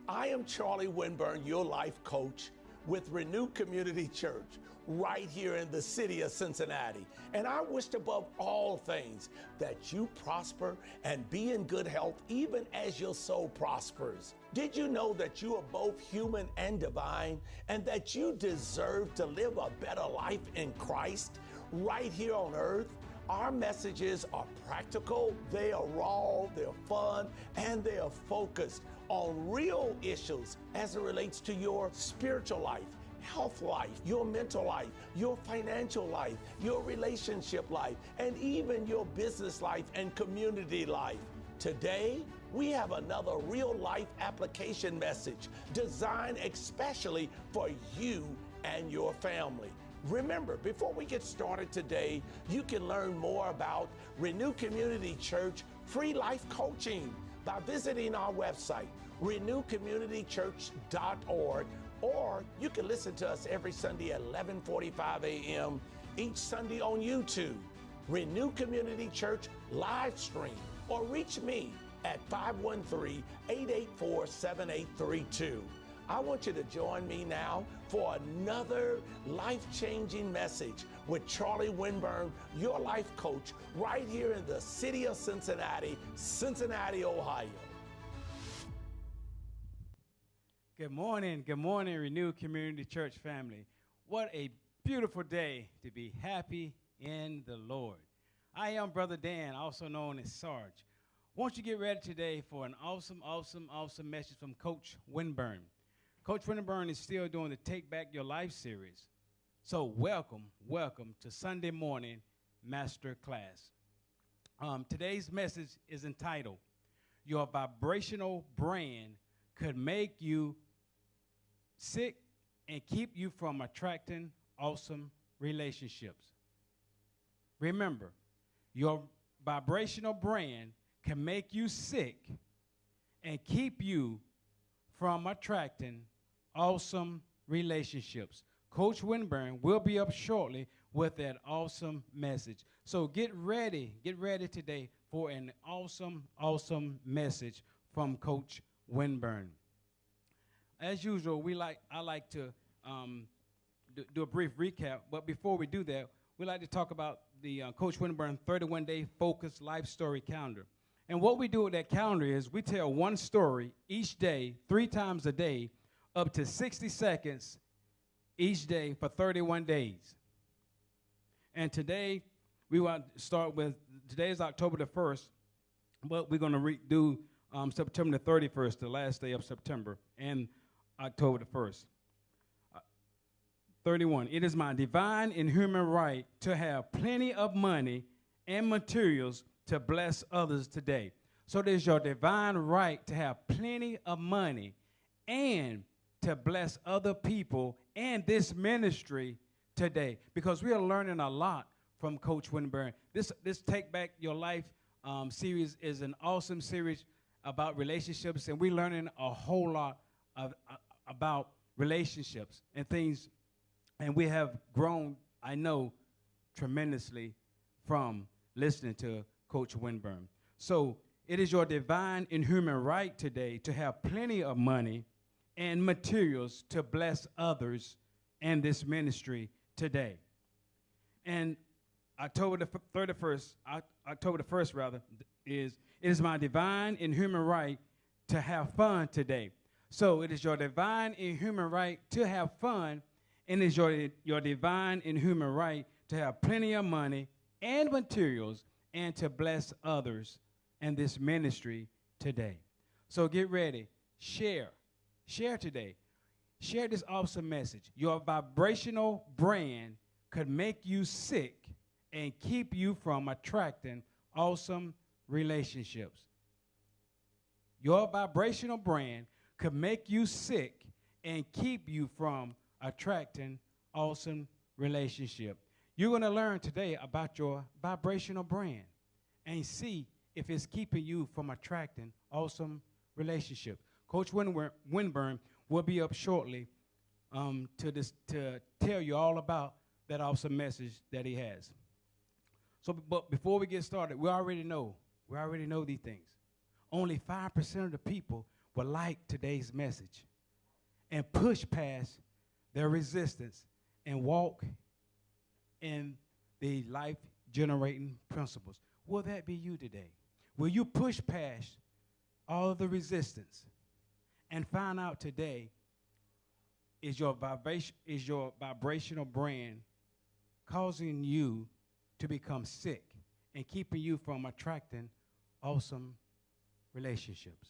I am Charlie Winburn, your life coach with Renew Community Church right here in the city of Cincinnati. And I wish above all things that you prosper and be in good health even as your soul prospers. Did you know that you are both human and divine and that you deserve to live a better life in Christ right here on earth? Our messages are practical, they are raw, they're fun, and they are focused on real issues as it relates to your spiritual life, health life, your mental life, your financial life, your relationship life, and even your business life and community life. Today, we have another real life application message designed especially for you and your family. Remember, before we get started today, you can learn more about Renew Community Church free life coaching by visiting our website, renewcommunitychurch.org, or you can listen to us every Sunday at 11:45 a.m. each Sunday on YouTube, Renew Community Church live stream, or reach me at 513-884-7832. I want you to join me now for another life-changing message with Charlie Winburn, your life coach, right here in the city of Cincinnati, Ohio. Good morning, Renew Community Church family. What a beautiful day to be happy in the Lord. I am Brother Dan, also known as Sarge. Won't you get ready today for an awesome message from Coach Winburn. Coach Winburn is still doing the Take Back Your Life series. So welcome to Sunday morning master class. Today's message is entitled, Your Vibrational Brand Could Make You Sick and Keep You from Attracting Awesome Relationships. Remember, your vibrational brand can make you sick and keep you from attracting awesome relationships. Coach Winburn will be up shortly with that awesome message. So get ready today for an awesome message from Coach Winburn. As usual, I like to do a brief recap, but before we do that, we like to talk about the Coach Winburn 31-day focused life story calendar. And what we do with that calendar is we tell one story each day, 3 times a day, up to 60 seconds each day for 31 days. And today, we want to start with, today is October the 1st, but we're going to do September the 31st, the last day of September, and October the 1st. 31, it is my divine and human right to have plenty of money and materials to bless others today. So there's your divine right to have plenty of money and to bless other people and this ministry today, because we are learning a lot from Coach Winburn. This Take Back Your Life series is an awesome series about relationships, and we're learning a whole lot about relationships and things, and we have grown, I know, tremendously from listening to Coach Winburn. So it is your divine and human right today to have plenty of money and materials to bless others and this ministry today. And October the 1st it is my divine and human right to have fun today. So it is your divine and human right to have fun, and it is your divine and human right to have plenty of money and materials and to bless others and this ministry today. So get ready. Share today. Share this awesome message. Your vibrational brand could make you sick and keep you from attracting awesome relationships. Your vibrational brand could make you sick and keep you from attracting awesome relationship. You're going to learn today about your vibrational brand and see if it's keeping you from attracting awesome relationships. Coach Winburn will be up shortly to tell you all about that awesome message that he has. So, but before we get started, we already know these things. Only 5% of the people will like today's message and push past their resistance and walk in the life-generating principles. Will that be you today? Will you push past all of the resistance and find out today is your vibrational brand causing you to become sick and keeping you from attracting awesome relationships?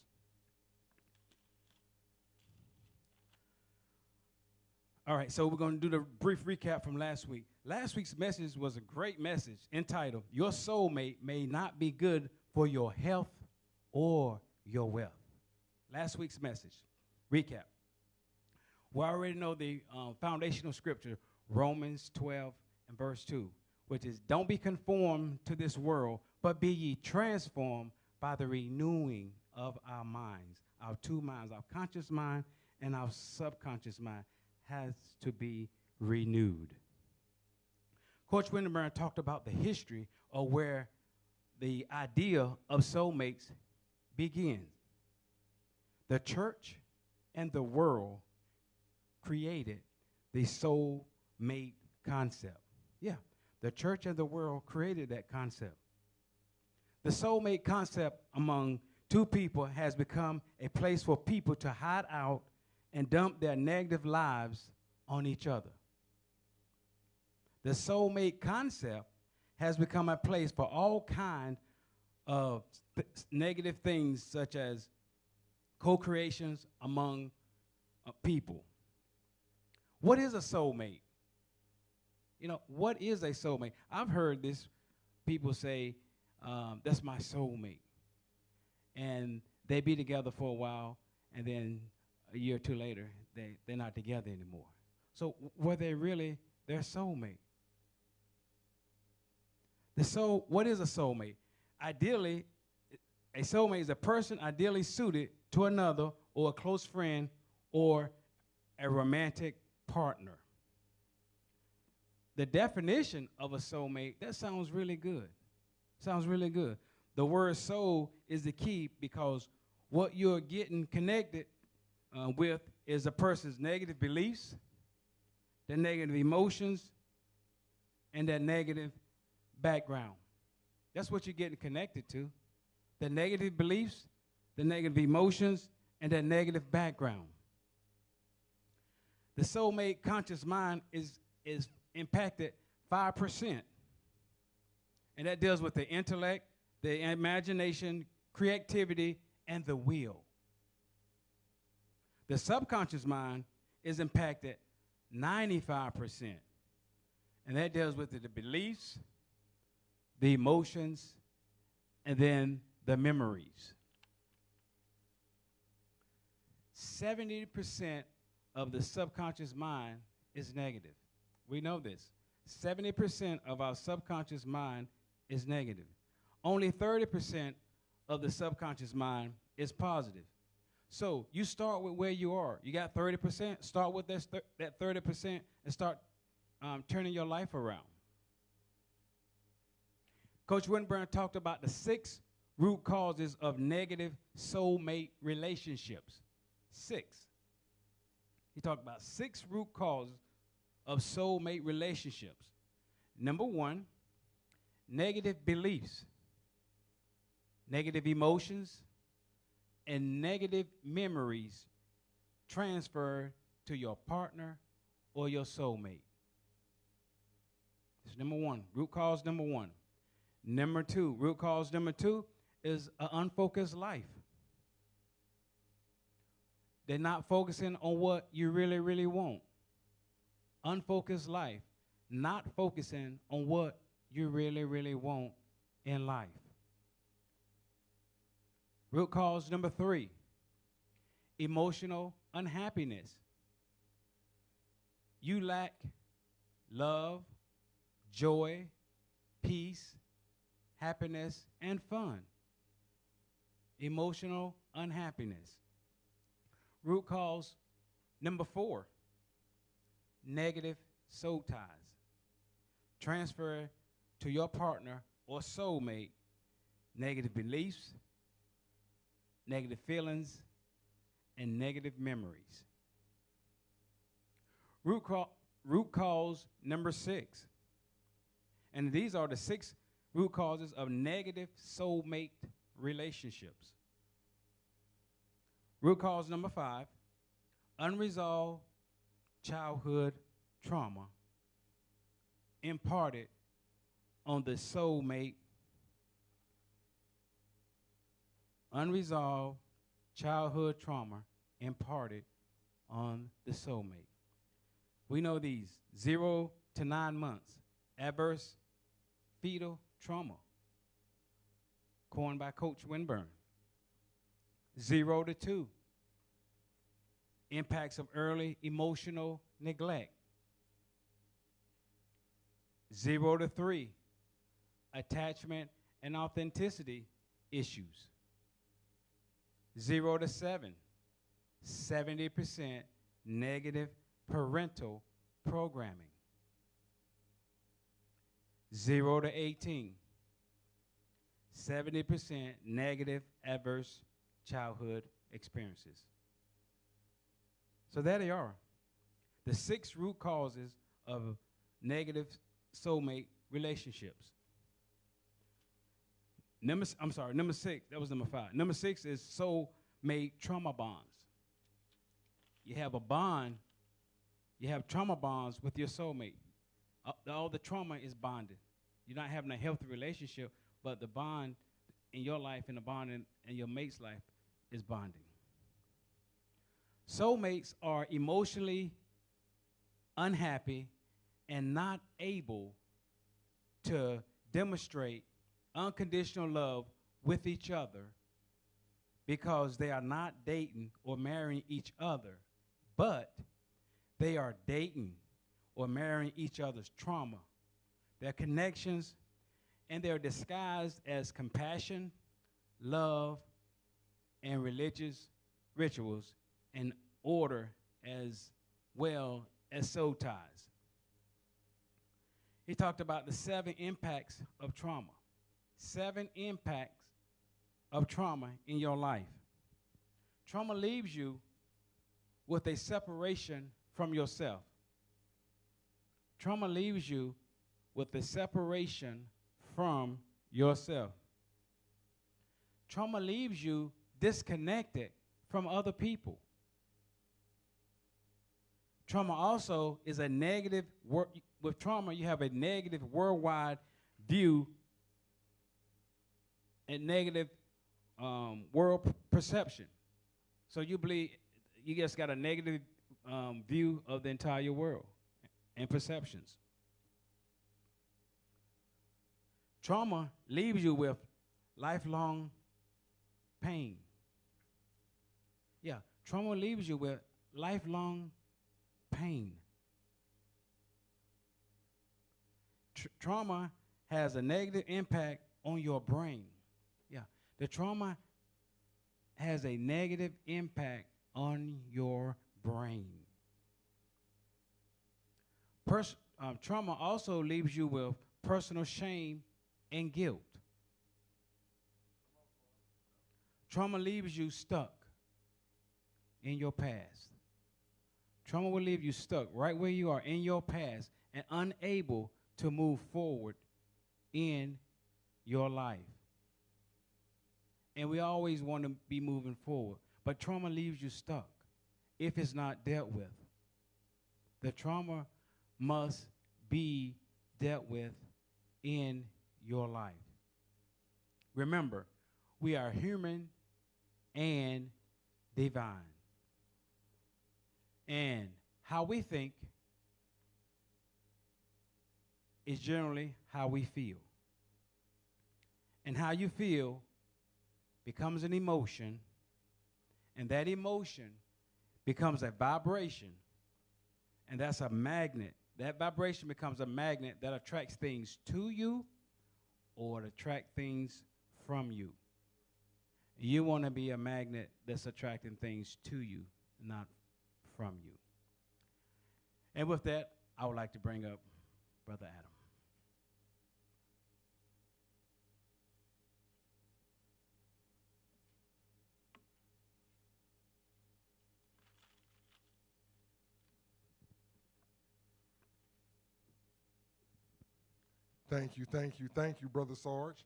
All right, so we're going to do the brief recap from last week. Last week's message was a great message entitled, Your Soulmate May Not Be Good for Your Health or Your Wealth. Last week's message, recap. We already know the foundational scripture, Romans 12 and verse 2, which is, don't be conformed to this world, but be ye transformed by the renewing of our minds. Our two minds, our conscious mind and our subconscious mind, has to be renewed. Coach Winterburn talked about the history of where the idea of soulmates begins. The church and the world created the soulmate concept. Yeah, the church and the world created that concept. The soulmate concept among two people has become a place for people to hide out and dump their negative lives on each other. The soulmate concept has become a place for all kinds of negative things, such as co-creations among people. What is a soulmate? You know, what is a soulmate? I've heard this, people say, that's my soulmate. And they be together for a while, and then a year or two later, they're not together anymore. So were they really their soulmate? What is a soulmate? Ideally, a soulmate is a person ideally suited to another or a close friend or a romantic partner. The definition of a soulmate, that sounds really good. Sounds really good. The word soul is the key because what you're getting connected with is a person's negative beliefs, their negative emotions, and their negative background. That's what you're getting connected to. The negative beliefs, the negative emotions, and their negative background. The soulmate conscious mind is impacted 5%. And that deals with the intellect, the imagination, creativity, and the will. The subconscious mind is impacted 95%. And that deals with the beliefs, the emotions, and then the memories. 70% of the subconscious mind is negative. We know this. 70% of our subconscious mind is negative. Only 30% of the subconscious mind is positive. So you start with where you are. You got 30%, start with that 30% and start turning your life around. Coach Winburn talked about the 6 root causes of negative soulmate relationships. 6. He talked about 6 root causes of soulmate relationships. Number 1, negative beliefs, negative emotions, and negative memories transfer to your partner or your soulmate. That's number 1, root cause number 1. Number 2, root cause number 2 is an unfocused life. They're not focusing on what you really, really want. Unfocused life, not focusing on what you really, really want in life. Root cause number 3, emotional unhappiness. You lack love, joy, peace, happiness, and fun. Emotional unhappiness. Root cause number 4, negative soul ties. Transfer to your partner or soulmate negative beliefs, negative feelings, and negative memories. Root cause number 6. And these are the 6 root causes of negative soulmate relationships. Root cause number 5, unresolved childhood trauma imparted on the soulmate. Unresolved childhood trauma imparted on the soulmate. We know these: 0 to 9 months, adverse fetal trauma, coined by Coach Winburn. 0 to 2, impacts of early emotional neglect. 0 to 3, attachment and authenticity issues. 0 to 7, 70% negative parental programming. 0 to 18, 70% negative adverse childhood experiences. So there they are, the 6 root causes of negative soulmate relationships. Number 6, that was number 5. Number 6 is soulmate trauma bonds. You have a bond, you have trauma bonds with your soulmate. All the trauma is bonded. You're not having a healthy relationship, but the bond in your life and the bond in your mate's life is bonding. Soulmates are emotionally unhappy and not able to demonstrate unconditional love with each other because they are not dating or marrying each other, but they are dating or marrying each other's trauma, their connections, and they're disguised as compassion, love, and religious rituals in order as well as soul ties. He talked about the 7 impacts of trauma. 7 impacts of trauma in your life. Trauma leaves you with a separation from yourself. Trauma leaves you with a separation from yourself. Trauma leaves you disconnected from other people. Trauma also is a negative, with trauma you have a negative worldwide view and negative world perception. So you believe you just got a negative view of the entire world and perceptions. Trauma leaves you with lifelong pain. Yeah, trauma leaves you with lifelong pain. Trauma has a negative impact on your brain. Yeah, the trauma has a negative impact on your brain. Trauma also leaves you with personal shame and guilt. Trauma leaves you stuck in your past. Trauma will leave you stuck right where you are in your past and unable to move forward in your life. And we always want to be moving forward, but trauma leaves you stuck if it's not dealt with. The trauma must be dealt with in your life. Remember, we are human and divine. And how we think is generally how we feel. And how you feel becomes an emotion, and that emotion becomes a vibration, and that's a magnet. That vibration becomes a magnet that attracts things to you or attract things from you. You want to be a magnet that's attracting things to you, not from you. And with that, I would like to bring up Brother Adam. Thank you, Brother Sarge.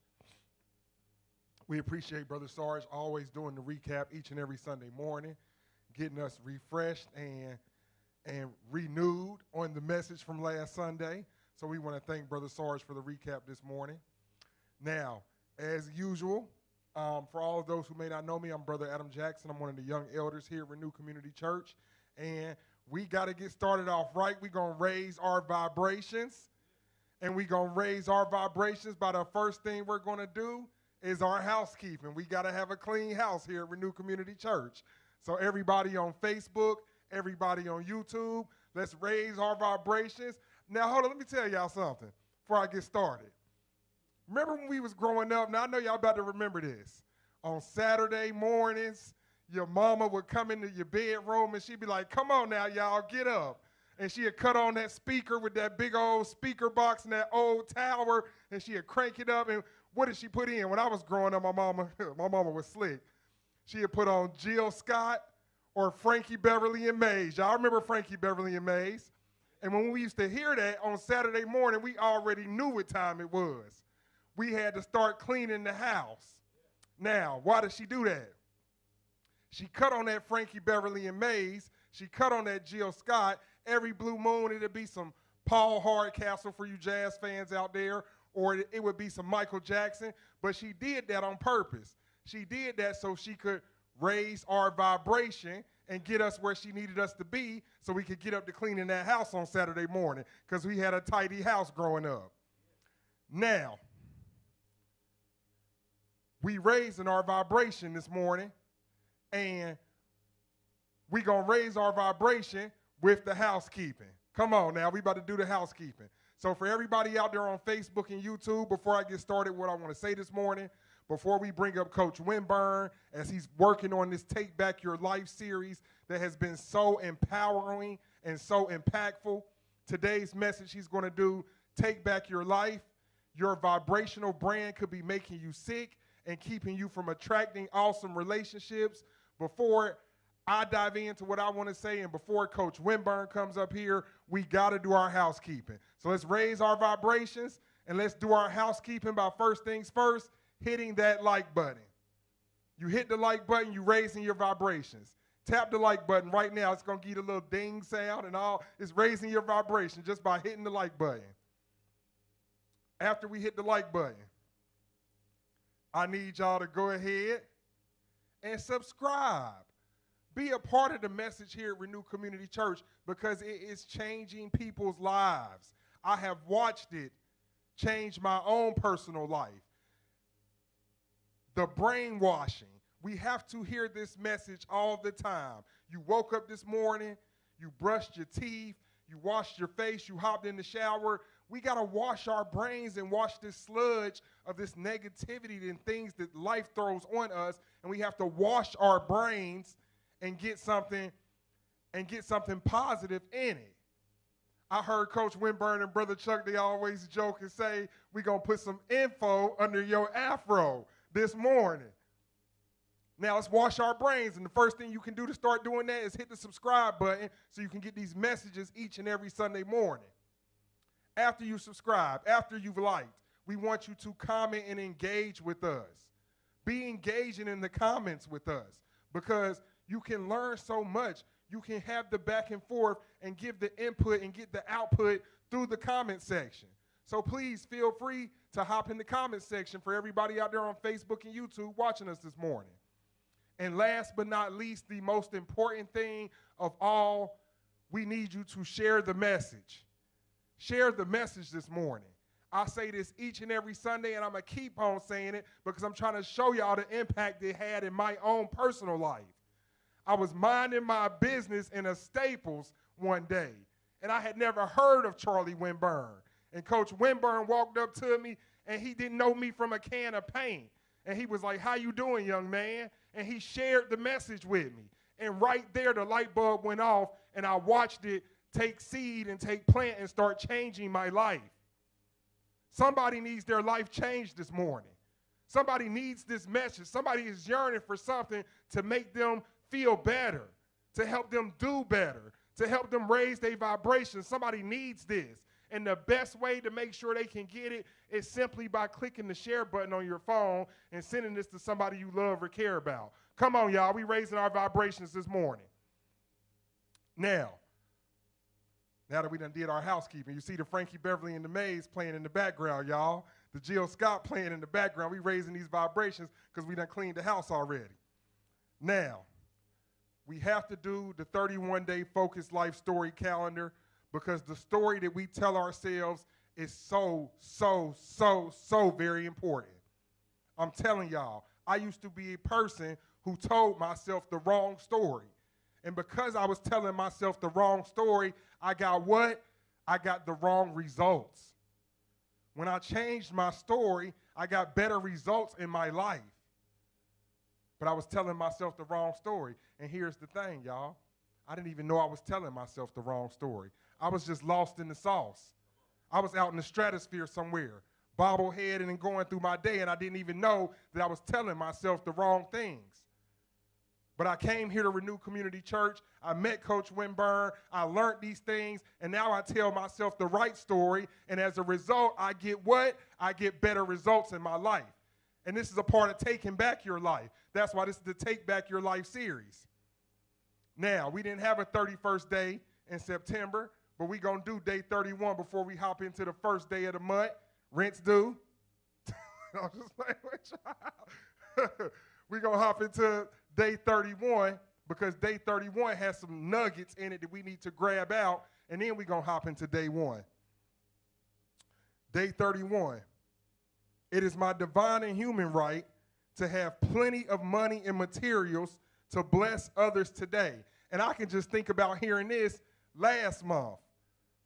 We appreciate Brother Sarge always doing the recap each and every Sunday morning, getting us refreshed and renewed on the message from last Sunday. So we want to thank Brother Sarge for the recap this morning. Now, as usual, for all of those who may not know me, I'm Brother Adam Jackson. I'm one of the young elders here at Renew Community Church. And we got to get started off right. We're going to raise our vibrations. And we're going to raise our vibrations by the first thing we're going to do is our housekeeping. We got to have a clean house here at Renew Community Church. So everybody on Facebook, everybody on YouTube, let's raise our vibrations. Now, hold on, let me tell y'all something before I get started. Remember when we was growing up? Now, I know y'all about to remember this. On Saturday mornings, your mama would come into your bedroom and she'd be like, come on now, y'all, get up. And she'd cut on that speaker with that big old speaker box and that old tower, and she'd crank it up. And what did she put in? When I was growing up, my mama was slick. She had put on Jill Scott or Frankie Beverly and Mays. Y'all remember Frankie Beverly and Mays? And when we used to hear that on Saturday morning, we already knew what time it was. We had to start cleaning the house. Now, why did she do that? She cut on that Frankie Beverly and Mays. She cut on that Jill Scott. Every blue moon, it'd be some Paul Hardcastle for you jazz fans out there, or it would be some Michael Jackson. But she did that on purpose. She did that so she could raise our vibration and get us where she needed us to be so we could get up to cleaning that house on Saturday morning because we had a tidy house growing up. Now, we raising our vibration this morning, and we going to raise our vibration with the housekeeping. Come on now, we about to do the housekeeping. So for everybody out there on Facebook and YouTube, before I get started, what I want to say this morning, before we bring up Coach Winburn, as he's working on this Take Back Your Life series that has been so empowering and so impactful, today's message he's going to do, Take Back Your Life. Your vibrational brand could be making you sick and keeping you from attracting awesome relationships. Before I dive into what I want to say, and before Coach Winburn comes up here, we got to do our housekeeping. So let's raise our vibrations, and let's do our housekeeping by first things first, hitting that like button. You hit the like button, you raising your vibrations. Tap the like button right now. It's going to give you a little ding sound and all. It's raising your vibration just by hitting the like button. After we hit the like button, I need y'all to go ahead and subscribe. Be a part of the message here at Renew Community Church because it is changing people's lives. I have watched it change my own personal life. The brainwashing. We have to hear this message all the time. You woke up this morning, you brushed your teeth, you washed your face, you hopped in the shower. We got to wash our brains and wash this sludge of this negativity and things that life throws on us, and we have to wash our brains and get something positive in it. I heard Coach Winburn and Brother Chuck, they always joke and say, we're going to put some info under your afro this morning. Now let's wash our brains, and the first thing you can do to start doing that is hit the subscribe button so you can get these messages each and every Sunday morning. After you subscribe, after you've liked, we want you to comment and engage with us. Be engaging in the comments with us because you can learn so much. You can have the back and forth and give the input and get the output through the comment section. So please feel free to hop in the comment section for everybody out there on Facebook and YouTube watching us this morning. And last but not least, the most important thing of all, we need you to share the message. Share the message this morning. I say this each and every Sunday, and I'm going to keep on saying it because I'm trying to show y'all the impact it had in my own personal life. I was minding my business in a Staples one day, and I had never heard of Charlie Winburn. And Coach Winburn walked up to me, and he didn't know me from a can of paint. And he was like, how you doing, young man? And he shared the message with me. And right there, the light bulb went off, and I watched it take seed and take plant and start changing my life. Somebody needs their life changed this morning. Somebody needs this message. Somebody is yearning for something to make them feel better, to help them do better, to help them raise their vibrations. Somebody needs this. And the best way to make sure they can get it is simply by clicking the share button on your phone and sending this to somebody you love or care about. Come on, y'all. We raising our vibrations this morning. Now that we done did our housekeeping, you see the Frankie Beverly and the Mays playing in the background, y'all. The Jill Scott playing in the background. We raising these vibrations because we done cleaned the house already. Now, we have to do the 31-day focused life story calendar because the story that we tell ourselves is so very important. I'm telling y'all, I used to be a person who told myself the wrong story. And because I was telling myself the wrong story, I got what? I got the wrong results. When I changed my story, I got better results in my life. But I was telling myself the wrong story. And here's the thing, y'all. I didn't even know I was telling myself the wrong story. I was just lost in the sauce. I was out in the stratosphere somewhere, bobbleheading and going through my day, and I didn't even know that I was telling myself the wrong things. But I came here to Renew Community Church. I met Coach Winburn. I learned these things, and now I tell myself the right story, and as a result, I get what? I get better results in my life. And this is a part of taking back your life. That's why this is the Take Back Your Life series. Now, we didn't have a 31st day in September, but we're going to do day 31 before we hop into the first day of the month. Rent's due. I'm just playing with y'all. We're going to hop into day 31 because day 31 has some nuggets in it that we need to grab out, and then we're going to hop into day 1. Day 31. It is my divine and human right to have plenty of money and materials to bless others today. And I can just think about hearing this last month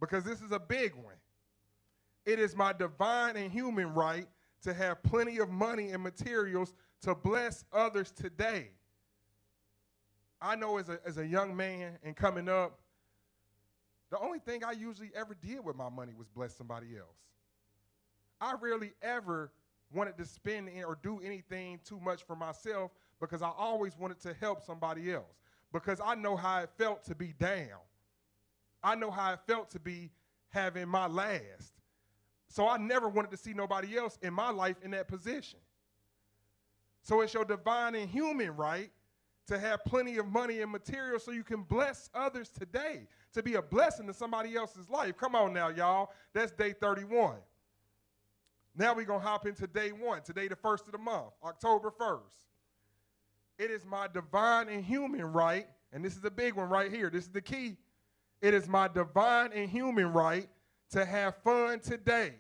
because this is a big one. It is my divine and human right to have plenty of money and materials to bless others today. I know as a young man and coming up, the only thing I usually ever did with my money was bless somebody else. I rarely ever wanted to spend or do anything too much for myself because I always wanted to help somebody else because I know how it felt to be down. I know how it felt to be having my last. So I never wanted to see nobody else in my life in that position. So it's your divine and human right to have plenty of money and material so you can bless others today, to be a blessing to somebody else's life. Come on now, y'all. That's day 31. Now we're going to hop into day 1, today the first of the month, October 1st. It is my divine and human right, and this is a big one right here. This is the key. It is my divine and human right to have fun today.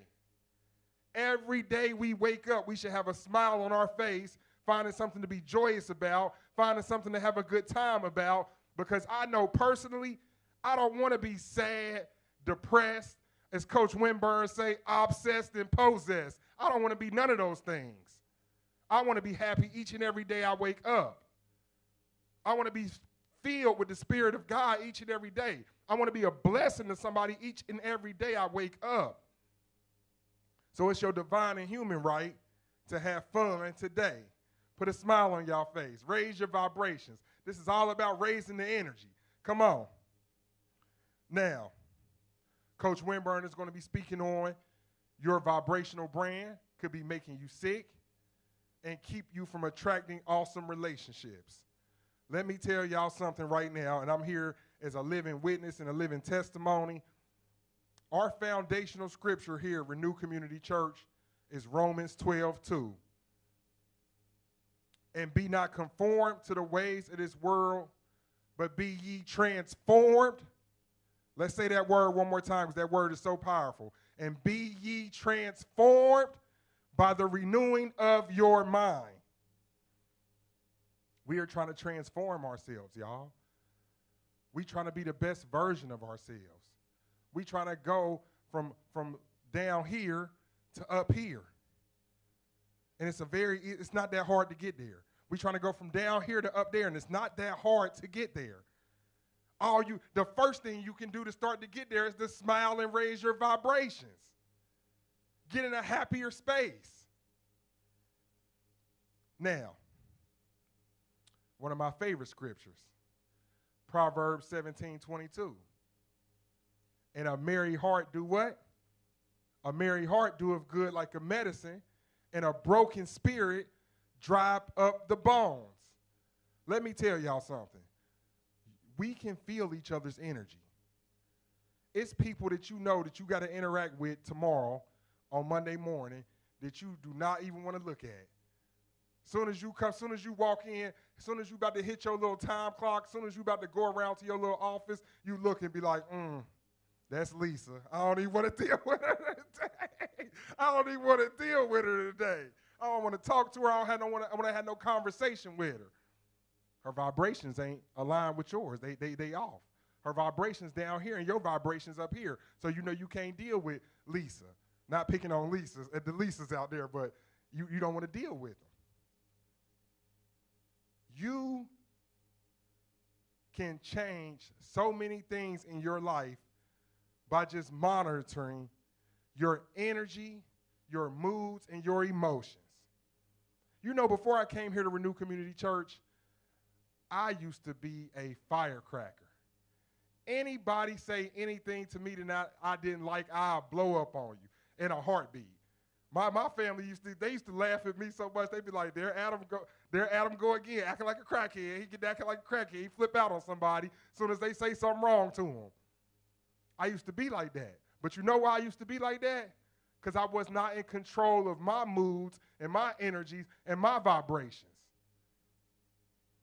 Every day we wake up, we should have a smile on our face, finding something to be joyous about, finding something to have a good time about, because I know personally, I don't want to be sad, depressed, as Coach Winburn say, obsessed and possessed. I don't want to be none of those things. I want to be happy each and every day I wake up. I want to be filled with the Spirit of God each and every day. I want to be a blessing to somebody each and every day I wake up. So it's your divine and human right to have fun today. Put a smile on y'all face. Raise your vibrations. This is all about raising the energy. Come on. Now, Coach Winburn is going to be speaking on your vibrational brand could be making you sick and keep you from attracting awesome relationships. Let me tell y'all something right now, and I'm here as a living witness and a living testimony. Our foundational scripture here at Renew Community Church is Romans 12:2. And be not conformed to the ways of this world, but be ye transformed. Let's say that word one more time because that word is so powerful. And be ye transformed by the renewing of your mind. We are trying to transform ourselves, y'all. We trying to be the best version of ourselves. We trying to go from down here to up here. And it's not that hard to get there. We trying to go from down here to up there, and it's not that hard to get there. The first thing you can do to start to get there is to smile and raise your vibrations. Get in a happier space. Now, one of my favorite scriptures, Proverbs 17:22. And a merry heart do what? A merry heart doeth good like a medicine, and a broken spirit dry up the bones. Let me tell y'all something. We can feel each other's energy. It's people that you know that you got to interact with tomorrow on Monday morning that you do not even want to look at. Soon as you walk in, soon as you about to hit your little time clock, soon as you about to go around to your little office, you look and be like, that's Lisa. I don't even want to deal with her today. I don't even want to deal with her today. I don't want to talk to her. I don't want to have no conversation with her. Her vibrations ain't aligned with yours. They off. Her vibrations down here and your vibrations up here. So you know you can't deal with Lisa. Not picking on the Lisas out there, but you don't want to deal with them. You can change so many things in your life by just monitoring your energy, your moods, and your emotions. You know, before I came here to Renew Community Church, I used to be a firecracker. Anybody say anything to me that I didn't like, I'll blow up on you in a heartbeat. My family used to laugh at me so much, they'd be like, there Adam go again, acting like a crackhead. He get acting like a crackhead. He flip out on somebody as soon as they say something wrong to him. I used to be like that. But you know why I used to be like that? Because I was not in control of my moods and my energies and my vibrations.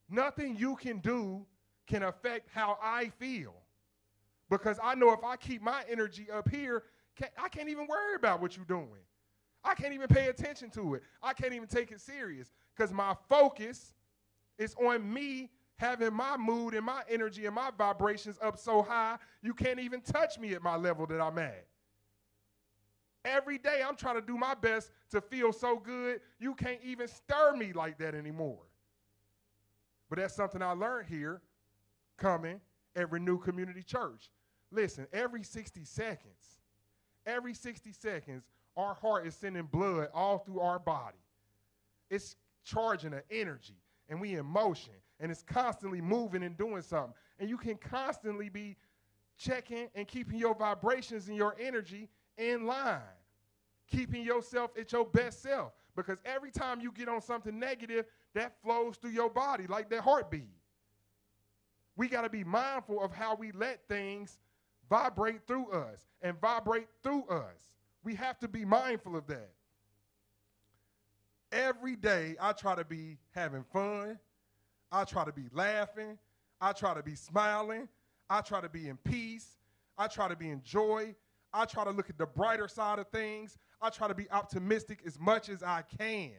Nothing you can do can affect how I feel. Because I know if I keep my energy up here, I can't even worry about what you're doing. I can't even pay attention to it. I can't even take it serious because my focus is on me having my mood and my energy and my vibrations up so high, you can't even touch me at my level that I'm at. Every day I'm trying to do my best to feel so good, you can't even stir me like that anymore. But that's something I learned here coming at Renew Community Church. Listen, every 60 seconds, our heart is sending blood all through our body. It's charging an energy, and we in motion, and it's constantly moving and doing something. And you can constantly be checking and keeping your vibrations and your energy in line, keeping yourself at your best self. Because every time you get on something negative, that flows through your body like that heartbeat. We got to be mindful of how we let things vibrate through us and vibrate through us. We have to be mindful of that. Every day, I try to be having fun. I try to be laughing. I try to be smiling. I try to be in peace. I try to be in joy. I try to look at the brighter side of things. I try to be optimistic as much as I can.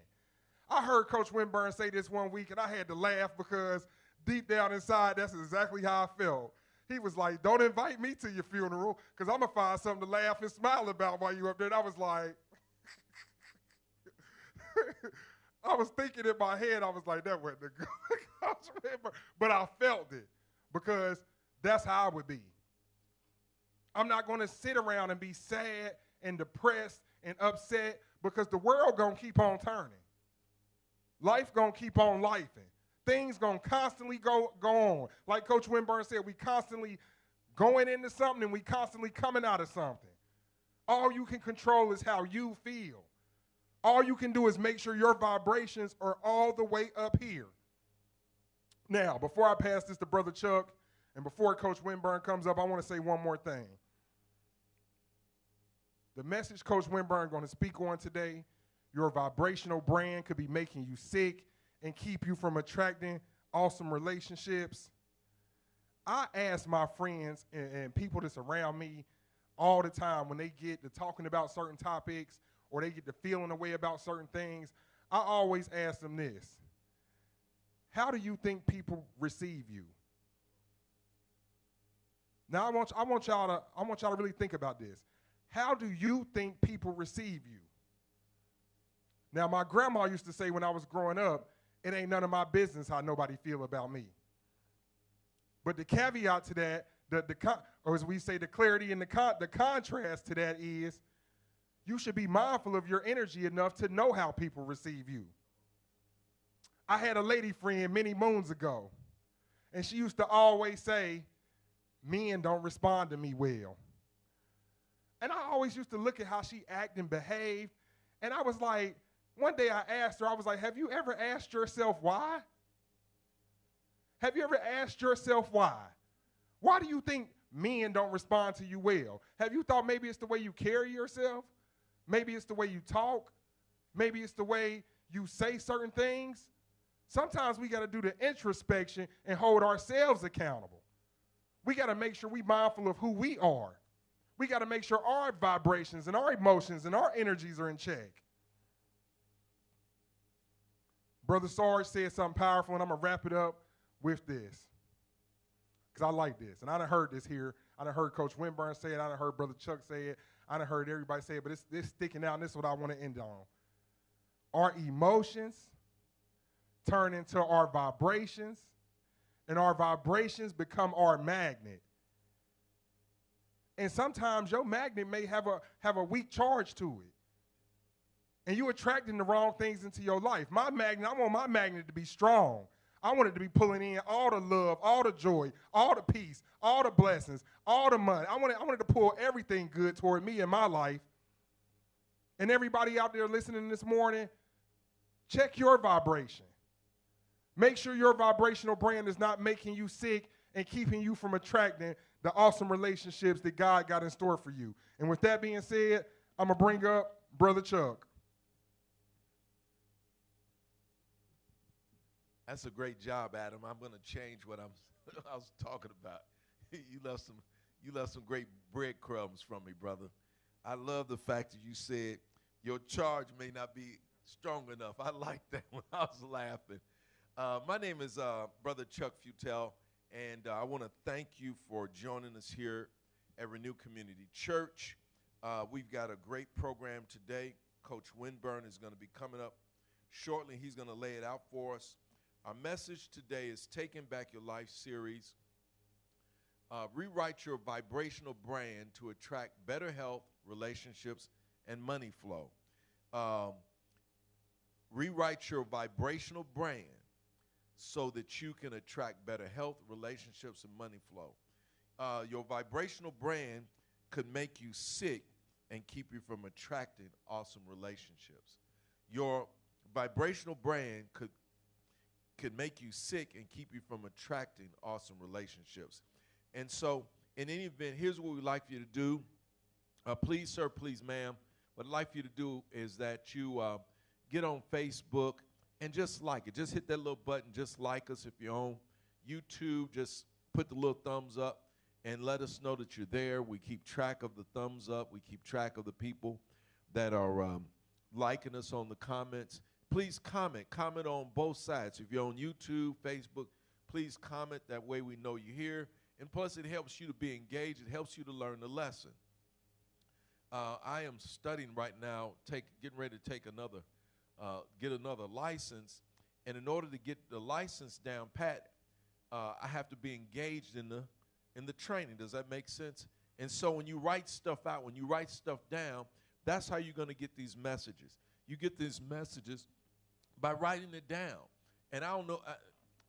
I heard Coach Winburn say this one week, and I had to laugh because deep down inside, that's exactly how I felt. He was like, don't invite me to your funeral because I'm going to find something to laugh and smile about while you're up there. And I was like, I was thinking in my head, I was like, that wasn't a good Coach Winburn. But I felt it because that's how I would be. I'm not going to sit around and be sad and depressed and upset because the world going to keep on turning. Life going to keep on lifing. Things going to constantly go on. Like Coach Winburn said, we constantly going into something and we constantly coming out of something. All you can control is how you feel. All you can do is make sure your vibrations are all the way up here. Now, before I pass this to Brother Chuck and before Coach Winburn comes up, I want to say one more thing. The message Coach Winburn is going to speak on today, your vibrational brand could be making you sick and keep you from attracting awesome relationships. I ask my friends and people that's around me all the time when they get to talking about certain topics or they get to feeling a way about certain things, I always ask them this. How do you think people receive you? Now I want y'all to really think about this. How do you think people receive you? Now my grandma used to say when I was growing up, it ain't none of my business how nobody feel about me. But the caveat to that, or as we say, the clarity and the contrast to that is you should be mindful of your energy enough to know how people receive you. I had a lady friend many moons ago, and she used to always say, men don't respond to me well. And I always used to look at how she acted and behaved. And I was like, one day I asked her, I was like, have you ever asked yourself why? Have you ever asked yourself why? Why do you think men don't respond to you well? Have you thought maybe it's the way you carry yourself? Maybe it's the way you talk? Maybe it's the way you say certain things? Sometimes we got to do the introspection and hold ourselves accountable. We got to make sure we're mindful of who we are. We got to make sure our vibrations and our emotions and our energies are in check. Brother Sarge said something powerful, and I'm going to wrap it up with this, because I like this. And I done heard this here. I done heard Coach Winburn say it. I done heard Brother Chuck say it. I done heard everybody say it, but it's sticking out, and this is what I want to end on. Our emotions turn into our vibrations, and our vibrations become our magnet. And sometimes your magnet may have a weak charge to it. And you're attracting the wrong things into your life. My magnet, I want my magnet to be strong. I want it to be pulling in all the love, all the joy, all the peace, all the blessings, all the money. I want it to pull everything good toward me in my life. And everybody out there listening this morning, check your vibration. Make sure your vibrational brand is not making you sick and keeping you from attracting the awesome relationships that God got in store for you. And with that being said, I'm going to bring up Brother Chuck. That's a great job, Adam. I'm going to change what I was talking about. You left some great breadcrumbs from me, brother. I love the fact that you said your charge may not be strong enough. I like that when I was laughing. My name is Brother Chuck Futel, and I want to thank you for joining us here at Renew Community Church. We've got a great program today. Coach Winburn is going to be coming up shortly. He's going to lay it out for us. Our message today is Taking Back Your Life series. Rewrite your vibrational brand to attract better health, relationships, and money flow. Rewrite your vibrational brand so that you can attract better health, relationships, and money flow. Your vibrational brand could make you sick and keep you from attracting awesome relationships. Your vibrational brand could make you sick and keep you from attracting awesome relationships. And so, in any event, here's what we'd like for you to do. Please, sir, please, ma'am, what I'd like for you to do is that you get on Facebook and just like it. Just hit that little button, just like us. If you're on YouTube, just put the little thumbs up and let us know that you're there. We keep track of the thumbs up. We keep track of the people that are liking us on the comments. Please comment on both sides. If you're on YouTube, Facebook, please comment. That way we know you're here. And plus, it helps you to be engaged. It helps you to learn the lesson. I am studying right now, getting ready to take get another license. And in order to get the license down pat, I have to be engaged in the training. Does that make sense? And so when you write stuff out, when you write stuff down, that's how you're going to get these messages. You get these messages by writing it down. And I don't know,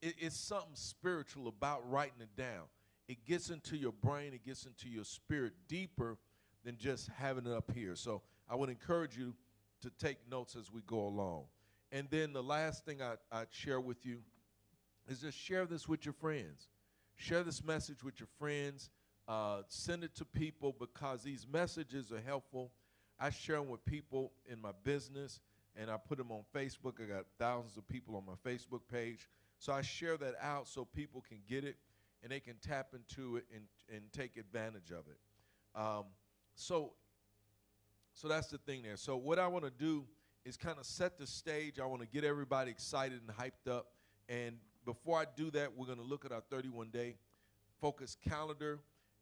it's something spiritual about writing it down. It gets into your brain, it gets into your spirit deeper than just having it up here. So I would encourage you to take notes as we go along. And then the last thing I'd share with you is just share this with your friends. Share this message with your friends. Send it to people because these messages are helpful. I share them with people in my business, and I put them on Facebook. I got thousands of people on my Facebook page. So I share that out so people can get it, and they can tap into it and take advantage of it. So that's the thing there. So what I want to do is kind of set the stage. I want to get everybody excited and hyped up. And before I do that, we're going to look at our 31-day focus calendar,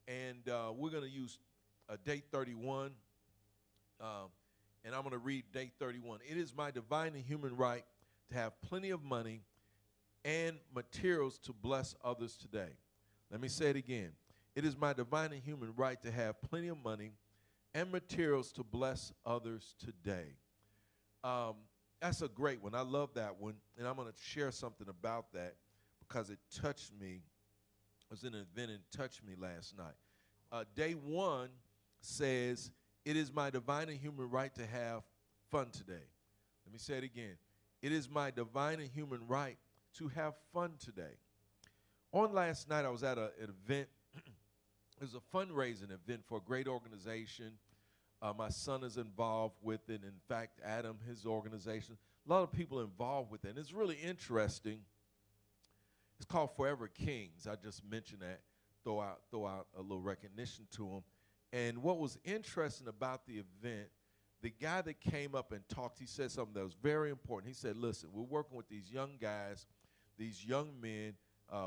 and we're going to use day 31. And I'm going to read day 31. It is my divine and human right to have plenty of money and materials to bless others today. Let me say it again. It is my divine and human right to have plenty of money and materials to bless others today. That's a great one. I love that one, and I'm going to share something about that because it touched me. I was in an event and it touched me last night. Day 1 says, It is my divine and human right to have fun today. Let me say it again. It is my divine and human right to have fun today. On last night, I was at an event. It was a fundraising event for a great organization. My son is involved with it. In fact, Adam, his organization, a lot of people involved with it. And it's really interesting. It's called Forever Kings. I just mentioned that, throw out a little recognition to them. And what was interesting about the event, the guy that came up and talked, he said something that was very important. He said, listen, we're working with these young guys, these young men,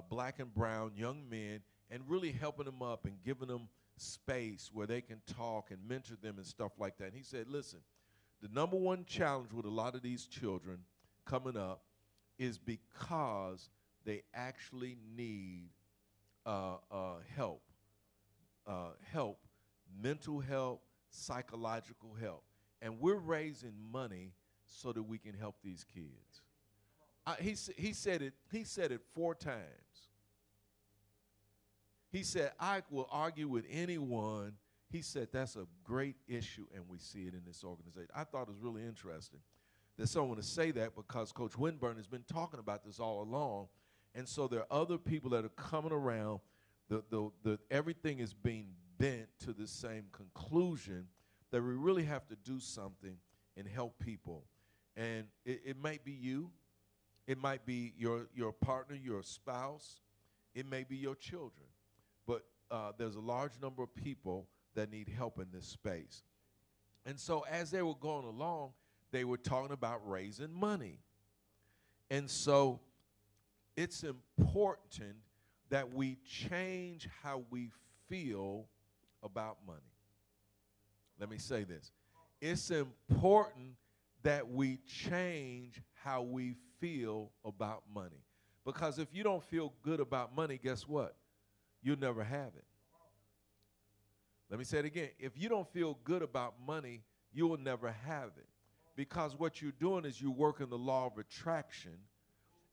black and brown young men, and really helping them up and giving them space where they can talk and mentor them and stuff like that. And he said, listen, the number one challenge with a lot of these children coming up is because they actually need help, mental help, psychological help. And we're raising money so that we can help these kids. He said it 4 times. He said, I will argue with anyone. He said, that's a great issue, and we see it in this organization. I thought it was really interesting that someone would say that, because Coach Winburn has been talking about this all along. And so there are other people that are coming around. Everything is being bent to the same conclusion that we really have to do something and help people. And it might be you. It might be your partner, your spouse. It may be your children. But there's a large number of people that need help in this space. And so as they were going along, they were talking about raising money. And so it's important that we change how we feel about money. Let me say this. It's important that we change how we feel about money. Because if you don't feel good about money, guess what? You'll never have it. Let me say it again. If you don't feel good about money, you will never have it. Because what you're doing is you're working the law of attraction,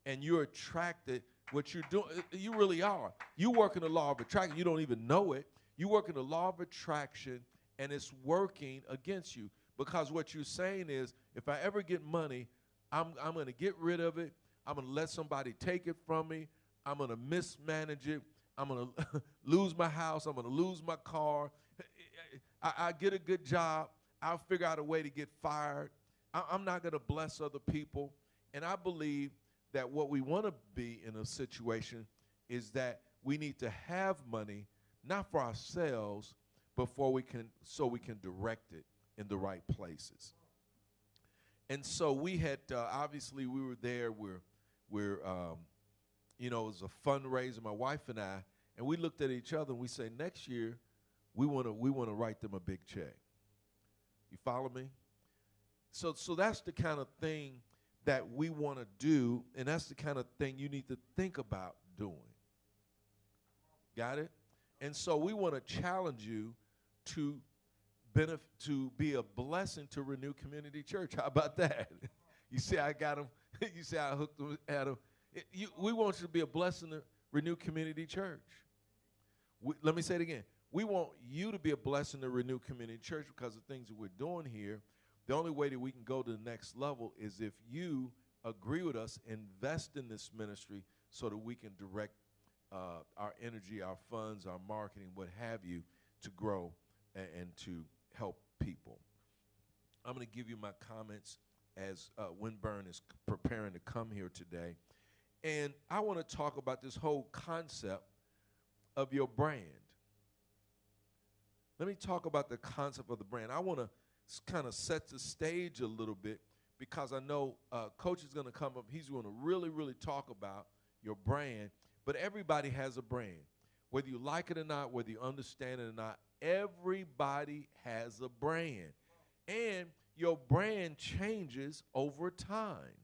and you're attracted. What you're doing, you really are. You work in the law of attraction. You don't even know it. You work in the law of attraction, and it's working against you. Because what you're saying is, if I ever get money, I'm going to get rid of it. I'm going to let somebody take it from me. I'm going to mismanage it. I'm going to lose my house. I'm going to lose my car. I get a good job. I'll figure out a way to get fired. I'm not going to bless other people. And I believe that what we want to be in a situation is that we need to have money, not for ourselves, but so we can direct it in the right places. And so we had, obviously we were there. We're it was a fundraiser, my wife and I, and we looked at each other and we said, next year, we want to write them a big check. You follow me? So that's the kind of thing that we want to do, and that's the kind of thing you need to think about doing. Got it? And so we want to challenge you to be a blessing to Renew Community Church. How about that? You see, I got them. You see, I hooked them at them. We want you to be a blessing to Renew Community Church. Let me say it again. We want you to be a blessing to Renew Community Church because of things that we're doing here. The only way that we can go to the next level is if you agree with us, invest in this ministry so that we can direct our energy, our funds, our marketing, what have you, to grow and to help people. I'm going to give you my comments as Winburn is preparing to come here today. And I want to talk about this whole concept of your brand. Let me talk about the concept of the brand. I want to kind of set the stage a little bit because I know Coach is going to come up. He's going to really, really talk about your brand. But everybody has a brand. Whether you like it or not, whether you understand it or not, everybody has a brand. And your brand changes over time.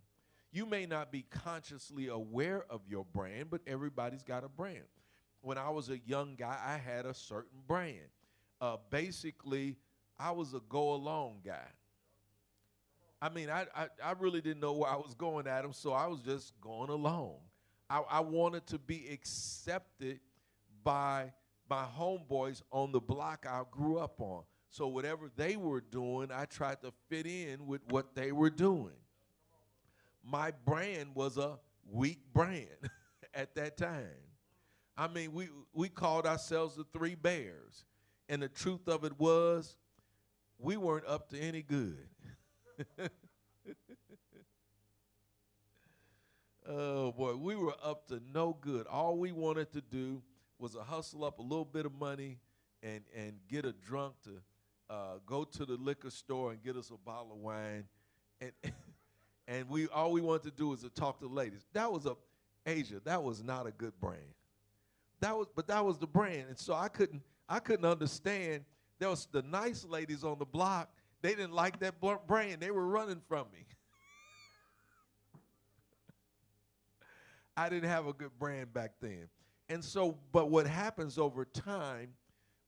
You may not be consciously aware of your brand, but everybody's got a brand. When I was a young guy, I had a certain brand. Basically, I was a go-along guy. I mean, I really didn't know where I was going at him, so I was just going along. I wanted to be accepted by my homeboys on the block I grew up on. So whatever they were doing, I tried to fit in with what they were doing. My brand was a weak brand at that time. I mean, we called ourselves the Three Bears. And the truth of it was, we weren't up to any good. Oh, boy, we were up to no good. All we wanted to do was hustle up a little bit of money and get a drunk to go to the liquor store and get us a bottle of wine. And and all we wanted to do was to talk to the ladies. That was that was not a good brand. But that was the brand. And so I couldn't understand. There was the nice ladies on the block. They didn't like that brand. They were running from me. I didn't have a good brand back then. And so, but what happens over time,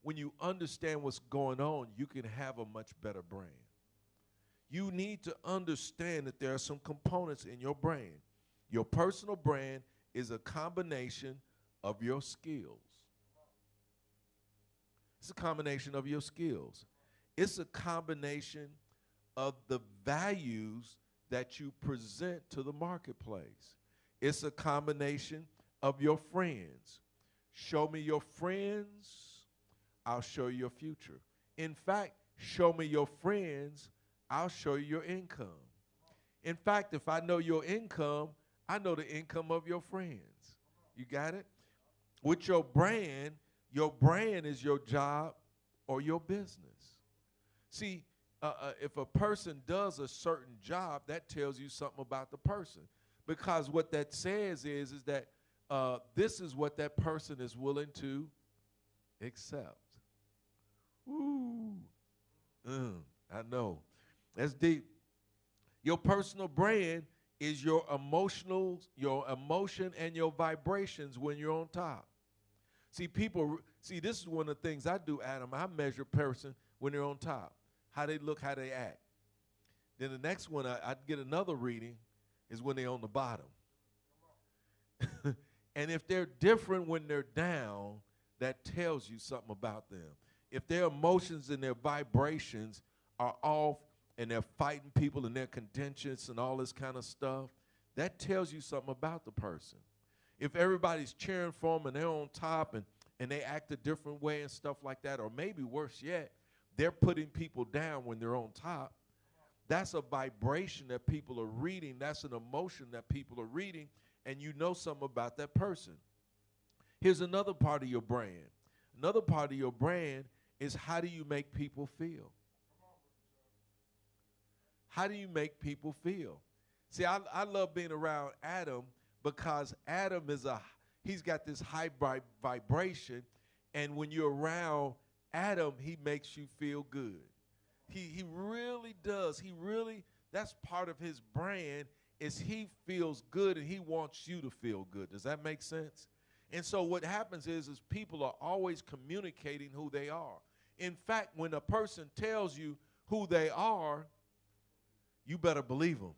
when you understand what's going on, you can have a much better brand. You need to understand that there are some components in your brand. Your personal brand is a combination of your skills. It's a combination of your skills. It's a combination of the values that you present to the marketplace. It's a combination of your friends. Show me your friends, I'll show you your future. In fact, show me your friends, I'll show you your income. In fact, if I know your income, I know the income of your friends. You got it? With your brand is your job or your business. See, if a person does a certain job, that tells you something about the person. Because what that says is that this is what that person is willing to accept. Ooh, I know. That's deep. Your personal brand is your emotion and your vibrations when you're on top. See, this is one of the things I do, Adam. I measure a person when they're on top, how they look, how they act. Then the next one, I'd get another reading, is when they're on the bottom. And if they're different when they're down, that tells you something about them. If their emotions and their vibrations are off and they're fighting people and they're contentious and all this kind of stuff, that tells you something about the person. If everybody's cheering for them and they're on top and they act a different way and stuff like that, or maybe worse yet, they're putting people down when they're on top, that's a vibration that people are reading. That's an emotion that people are reading, and you know something about that person. Here's another part of your brand. Another part of your brand is, how do you make people feel? How do you make people feel? See, I love being around Adam because Adam he's got this high vibration, and when you're around Adam, he makes you feel good. He really does. That's part of his brand, is he feels good and he wants you to feel good. Does that make sense? And so what happens is people are always communicating who they are. In fact, when a person tells you who they are, you better believe them.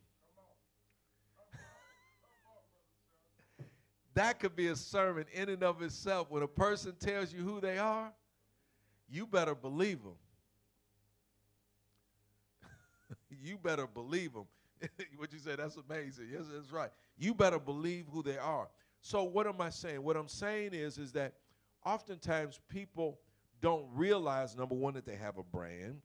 That could be a sermon in and of itself. When a person tells you who they are, you better believe them. You better believe them. What you say, that's amazing. Yes, that's right. You better believe who they are. So what am I saying? What I'm saying is that oftentimes people don't realize, number one, that they have a brand,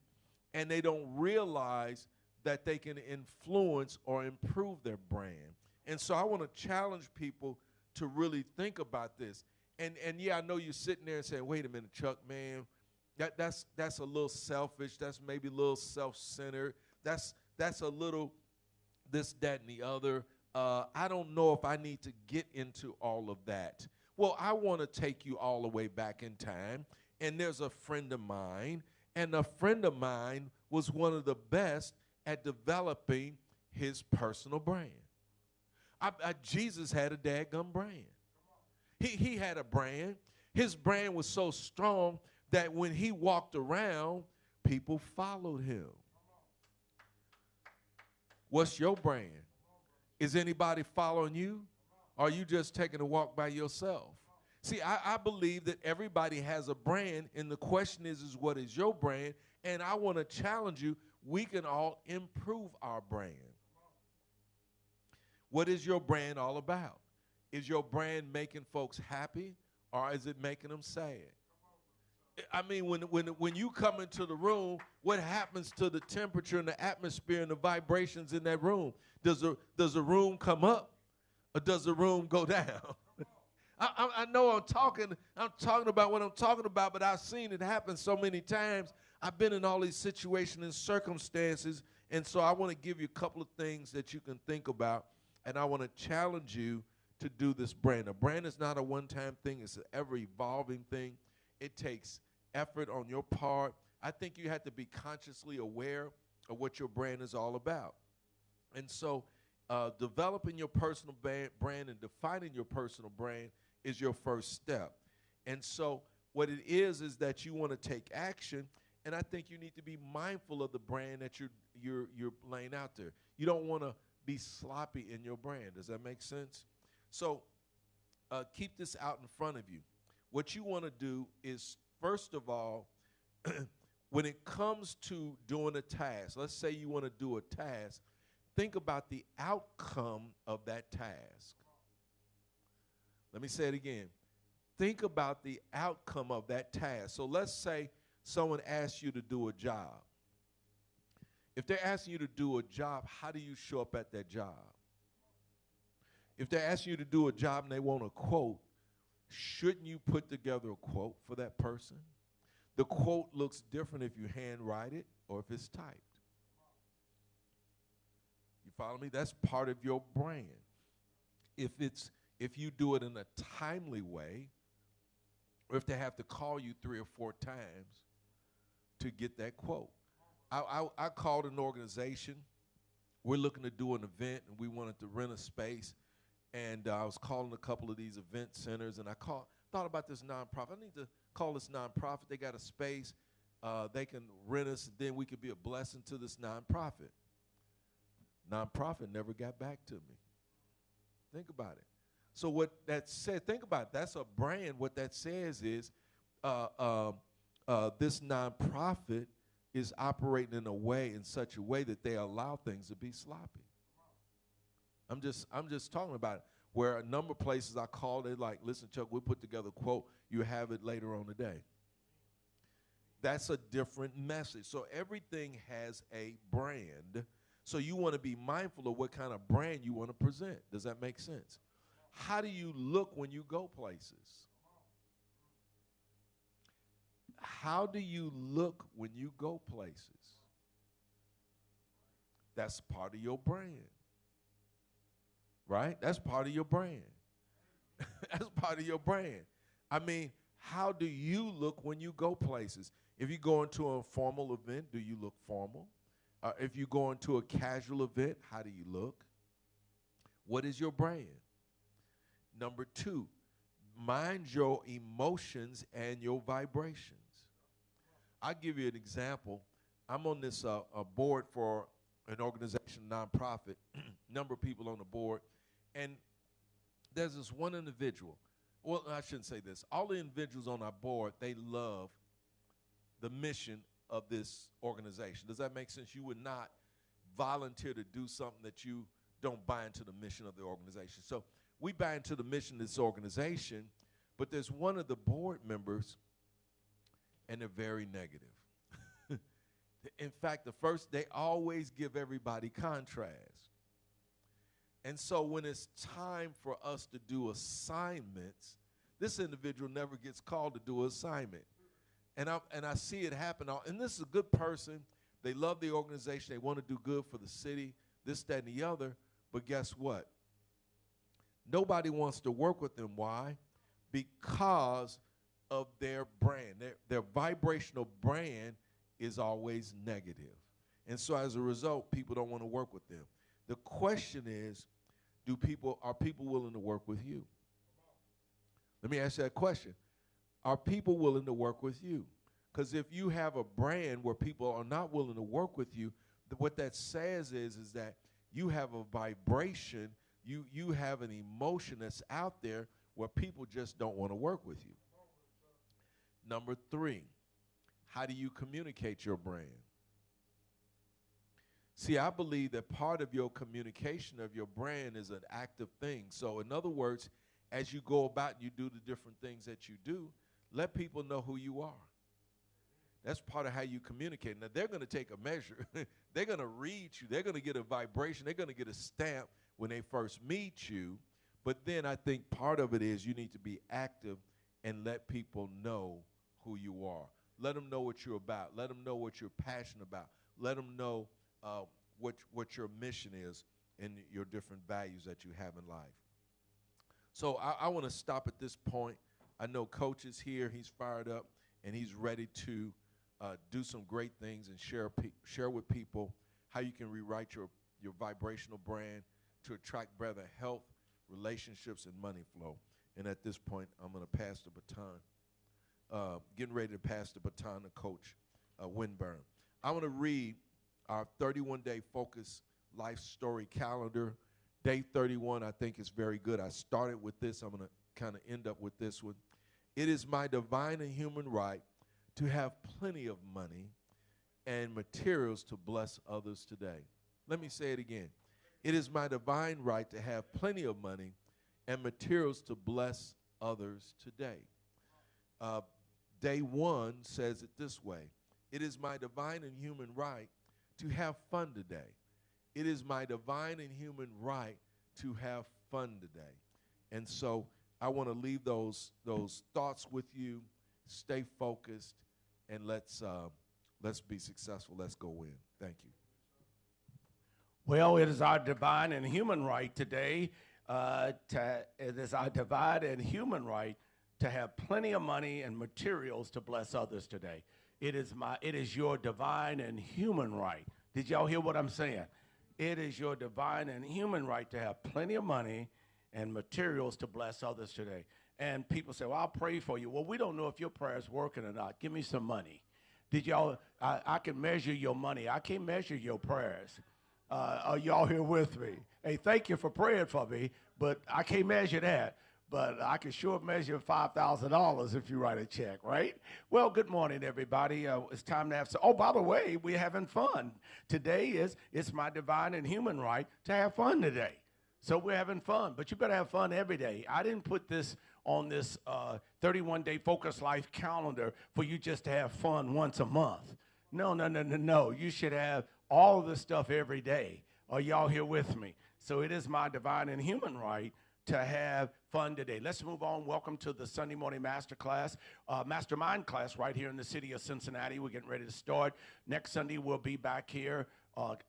and they don't realize that they can influence or improve their brand. And so I want to challenge people to really think about this. And yeah, I know you're sitting there and saying, wait a minute, Chuck, man, that's a little selfish. That's maybe a little self-centered. That's a little this, that, and the other. I don't know if I need to get into all of that. Well, I want to take you all the way back in time. And there's a friend of mine, and a friend of mine was one of the best at developing his personal brand. Jesus had a dadgum brand. He had a brand. His brand was so strong that when he walked around, people followed him. What's your brand? Is anybody following you? Or are you just taking a walk by yourself? See, I believe that everybody has a brand, and the question is what is your brand? And I want to challenge you, we can all improve our brand. What is your brand all about? Is your brand making folks happy, or is it making them sad? I mean, when you come into the room, what happens to the temperature and the atmosphere and the vibrations in that room? Does the room come up, or does the room go down? I know I'm talking about what I'm talking about, but I've seen it happen so many times. I've been in all these situations and circumstances, and so I want to give you a couple of things that you can think about, and I want to challenge you to do this brand. A brand is not a one-time thing. It's an ever-evolving thing. It takes effort on your part. I think you have to be consciously aware of what your brand is all about. And so developing your personal brand and defining your personal brand is your first step. And so what it is that you want to take action, and I think you need to be mindful of the brand that you're laying out there. You don't want to be sloppy in your brand. Does that make sense? So keep this out in front of you. What you want to do is, first of all, when it comes to doing a task, let's say you want to do a task, think about the outcome of that task. Let me say it again. Think about the outcome of that task. So let's say someone asks you to do a job. If they're asking you to do a job, how do you show up at that job? If they're asking you to do a job and they want a quote, shouldn't you put together a quote for that person? The quote looks different if you handwrite it or if it's typed. You follow me? That's part of your brand. If you do it in a timely way, or if they have to call you 3 or 4 times to get that quote. I called an organization. We're looking to do an event, and we wanted to rent a space. And I was calling a couple of these event centers, and I thought about this nonprofit. I need to call this nonprofit. They got a space. They can rent us, and then we could be a blessing to this nonprofit. Nonprofit never got back to me. Think about it. So what that said, think about it. That's a brand. What that says is this nonprofit is operating in such a way that they allow things to be sloppy. I'm just talking about it. Where a number of places I called, they're like, listen, Chuck, we'll put together a quote. You have it later on today. That's a different message. So everything has a brand. So you want to be mindful of what kind of brand you want to present. Does that make sense? How do you look when you go places? How do you look when you go places? That's part of your brand. Right? That's part of your brand. That's part of your brand. I mean, how do you look when you go places? If you go into a formal event, do you look formal? If you go into a casual event, how do you look? What is your brand? Number 2, mind your emotions and your vibrations. I'll give you an example. I'm on this board for an organization, nonprofit, number of people on the board, and there's this one individual. Well, I shouldn't say this. All the individuals on our board, they love the mission of this organization. Does that make sense? You would not volunteer to do something that you don't buy into the mission of the organization. So we buy into the mission of this organization, but there's one of the board members, and they're very negative. In fact, they always give everybody contrast. And so when it's time for us to do assignments, this individual never gets called to do an assignment. And I see it happen. And this is a good person. They love the organization. They want to do good for the city, this, that, and the other. But guess what? Nobody wants to work with them. Why? Because of their brand. Their vibrational brand is always negative. And so as a result, people don't want to work with them. The question is, are people willing to work with you? Let me ask you that question. Are people willing to work with you? Because if you have a brand where people are not willing to work with you, what that says is that you have a vibration, you have an emotion that's out there where people just don't want to work with you. Number 3, how do you communicate your brand? See, I believe that part of your communication of your brand is an active thing. So in other words, as you go about and you do the different things that you do, let people know who you are. That's part of how you communicate. Now, they're going to take a measure. They're going to read you. They're going to get a vibration. They're going to get a stamp when they first meet you. But then I think part of it is you need to be active and let people know who you are. Let them know what you're about. Let them know what you're passionate about. Let them know what your mission is and your different values that you have in life. So I want to stop at this point. I know Coach is here. He's fired up, and he's ready to do some great things and share with people how you can rewrite your vibrational brand to attract better health, relationships, and money flow. And at this point, I'm going to pass the baton, getting ready to pass the baton to Coach Winburn. I want to read our 31-day focus life story calendar. Day 31, I think, is very good. I started with this. I'm going to kind of end up with this one. It is my divine and human right to have plenty of money and materials to bless others today. Let me say it again. It is my divine right to have plenty of money and materials to bless others today. Day 1 says it this way. It is my divine and human right to have fun today. It is my divine and human right to have fun today. And so I want to leave those thoughts with you. Stay focused, and let's be successful. Let's go win. Thank you. Well, it is our divine and human right today. It is our divine and human right to have plenty of money and materials to bless others today. It is your divine and human right. Did y'all hear what I'm saying? It is your divine and human right to have plenty of money and materials to bless others today. And people say, well, I'll pray for you. Well, we don't know if your prayer is working or not. Give me some money. Did y'all, I can measure your money. I can't measure your prayers. Are y'all here with me? Hey, thank you for praying for me, but I can't measure that. But I can sure measure $5,000 if you write a check, right? Well, good morning, everybody. It's time to have some. Oh, by the way, we're having fun. Today it's my divine and human right to have fun today. So we're having fun, but you better have fun every day. I didn't put this on this 31-day Focus Life calendar for you just to have fun once a month. No. You should have all of this stuff every day. Are y'all here with me? So it is my divine and human right to have fun today. Let's move on. Welcome to the Sunday morning masterclass, mastermind class right here in the city of Cincinnati. We're getting ready to start. Next Sunday, we'll be back here.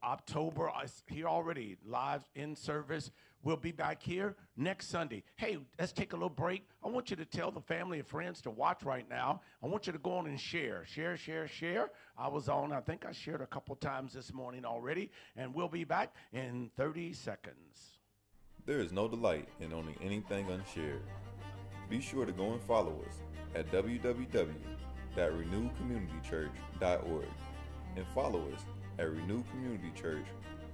October, here already, live in service. We'll be back here next Sunday. Hey, let's take a little break. I want you to tell the family and friends to watch right now. I want you to go on and share. Share. I think I shared a couple times this morning already, and we'll be back in 30 seconds. There is no delight in owning anything unshared. Be sure to go and follow us at www.renewcommunitychurch.org and follow us at Renew Community Church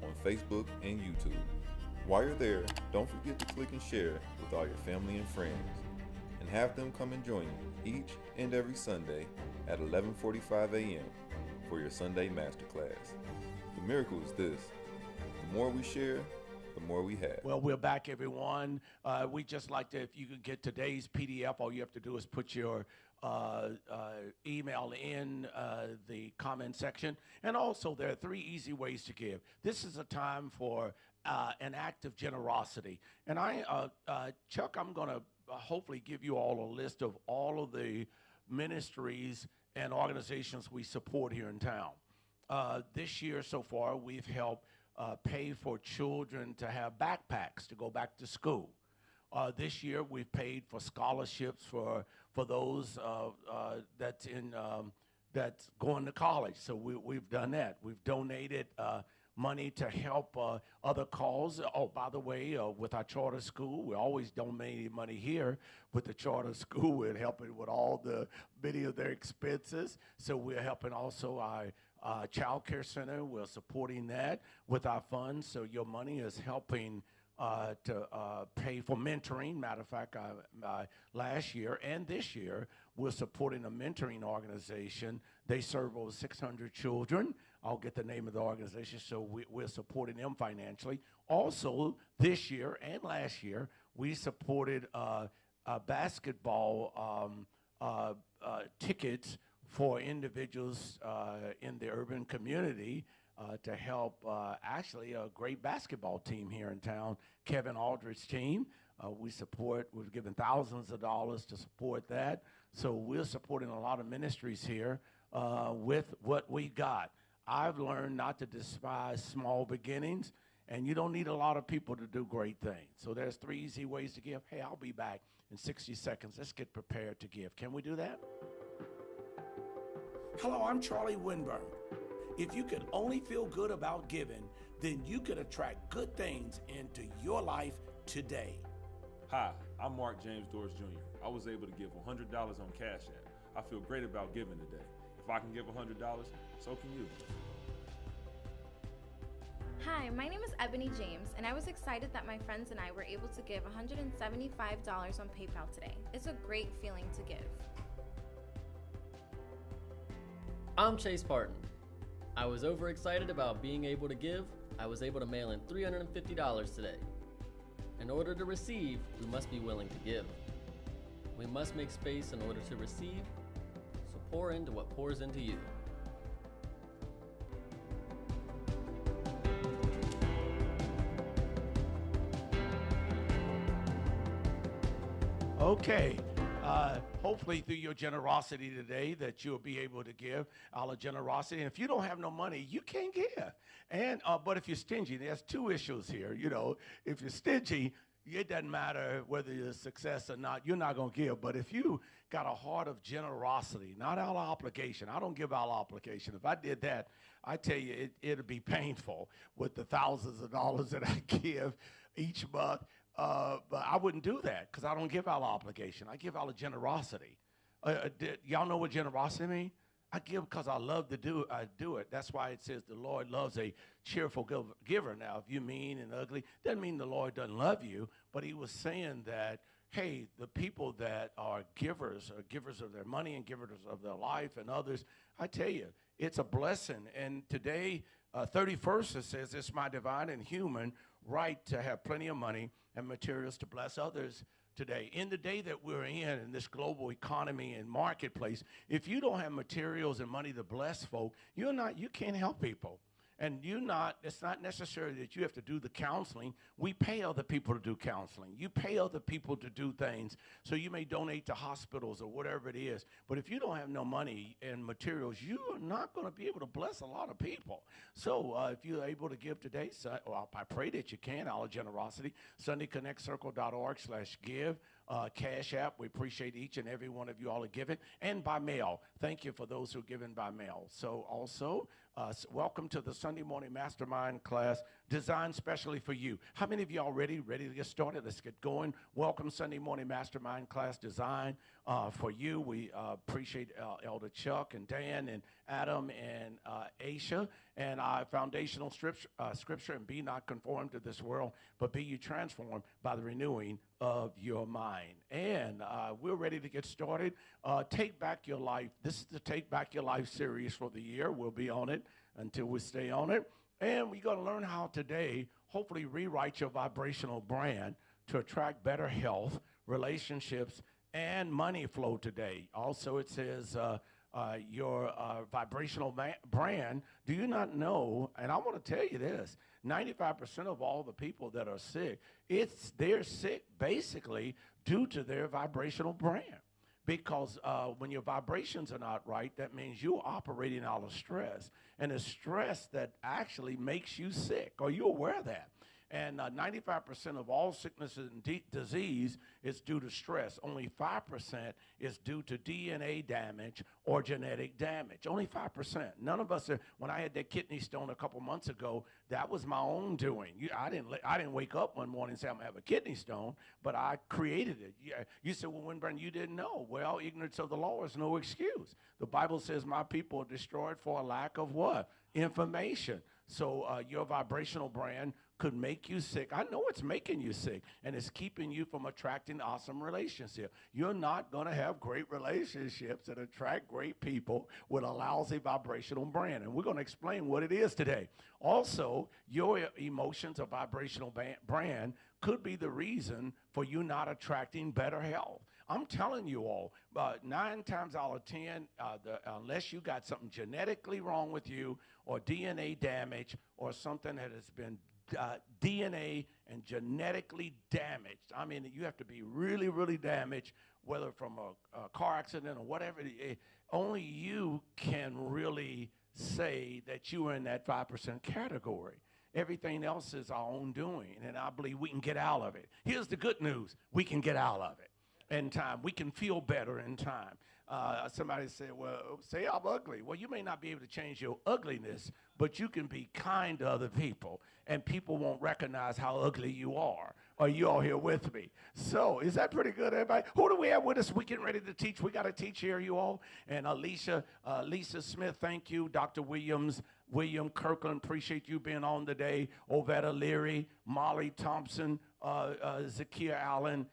on Facebook and YouTube. While you're there, don't forget to click and share with all your family and friends, and have them come and join you each and every Sunday at 11:45 a.m. for your Sunday Masterclass. The miracle is this: the more we share, the more we have. Well, we're back, everyone. We just like to, if you can get today's PDF, all you have to do is put your email in the comment section. And also, there are 3 easy ways to give. This is a time for an act of generosity. And Chuck, I'm going to hopefully give you all a list of all of the ministries and organizations we support here in town. This year so far, we've helped pay for children to have backpacks to go back to school. This year, we've paid for scholarships for those that's going to college. So we've done that. We've donated money to help other causes. Oh, by the way, with our charter school, we always donate money here. With the charter school, we're helping with all many of their expenses. So we're helping also our child care center. We're supporting that with our funds. So your money is helping to pay for mentoring. Matter of fact, last year and this year, we're supporting a mentoring organization. They serve over 600 children. I'll get the name of the organization, so we're supporting them financially. Also, this year and last year, we supported basketball tickets for individuals in the urban community to help actually a great basketball team here in town, Kevin Aldridge's team. We've given thousands of dollars to support that. So we're supporting a lot of ministries here with what we got. I've learned not to despise small beginnings, and you don't need a lot of people to do great things. So there's 3 easy ways to give. Hey, I'll be back in 60 seconds. Let's get prepared to give. Can we do that? Hello, I'm Charlie Winburn. If you can only feel good about giving, then you can attract good things into your life today. Hi, I'm Mark James Doris Jr. I was able to give $100 on Cash App. I feel great about giving today. If I can give $100, so can you. Hi, my name is Ebony James, and I was excited that my friends and I were able to give $175 on PayPal today. It's a great feeling to give. I'm Chase Parton. I was overexcited about being able to give. I was able to mail in $350 today. In order to receive, we must be willing to give. We must make space in order to receive, so pour into what pours into you. Okay. Hopefully through your generosity today that you'll be able to give out of generosity. And if you don't have no money, you can't give. And but if you're stingy, there's 2 issues here. You know, if you're stingy, it doesn't matter whether you're a success or not, you're not going to give. But if you got a heart of generosity, not out of obligation, I don't give out of obligation. If I did that, I tell you, it'd be painful with the thousands of dollars that I give each month. But I wouldn't do that because I don't give out of obligation. I give out of generosity. Y'all know what generosity means? I give because I love to do it. That's why it says the Lord loves a cheerful giver. Now, if you're mean and ugly, doesn't mean the Lord doesn't love you, but he was saying that, hey, the people that are givers of their money and givers of their life and others, I tell you, it's a blessing. And today, 31st, it says, it's my divine and human right to have plenty of money and materials to bless others today. In the day that we're in this global economy and marketplace, if you don't have materials and money to bless folk, you can't help people. And it's not necessary that you have to do the counseling. We pay other people to do counseling. You pay other people to do things. So you may donate to hospitals or whatever it is. But if you don't have no money and materials, you are not going to be able to bless a lot of people. So if you're able to give today, I pray that you can out of generosity. SundayConnectCircle.org/give. Cash App. We appreciate each and every one of you all are giving. And by mail. Thank you for those who are giving by mail. So also, welcome to the Sunday Morning Mastermind class designed specially for you. How many of you all ready to get started? Let's get going. Welcome Sunday Morning Mastermind class designed for you. We appreciate Elder Chuck and Dan and Adam and Aisha. And our foundational scripture, and be not conformed to this world, but be you transformed by the renewing of your mind. And we're ready to get started. Take Back Your Life. This is the Take Back Your Life series for the year. We'll be on it until we stay on it. And we're going to learn how today, hopefully, rewrite your vibrational brand to attract better health, relationships, and money flow today. Also, it says your vibrational brand. Do you not know, and I want to tell you this, 95% of all the people that are sick, they're sick basically due to their vibrational brand. Because when your vibrations are not right, that means you're operating out of stress. And it's stress that actually makes you sick. Are you aware of that? And 95% of all sickness and disease is due to stress. Only 5% is due to DNA damage or genetic damage. Only 5%. None of us are. When I had that kidney stone a couple months ago, that was my own doing. I didn't wake up one morning and say I'm gonna have a kidney stone, but I created it. You said, well, Winburn, you didn't know. Well, ignorance of the law is no excuse. The Bible says my people are destroyed for a lack of what? Information. So your vibrational brand could make you sick. I know it's making you sick, and it's keeping you from attracting awesome relationships. You're not going to have great relationships that attract great people with a lousy vibrational brand, and we're going to explain what it is today. Also, your emotions or vibrational brand could be the reason for you not attracting better health. I'm telling you all, 9 times out of 10, unless you got something genetically wrong with you or DNA damage or something that has been DNA and genetically damaged. I mean, you have to be really, really damaged, whether from a car accident or whatever. Only you can really say that you are in that 5% category. Everything else is our own doing, and I believe we can get out of it. Here's the good news. We can get out of it in time. We can feel better in time. Somebody said, well, say I'm ugly. Well, you may not be able to change your ugliness, but you can be kind to other people, and people won't recognize how ugly you are. Are you all here with me? So is that pretty good, everybody? Who do we have with us? We getting ready to teach. We got to teach here, you all. And Lisa Smith, thank you. Dr. William Kirkland, appreciate you being on today. Ovetta Leary, Molly Thompson, Zakia Allen,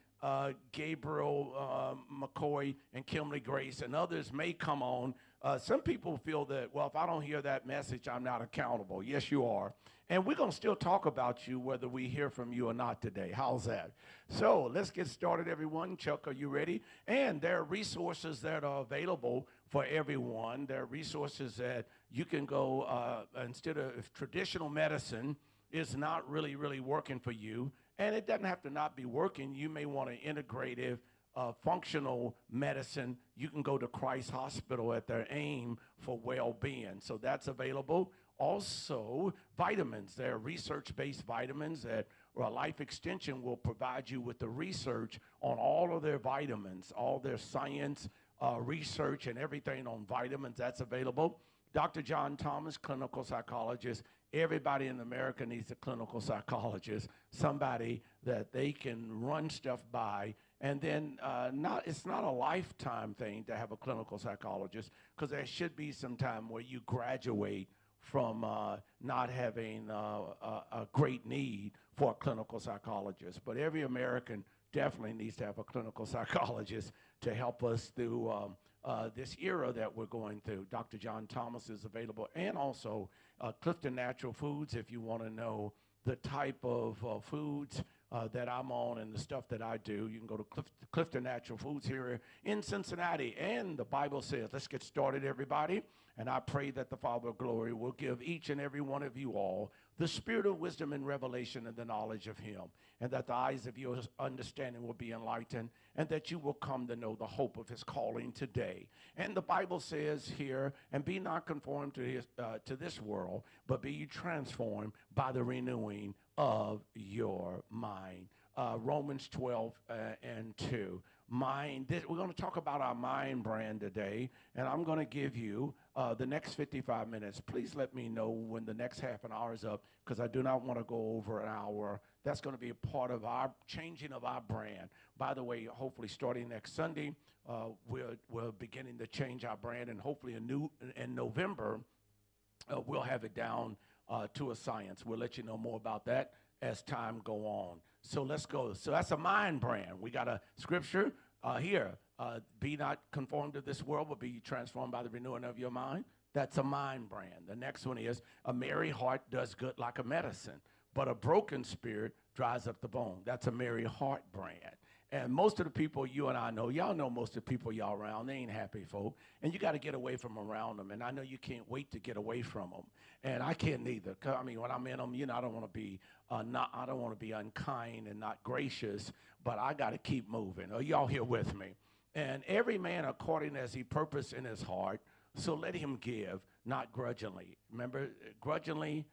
Gabriel McCoy, and Kimberly Grace, and others may come on. Some people feel that, well, if I don't hear that message, I'm not accountable. Yes, you are. And we're going to still talk about you whether we hear from you or not today. How's that? So let's get started, everyone. Chuck, are you ready? And there are resources that are available for everyone. There are resources that you can go, instead of if traditional medicine is not really working for you, and it doesn't have to not be working. You may want an integrative, functional medicine. You can go to Christ Hospital at their aim for well-being. So that's available. Also, vitamins. There are research-based vitamins that Life Extension will provide you with the research on all of their vitamins, all their science, research, and everything on vitamins. That's available. Dr. John Thomas, clinical psychologist. Everybody in America needs a clinical psychologist, somebody that they can run stuff by. And then it's not a lifetime thing to have a clinical psychologist, because there should be some time where you graduate from not having a great need for a clinical psychologist. But every American definitely needs to have a clinical psychologist to help us through this era that we're going through. Dr. John Thomas is available, and also Clifton Natural Foods, if you want to know the type of foods that I'm on and the stuff that I do. You can go to Clifton Natural Foods here in Cincinnati. And the Bible says, let's get started, everybody. And I pray that the Father of glory will give each and every one of you all the spirit of wisdom and revelation and the knowledge of him, and that the eyes of your understanding will be enlightened, and that you will come to know the hope of his calling today. And the Bible says here, and be not conformed to this world, but be ye transformed by the renewing of your mind. Romans 12 and 2. We're going to talk about our mind brand today, and I'm going to give you the next 55 minutes. Please let me know when the next half an hour is up, because I do not want to go over an hour. That's going to be a part of our changing of our brand. By the way, hopefully starting next Sunday, we're beginning to change our brand, and hopefully in November, we'll have it down to a science. We'll let you know more about that as time go on. So let's go. So that's a mind brand. We got a scripture here. Be not conformed to this world, but be transformed by the renewing of your mind. That's a mind brand. The next one is, a merry heart does good like a medicine, but a broken spirit dries up the bone. That's a merry heart brand. And most of the people you and I know, y'all know most of the people y'all around, they ain't happy folk. And you got to get away from around them. And I know you can't wait to get away from them. And I can't neither. I mean, when I'm in them, I don't want to be I don't want to be unkind and not gracious, but I got to keep moving. Are y'all here with me? And every man according as he purpose in his heart, so let him give, not grudgingly. Remember, grudgingly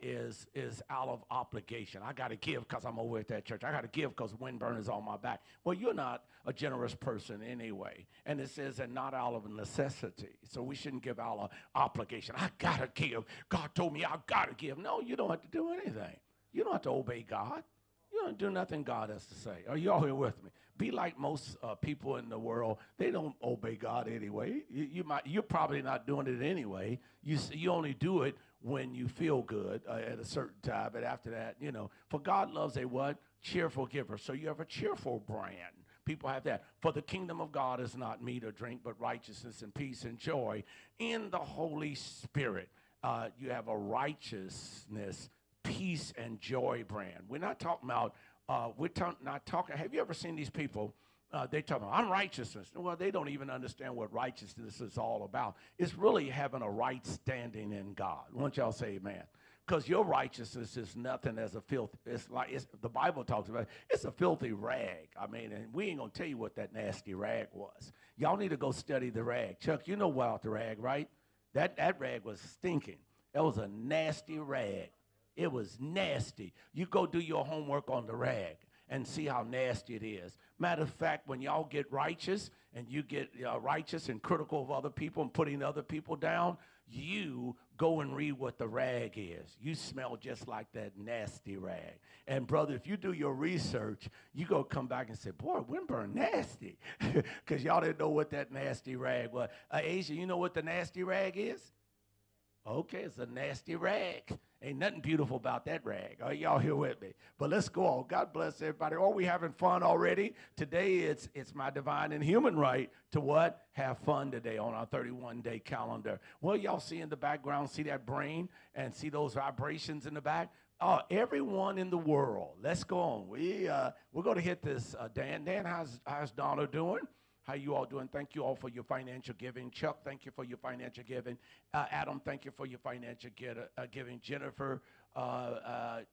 is out of obligation. I got to give because I'm over at that church. I got to give because windburn is on my back. Well, you're not a generous person anyway. And it says that not out of necessity. So we shouldn't give out of obligation. I got to give. God told me I got to give. No, you don't have to do anything. You don't have to obey God. You don't do nothing God has to say. Are you all here with me? Be like most people in the world. They don't obey God anyway. You're probably not doing it anyway. You only do it when you feel good at a certain time. But after that, you know, for God loves a what? Cheerful giver. So you have a cheerful brand. People have that. For the kingdom of God is not meat or drink, but righteousness and peace and joy in the Holy Spirit. You have a righteousness, peace, and joy brand. We're not talking about, not talking, have you ever seen these people? They talk about, I'm righteousness. Well, they don't even understand what righteousness is all about. It's really having a right standing in God. Won't y'all say amen? Because your righteousness is nothing as a filth. The Bible talks about it. It's a filthy rag. I mean, and we ain't going to tell you what that nasty rag was. Y'all need to go study the rag. Chuck, you know about the rag, right? That rag was stinking. That was a nasty rag. It was nasty. You go do your homework on the rag and see how nasty it is. Matter of fact, when y'all get righteous and you get righteous and critical of other people and putting other people down, you go and read what the rag is. You smell just like that nasty rag. And brother, if you do your research, you go come back and say, boy, Winburn nasty. Because y'all didn't know what that nasty rag was. Asia, you know what the nasty rag is? Okay, it's a nasty rag. Ain't nothing beautiful about that rag. Are y'all here with me? But let's go on. God bless everybody. Are we having fun already? Today it's my divine and human right to what? Have fun today on our 31-day calendar. Well, y'all see in the background, see that brain and see those vibrations in the back? Everyone in the world. Let's go on. We're going to hit this. Dan, how's Donna doing? How you all doing? Thank you all for your financial giving. Chuck, thank you for your financial giving. Adam, thank you for your financial giving. Jennifer,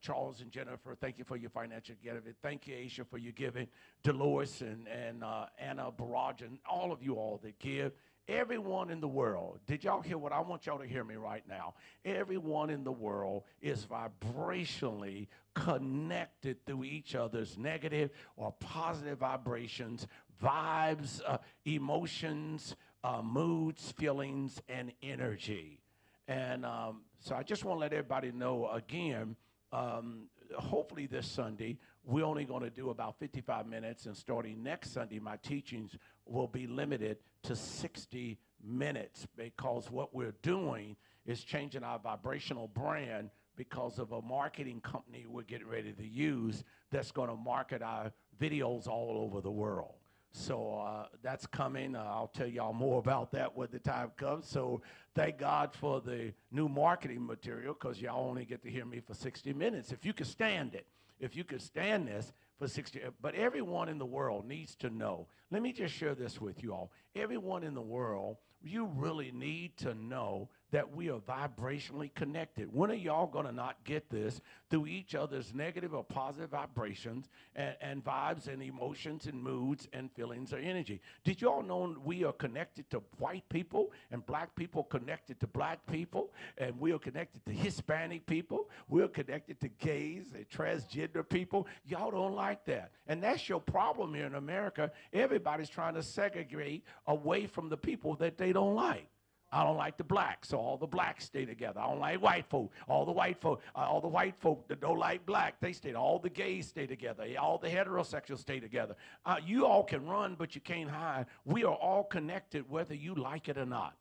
Charles and Jennifer, thank you for your financial giving. Thank you, Aisha, for your giving. Dolores and Anna Baraj and all of you all that give. Everyone in the world, did y'all hear what I want y'all to hear me right now? Everyone in the world is vibrationally connected through each other's negative or positive vibrations, vibes, emotions, moods, feelings, and energy. And so I just want to let everybody know again, hopefully this Sunday, we're only going to do about 55 minutes, and starting next Sunday, my teachings will be limited to 60 minutes because what we're doing is changing our vibrational brand because of a marketing company we're getting ready to use that's going to market our videos all over the world. So that's coming. I'll tell y'all more about that when the time comes. So thank God for the new marketing material because y'all only get to hear me for 60 minutes. If you can stand it, if you could stand this for 60, but everyone in the world needs to know. Let me just share this with you all. Everyone in the world, you really need to know that we are vibrationally connected. When are y'all going to not get this through each other's negative or positive vibrations and vibes and emotions and moods and feelings or energy? Did y'all know we are connected to white people and black people connected to black people, and we are connected to Hispanic people? We're connected to gays and transgender people. Y'all don't like that. And that's your problem here in America. Everybody's trying to segregate away from the people that they don't like. I don't like the blacks, so all the blacks stay together. I don't like white folk. All the white folk that don't like black, they stay. All the gays stay together. All the heterosexuals stay together. You all can run, but you can't hide. We are all connected, whether you like it or not.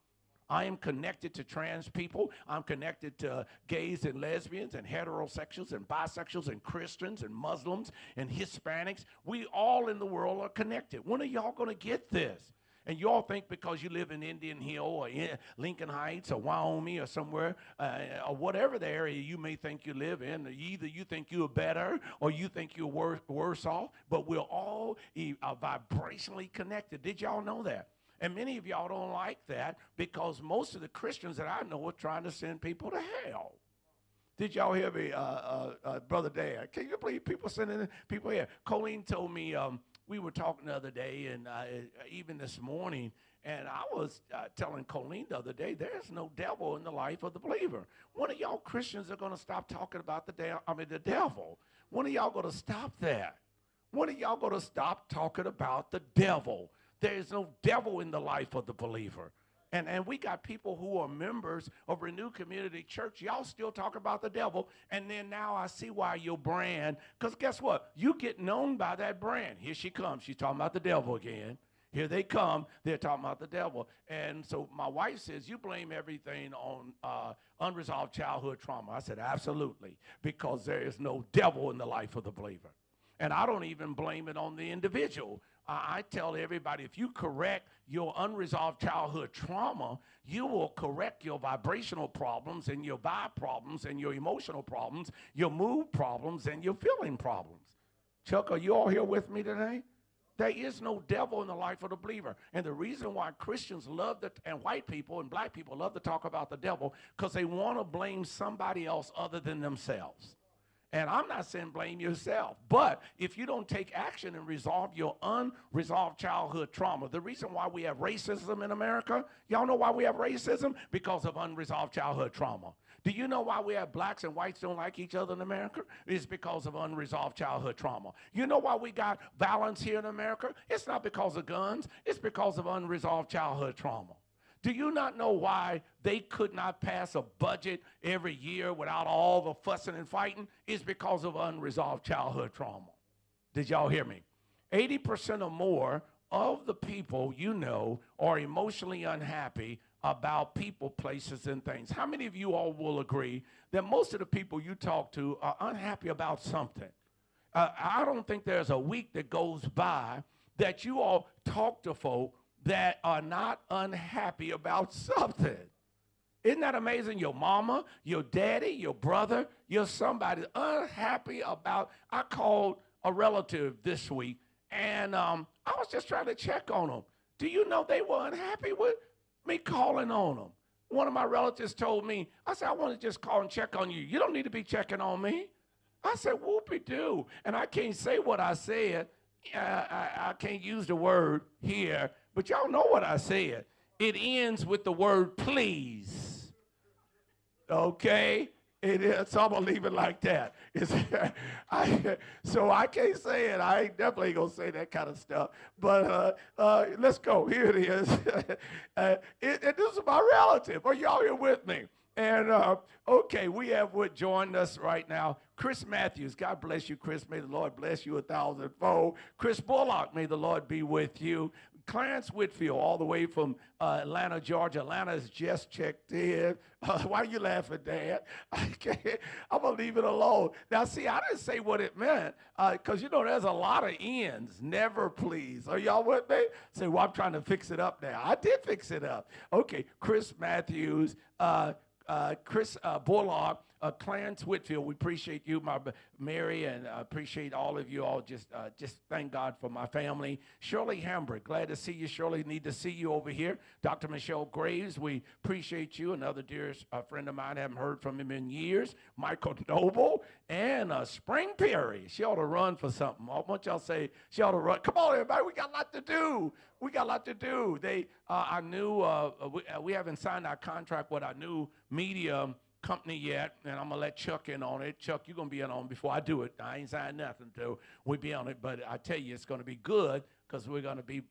I am connected to trans people. I'm connected to gays and lesbians and heterosexuals and bisexuals and Christians and Muslims and Hispanics. We all in the world are connected. When are y'all going to get this? And you all think because you live in Indian Hill or in Lincoln Heights or Wyoming or somewhere or whatever the area you may think you live in, either you think you're better or you think you're worse off, but we're all vibrationally connected. Did y'all know that? And many of y'all don't like that because most of the Christians that I know are trying to send people to hell. Did y'all hear me, Brother Dan? Can you believe people sending people here? Colleen told me, we were talking the other day and even this morning, and I was telling Colleen the other day, there's no devil in the life of the believer. When of y'all Christians are going to stop talking about the devil? When are y'all going to stop that? When are y'all going to stop talking about the devil? There is no devil in the life of the believer. And we got people who are members of Renew Community Church. Y'all still talk about the devil. And then now I see why your brand, because guess what? You get known by that brand. Here she comes. She's talking about the devil again. Here they come. They're talking about the devil. And so my wife says, you blame everything on unresolved childhood trauma. I said, absolutely, because there is no devil in the life of the believer. And I don't even blame it on the individual. I tell everybody, if you correct your unresolved childhood trauma, you will correct your vibrational problems and your vibe problems and your emotional problems, your mood problems and your feeling problems. Chuck, are you all here with me today? There is no devil in the life of the believer. And the reason why Christians love and white people and black people love to talk about the devil, because they want to blame somebody else other than themselves. And I'm not saying blame yourself, but if you don't take action and resolve your unresolved childhood trauma, the reason why we have racism in America, y'all know why we have racism? Because of unresolved childhood trauma. Do you know why we have blacks and whites don't like each other in America? It's because of unresolved childhood trauma. You know why we got violence here in America? It's not because of guns. It's because of unresolved childhood trauma. Do you not know why they could not pass a budget every year without all the fussing and fighting? It's because of unresolved childhood trauma. Did y'all hear me? 80% or more of the people you know are emotionally unhappy about people, places, and things. How many of you all will agree that most of the people you talk to are unhappy about something? I don't think there's a week that goes by that you all talk to folk that are not unhappy about something. Isn't that amazing? Your mama, your daddy, your brother, your somebody unhappy about. I called a relative this week, and I was just trying to check on them. Do you know they were unhappy with me calling on them? One of my relatives told me, I said, I want to just call and check on you. You don't need to be checking on me. I said, whoopee-doo. And I can't say what I said. I can't use the word here, but y'all know what I said. It ends with the word please. Okay? It is, so I'm going to leave it like that. So I can't say it. I ain't definitely going to say that kind of stuff. But let's go. Here it is. This is my relative. Are y'all here with me? And, okay, we have what joined us right now, Chris Matthews. God bless you, Chris. May the Lord bless you 1,000-fold. Chris Bullock, may the Lord be with you. Clarence Whitfield, all the way from Atlanta, Georgia. Atlanta's just checked in. Why are you laughing, Dad? I'm going to leave it alone. Now, see, I didn't say what it meant, because, you know, there's a lot of ends. Never please. Are y'all with me? Say, well, I'm trying to fix it up now. I did fix it up. Okay, Chris Matthews, Chris Bullock, Clarence Whitfield, we appreciate you, Mary, and appreciate all of you all. Just thank God for my family. Shirley Hambrick, glad to see you. Shirley, need to see you over here. Dr. Michelle Graves, we appreciate you. Another dear friend of mine, haven't heard from him in years. Michael Noble and Spring Perry. She ought to run for something. I want y'all to say she ought to run. Come on, everybody, we got a lot to do. We got a lot to do. I knew we haven't signed our contract with our new media company yet, and I'm gonna let Chuck in on it. Chuck, you're gonna be in on it before I do it. I ain't signed nothing till we be on it, but I tell you, it's gonna be good because we're gonna be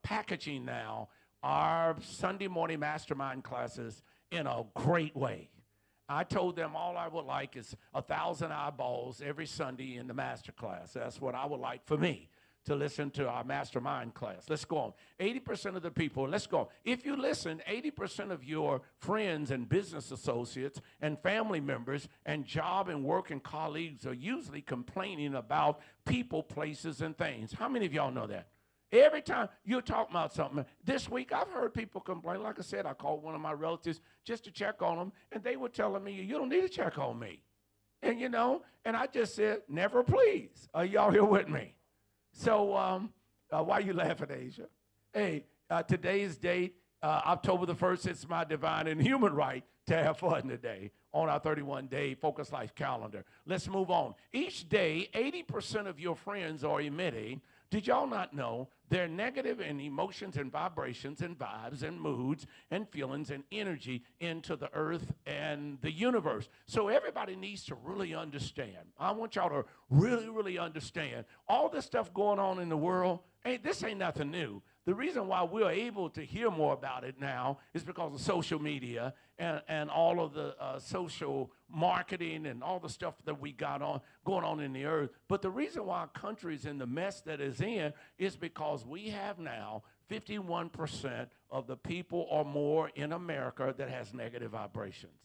packaging now our Sunday morning mastermind classes in a great way. I told them all I would like is 1,000 eyeballs every Sunday in the master class. That's what I would like for me to listen to our mastermind class. Let's go on. 80% of the people, let's go on. If you listen, 80% of your friends and business associates and family members and job and work and colleagues are usually complaining about people, places, and things. How many of y'all know that? Every time you're talking about something. This week, I've heard people complain. Like I said, I called one of my relatives just to check on them, and they were telling me, you don't need to check on me. And, you know, and I just said, never please. Are y'all here with me? So why are you laughing, Asia? Hey, today's date, October the 1st, it's my divine and human right to have fun today on our 31-day Focus Life calendar. Let's move on. Each day, 80% of your friends are emitting, did y'all not know, their negative and emotions and vibrations and vibes and moods and feelings and energy into the earth and the universe. So everybody needs to really understand. I want y'all to really, really understand all this stuff going on in the world. This ain't nothing new. The reason why we're able to hear more about it now is because of social media and all of the social marketing and all the stuff that we got going on in the earth. But the reason why our country is in the mess that is in is because we have now 51% of the people or more in America that has negative vibrations.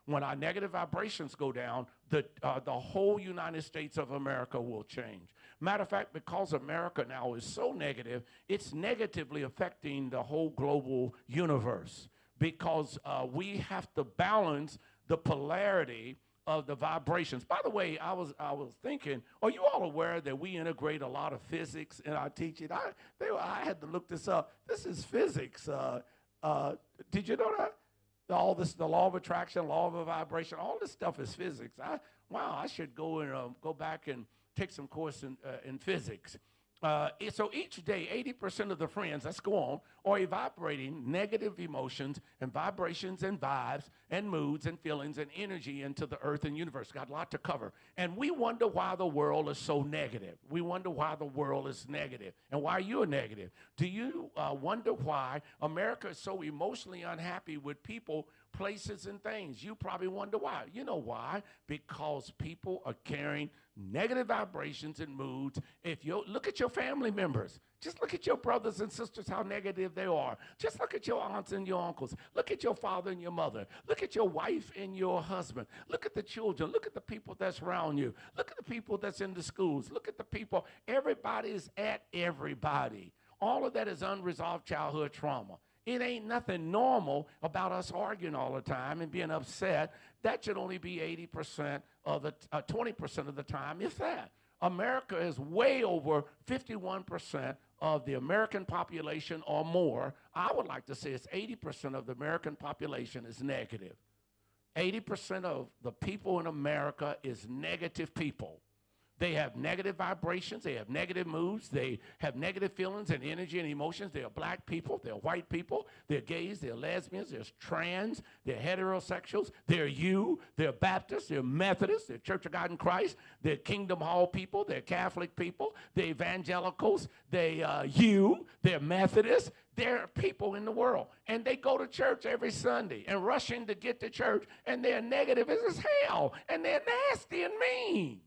When our negative vibrations go down, the whole United States of America will change. Matter of fact, because America now is so negative, it's negatively affecting the whole global universe because we have to balance the polarity of the vibrations. By the way, I was thinking, are you all aware that we integrate a lot of physics in our teaching? I had to look this up. This is physics. Did you know that? All this, the law of attraction, law of vibration, all this stuff is physics. I should go back and take some course in physics. So each day, 80% of the friends, let's go on, are evaporating negative emotions and vibrations and vibes and moods and feelings and energy into the earth and universe. Got a lot to cover. And we wonder why the world is so negative. We wonder why the world is negative and why you're negative. Do you wonder why America is so emotionally unhappy with people, places, and things? You probably wonder why. You know why? Because people are carrying negative vibrations and moods. If you look at your family members, just look at your brothers and sisters, how negative they are. Just look at your aunts and your uncles. Look at your father and your mother. Look at your wife and your husband. Look at the children. Look at the people that's around you. Look at the people that's in the schools. Look at the people. Everybody's at everybody. All of that is unresolved childhood trauma. It ain't nothing normal about us arguing all the time and being upset. That should only be 80% of the 20% of the time, if that. America is way over 51% of the American population or more. I would like to say it's 80% of the American population is negative. 80% of the people in America is negative people. They have negative vibrations. They have negative moods. They have negative feelings and energy and emotions. They are black people. They're white people. They're gays. They're lesbians. They're trans. They're heterosexuals. They're you. They're Baptists. They're Methodists. They're Church of God in Christ. They're Kingdom Hall people. They're Catholic people. They're evangelicals. They're They're Methodists. There are people in the world, and they go to church every Sunday and rush in to get to church, and they're negative as hell, and they're nasty and mean.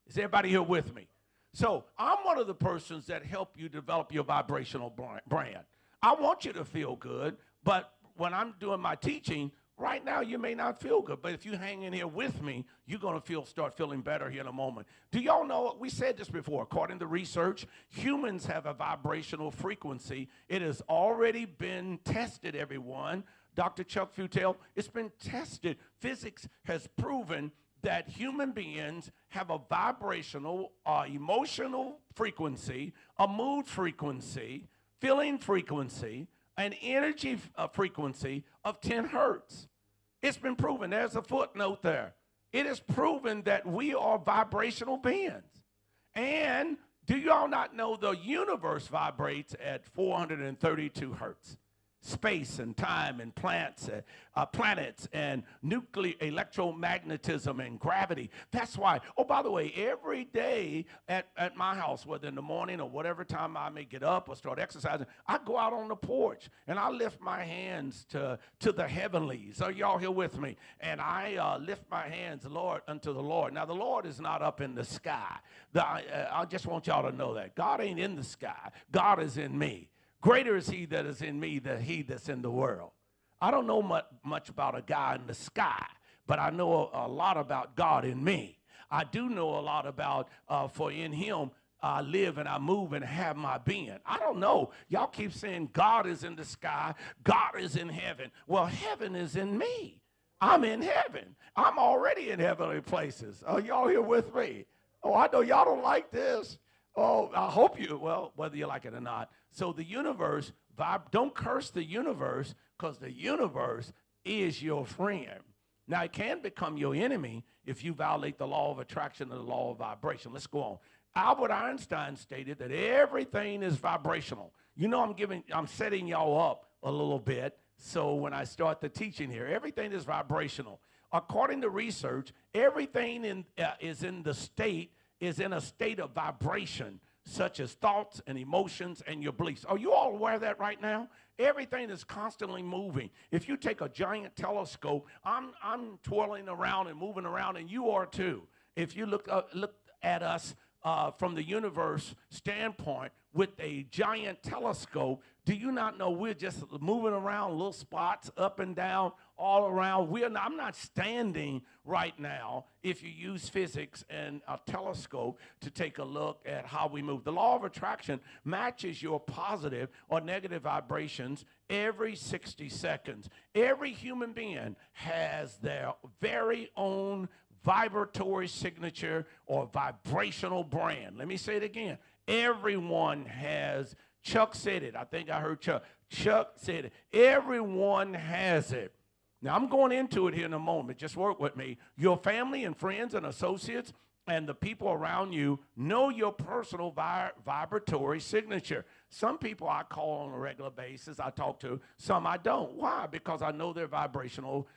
Is everybody here with me? So I'm one of the persons that help you develop your vibrational brand. I want you to feel good, but when I'm doing my teaching, right now you may not feel good, but if you hang in here with me, you're going to start feeling better here in a moment. Do y'all know, we said this before, according to research, humans have a vibrational frequency. It has already been tested, everyone. Dr. Chuck Futel, it's been tested. Physics has proven that human beings have a vibrational, emotional frequency, a mood frequency, feeling frequency, an energy frequency of 10 hertz. It's been proven. There's a footnote there. It is proven that we are vibrational beings. And do y'all not know the universe vibrates at 432 hertz? Space and time and planets and nuclear electromagnetism and gravity. That's why, oh, by the way, every day at my house, whether in the morning or whatever time I may get up or start exercising, I go out on the porch and I lift my hands to the heavenlies. Are y'all here with me? And I lift my hands, Lord, unto the Lord. Now, the Lord is not up in the sky. I just want y'all to know that. God ain't in the sky. God is in me. Greater is he that is in me than he that's in the world. I don't know much about a guy in the sky, but I know a lot about God in me. I do know a lot about, for in him I live and I move and have my being. I don't know. Y'all keep saying God is in the sky, God is in heaven. Well, heaven is in me. I'm in heaven. I'm already in heavenly places. Are y'all here with me? Oh, I know y'all don't like this. Oh, I hope you, well, whether you like it or not. So the universe, don't curse the universe, because the universe is your friend. Now, it can become your enemy if you violate the law of attraction and the law of vibration. Let's go on. Albert Einstein stated that everything is vibrational. You know, I'm setting y'all up a little bit. So when I start the teaching here, everything is vibrational. According to research, everything is in a state of vibration. such as thoughts and emotions and your beliefs. Are you all aware of that right now? Everything is constantly moving. If you take a giant telescope, I'm twirling around and moving around, and you are too. If you look at us from the universe standpoint with a giant telescope, do you not know we're just moving around little spots up and down all around? I'm not standing right now if you use physics and a telescope to take a look at how we move. The law of attraction matches your positive or negative vibrations every 60 seconds. Every human being has their very own vibratory signature or vibrational brand. Let me say it again. Everyone has. Chuck said it. I think I heard Chuck. Chuck said it. Everyone has it. Now, I'm going into it here in a moment. Just work with me. Your family and friends and associates and the people around you know your personal vibratory signature. Some people I call on a regular basis. I talk to. Some I don't. Why? Because I know their vibrational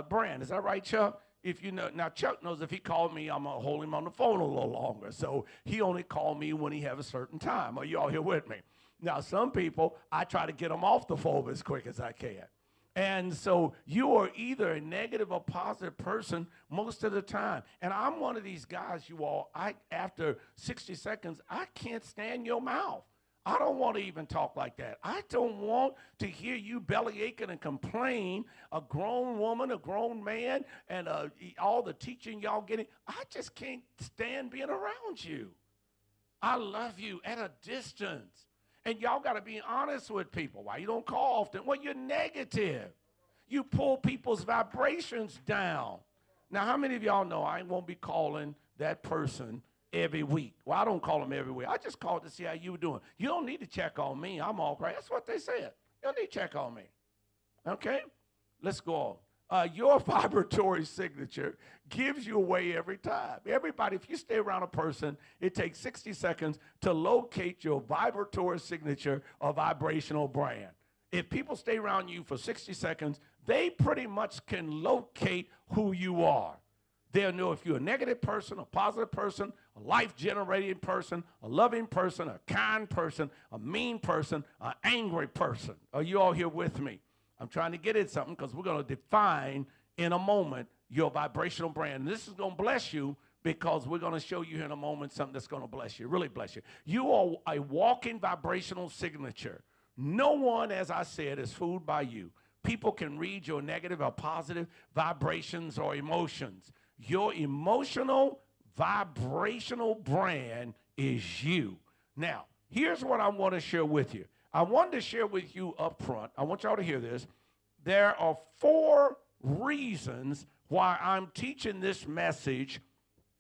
brand. Is that right, Chuck? If you know, now Chuck knows if he called me, I'm going to hold him on the phone a little longer. So he only called me when he have a certain time. Are you all here with me? Now, some people, I try to get them off the phone as quick as I can. And so you are either a negative or positive person most of the time. And I'm one of these guys, you all, after 60 seconds, I can't stand your mouth. I don't want to even talk like that. I don't want to hear you belly aching and complain, a grown woman, a grown man, and all the teaching y'all getting. I just can't stand being around you. I love you at a distance. And y'all got to be honest with people. Why you don't call often? Well, you're negative. You pull people's vibrations down. Now, how many of y'all know I won't be calling that person every week? Well, I don't call them every week. I just called to see how you were doing. You don't need to check on me. I'm all right. That's what they said. You don't need to check on me. Okay? Let's go on. Your vibratory signature gives you away every time. Everybody, if you stay around a person, it takes 60 seconds to locate your vibratory signature or vibrational brand. If people stay around you for 60 seconds, they pretty much can locate who you are. They'll know if you're a negative person, a positive person, a life-generating person, a loving person, a kind person, a mean person, an angry person. Are you all here with me? I'm trying to get at something because we're going to define in a moment your vibrational brand. And this is going to bless you because we're going to show you in a moment something that's going to bless you, really bless you. You are a walking vibrational signature. No one, as I said, is fooled by you. People can read your negative or positive vibrations or emotions. Your emotional vibrational brand is you. Now, here's what I want to share with you. I wanted to share with you up front. I want y'all to hear this. There are 4 reasons why I'm teaching this message.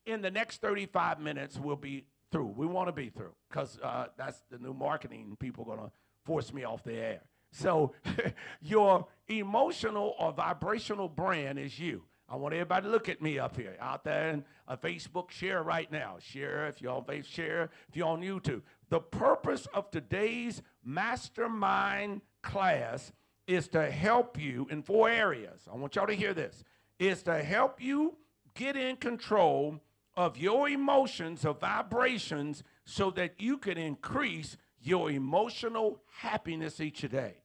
In the next 35 minutes, we'll be through. We want to be through because that's the new marketing. People are going to force me off the air. So your emotional or vibrational brand is you. I want everybody to look at me up here, out there in Facebook. Share right now. Share if you're on Facebook. Share if you're on YouTube. The purpose of today's mastermind class is to help you in 4 areas. I want y'all to hear this. Is to help you get in control of your emotions or vibrations so that you can increase your emotional happiness each day.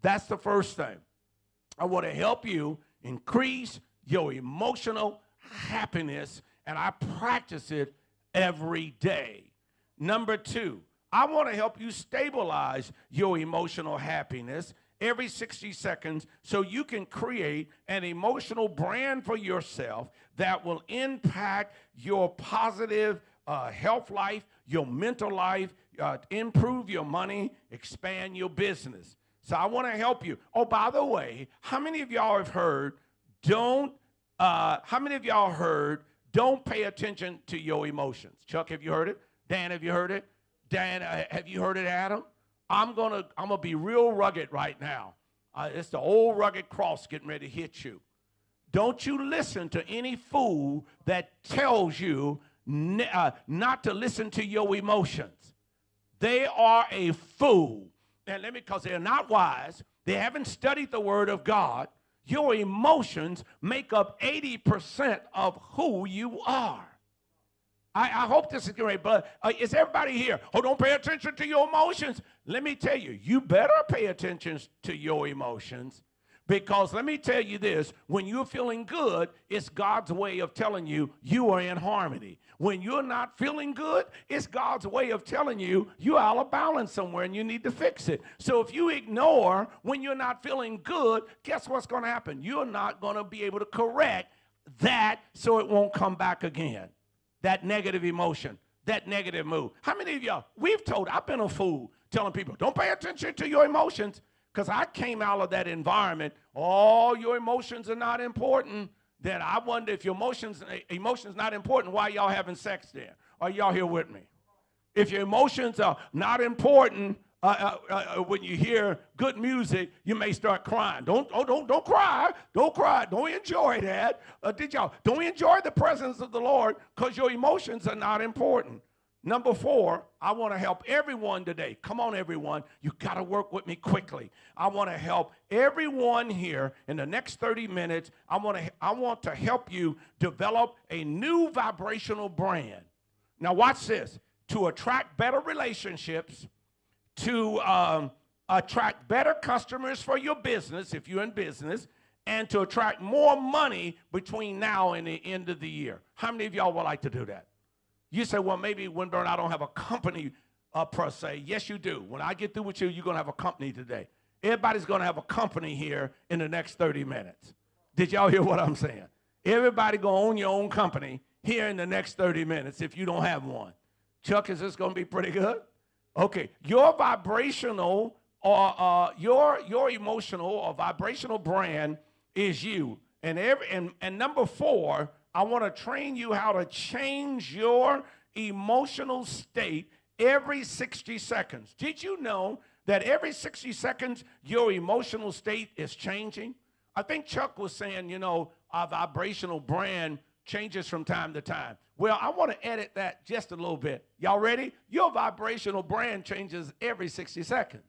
That's the first thing. I want to help you increase your emotional happiness, and I practice it every day. Number 2, I want to help you stabilize your emotional happiness every 60 seconds so you can create an emotional brand for yourself that will impact your positive health life, your mental life, improve your money, expand your business. So I want to help you. Oh, by the way, how many of y'all have heard, don't pay attention to your emotions? Chuck, have you heard it? Dan, have you heard it? Dan, have you heard it, Adam? I'm gonna be real rugged right now. It's the old rugged cross getting ready to hit you. Don't you listen to any fool that tells you not to listen to your emotions. They are a fool. And because they're not wise, they haven't studied the Word of God. Your emotions make up 80% of who you are. I hope this is great, but is everybody here? Oh, don't pay attention to your emotions. Let me tell you, you better pay attention to your emotions, because let me tell you this, when you're feeling good, it's God's way of telling you you are in harmony. When you're not feeling good, it's God's way of telling you you're out of balance somewhere and you need to fix it. So if you ignore when you're not feeling good, guess what's going to happen? You're not going to be able to correct that so it won't come back again. That negative emotion, that negative mood. How many of y'all, I've been a fool telling people, don't pay attention to your emotions, because I came out of that environment, all your emotions are not important. Then I wonder if your emotions not important, why y'all having sex then? Are y'all here with me? If your emotions are not important, when you hear good music, you may start crying. Don't cry. Don't cry. Don't enjoy that. Don't enjoy the presence of the Lord, because your emotions are not important. Number 4, I want to help everyone today. Come on, everyone. You got to work with me quickly. I want to help everyone here in the next 30 minutes. I want to help you develop a new vibrational brand. Now, watch this. To attract better relationships, to attract better customers for your business, if you're in business, and to attract more money between now and the end of the year. How many of y'all would like to do that? You say, well, maybe, Winburn, I don't have a company per se. Yes, you do. When I get through with you, you're going to have a company today. Everybody's going to have a company here in the next 30 minutes. Did y'all hear what I'm saying? Everybody going to own your own company here in the next 30 minutes if you don't have one. Chuck, is this going to be pretty good? Okay. Your vibrational or your emotional or vibrational brand is you. And number 4, I want to train you how to change your emotional state every 60 seconds. Did you know that every 60 seconds your emotional state is changing? I think Chuck was saying, our vibrational brand changes from time to time. Well, I want to edit that just a little bit. Y'all ready? Your vibrational brand changes every 60 seconds.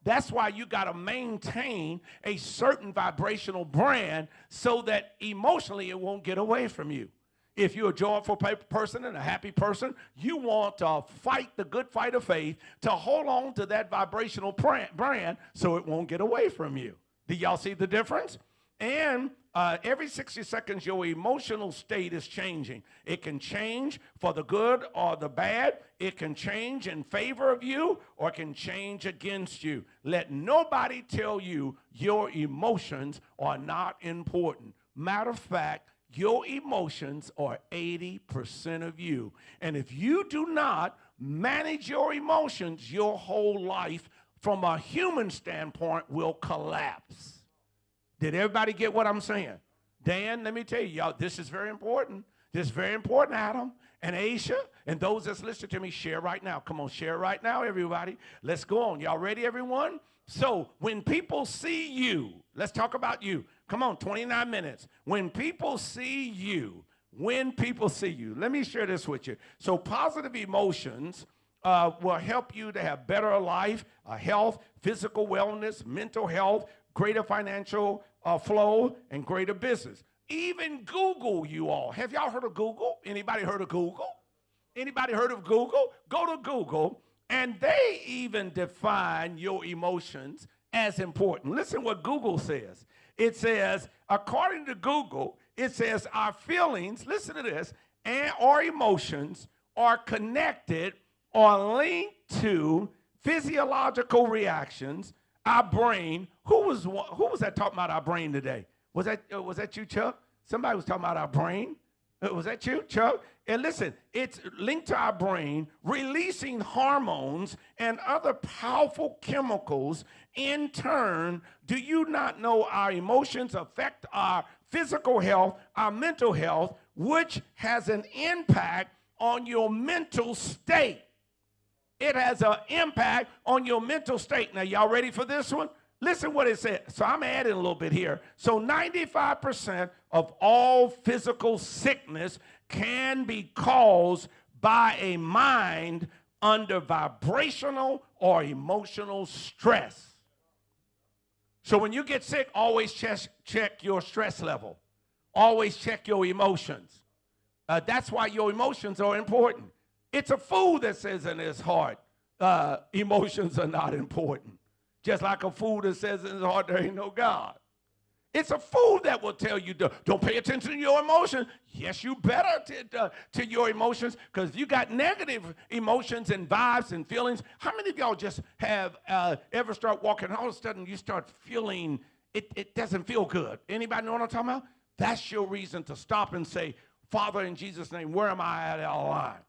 That's why you got to maintain a certain vibrational brand so that emotionally it won't get away from you. If you're a joyful person and a happy person, you want to fight the good fight of faith to hold on to that vibrational brand so it won't get away from you. Do y'all see the difference? And every 60 seconds, your emotional state is changing. It can change for the good or the bad. It can change in favor of you or it can change against you. Let nobody tell you your emotions are not important. Matter of fact, your emotions are 80% of you. And if you do not manage your emotions, your whole life from a human standpoint will collapse. Did everybody get what I'm saying? Dan, let me tell you, y'all, this is very important. This is very important, Adam and Aisha, and those that's listening to me, share right now. Come on, share right now, everybody. Let's go on. Y'all ready, everyone? So when people see you, let's talk about you. Come on, 29 minutes. When people see you, let me share this with you. So positive emotions will help you to have better life, health, physical wellness, mental health, greater financial flow, and greater business. Even Google, you all. Have y'all heard of Google? Anybody heard of Google? Anybody heard of Google? Go to Google, and they even define your emotions as important. Listen what Google says. It says, according to Google, it says our feelings, listen to this, and our emotions are connected or linked to physiological reactions. Our brain, who was that talking about our brain today? Was that you, Chuck? Somebody was talking about our brain. Was that you, Chuck? And listen, it's linked to our brain, releasing hormones and other powerful chemicals. In turn, do you not know our emotions affect our physical health, our mental health, which has an impact on your mental state? It has an impact on your mental state. Now, y'all ready for this one? Listen what it says. So I'm adding a little bit here. So 95% of all physical sickness can be caused by a mind under vibrational or emotional stress. So when you get sick, always check your stress level. Always check your emotions. That's why your emotions are important. It's a fool that says in his heart, emotions are not important. Just like a fool that says in his heart, there ain't no God. It's a fool that will tell you, don't pay attention to your emotions. Yes, you better to your emotions, because if you got negative emotions and vibes and feelings, how many of y'all just have ever start walking and all of a sudden you start feeling, it doesn't feel good? Anybody know what I'm talking about? That's your reason to stop and say, Father, in Jesus' name, where am I at our line?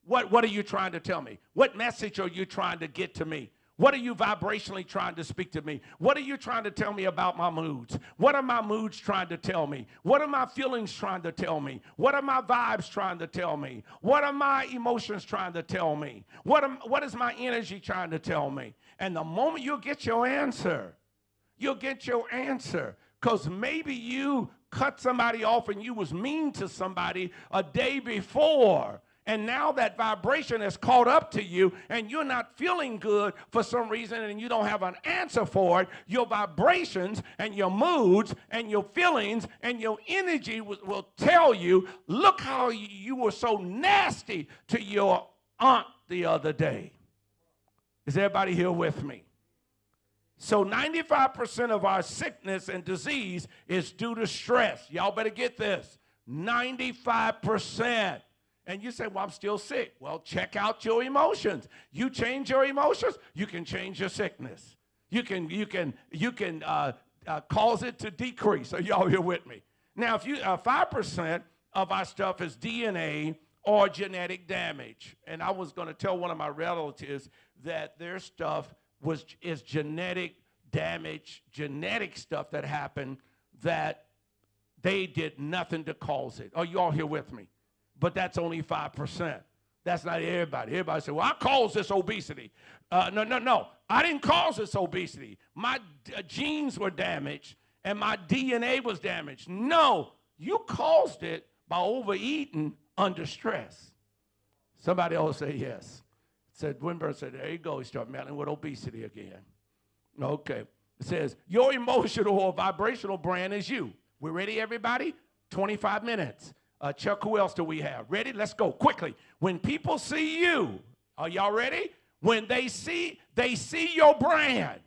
What are you trying to tell me? What message are you trying to get to me? What are you vibrationally trying to speak to me? What are you trying to tell me about my moods? What are my moods trying to tell me? What are my feelings trying to tell me? What are my vibes trying to tell me? What are my emotions trying to tell me? What is my energy trying to tell me? And the moment you'll get your answer, because maybe you cut somebody off and you was mean to somebody a day before. And now that vibration has caught up to you and you're not feeling good for some reason and you don't have an answer for it. Your vibrations and your moods and your feelings and your energy will tell you, look how you were so nasty to your aunt the other day. Is everybody here with me? So 95% of our sickness and disease is due to stress. Y'all better get this. 95%. And you say, well, I'm still sick. Well, check out your emotions. You change your emotions, you can change your sickness. You can cause it to decrease. Are y'all here with me? Now, if you 5% of our stuff is DNA or genetic damage. And I was going to tell one of my relatives that their stuff is genetic damage, genetic stuff that happened that they did nothing to cause it. Are you all here with me? But that's only 5%. That's not everybody. Everybody say, well, I caused this obesity. No. I didn't cause this obesity. My genes were damaged and my DNA was damaged. No, you caused it by overeating under stress. Somebody else say yes. Said, Winburn said, there you go. He started battling with obesity again. Okay. It says, your emotional or vibrational brand is you. We ready, everybody? 25 minutes. Chuck, who else do we have? Ready? Let's go quickly. When people see you, are y'all ready? When they see your brand.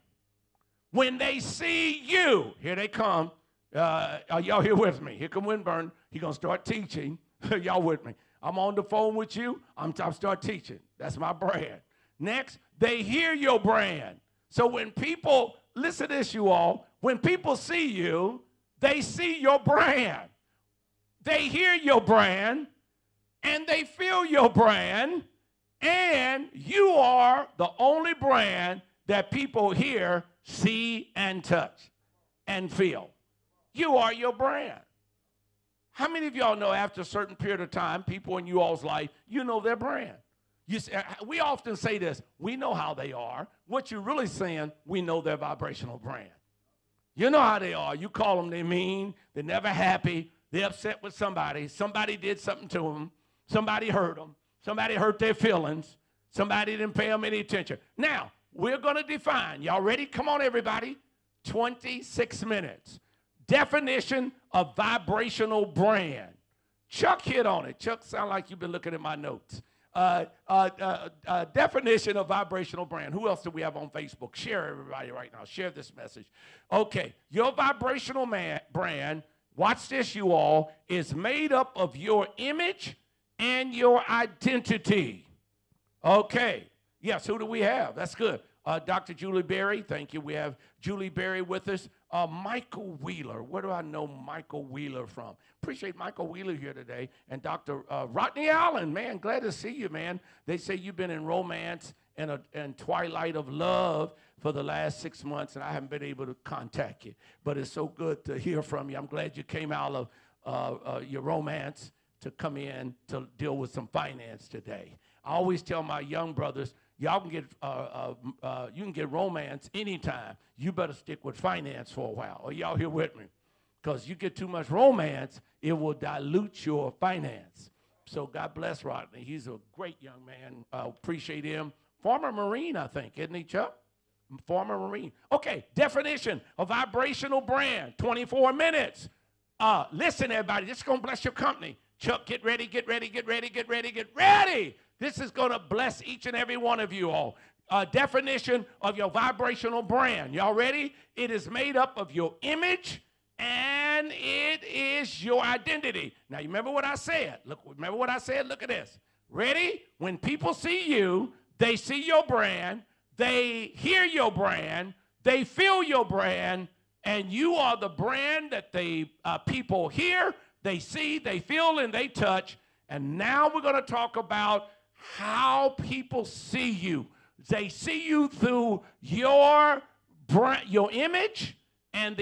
When they see you, here they come. Are y'all here with me? Here come Winburn. He's going to start teaching. Y'all with me? I'm on the phone with you. I'm start teaching. That's my brand. Next, they hear your brand. So when people, listen to this, you all. When people see you, they see your brand. They hear your brand, and they feel your brand, and you are the only brand that people hear, see, and touch, and feel. You are your brand. How many of y'all know after a certain period of time, people in you all's life, you know their brand? We often say this, we know how they are. What you're really saying, we know their vibrational brand. You know how they are. You call them, they're mean, they're never happy. They're upset with somebody. Somebody did something to them. Somebody hurt them. Somebody hurt their feelings. Somebody didn't pay them any attention. Now, we're going to define. Y'all ready? Come on, everybody. 26 minutes. Definition of vibrational brand. Chuck hit on it. Chuck, sound like you've been looking at my notes. Definition of vibrational brand. Who else do we have on Facebook? Share everybody right now. Share this message. Okay, your vibrational brand, watch this, you all, is made up of your image and your identity. Okay. Yes, who do we have? That's good. Dr. Julie Berry, thank you. We have Julie Berry with us. Michael Wheeler. Where do I know Michael Wheeler from? Appreciate Michael Wheeler here today. And Dr. Rodney Allen, man, glad to see you, man. They say you've been in romance and twilight of love for the last 6 months, and I haven't been able to contact you. But it's so good to hear from you. I'm glad you came out of your romance to come in to deal with some finance today. I always tell my young brothers, y'all can get you can get romance anytime. You better stick with finance for a while. Are y'all here with me? Because you get too much romance, it will dilute your finance. So God bless Rodney. He's a great young man. Appreciate him. Former Marine, I think, isn't he, Chuck? Former Marine. Okay, definition of vibrational brand, 24 minutes. Listen, everybody, this is going to bless your company. Chuck, get ready, get ready, get ready, get ready, get ready. This is going to bless each and every one of you all. A definition of your vibrational brand. Y'all ready? It is made up of your image and it is your identity. Now, you remember what I said? Remember what I said? Look at this. Ready? When people see you, they see your brand, they hear your brand, they feel your brand, and you are the brand that the people hear, they see, they feel, and they touch. And now we're going to talk about how people see you. They see you through your brand, your image and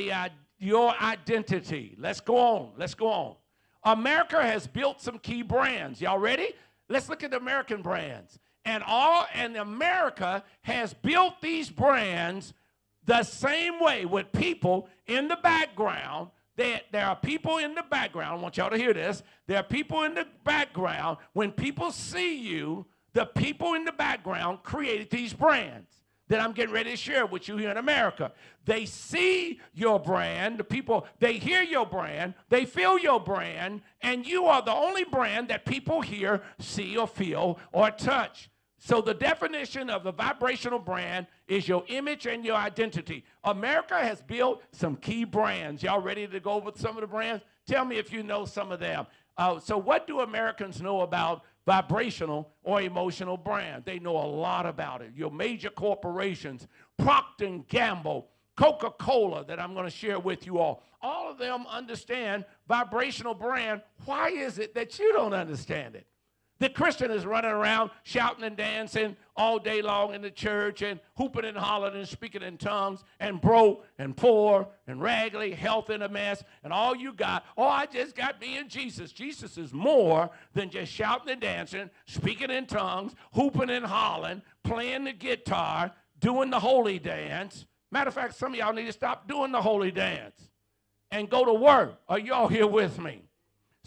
your identity. Let's go on. Let's go on. America has built some key brands. Y'all ready? Let's look at the American brands. And America has built these brands the same way with people in the background. There are people in the background. I want y'all to hear this. There are people in the background. When people see you, the people in the background created these brands that I'm getting ready to share with you here in America. They see your brand. The people, they hear your brand. They feel your brand. And you are the only brand that people hear, see, or feel, or touch. So the definition of the vibrational brand is your image and your identity. America has built some key brands. Y'all ready to go over some of the brands? Tell me if you know some of them. So what do Americans know about vibrational or emotional brand? They know a lot about it. Your major corporations, Procter & Gamble, Coca-Cola, that I'm going to share with you all of them understand vibrational brand. Why is it that you don't understand it? The Christian is running around shouting and dancing all day long in the church and hooping and hollering and speaking in tongues and broke and poor and raggedy, health in a mess, and all you got, I just got me and Jesus. Jesus is more than just shouting and dancing, speaking in tongues, hooping and hollering, playing the guitar, doing the holy dance. Matter of fact, some of y'all need to stop doing the holy dance and go to work. Are y'all here with me?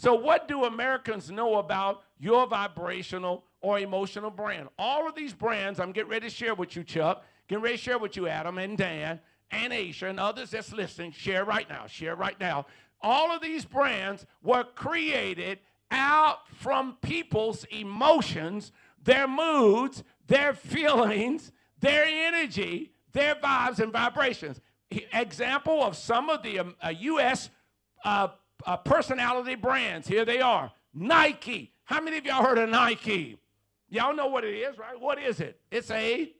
So what do Americans know about your vibrational or emotional brand? All of these brands I'm getting ready to share with you, Chuck, getting ready to share with you, Adam and Dan and Aisha and others that's listening, share right now, share right now. All of these brands were created out from people's emotions, their moods, their feelings, their energy, their vibes and vibrations. Example of some of the U.S. Personality brands. Here they are. Nike. How many of y'all heard of Nike? Y'all know what it is, right? What is it? It's a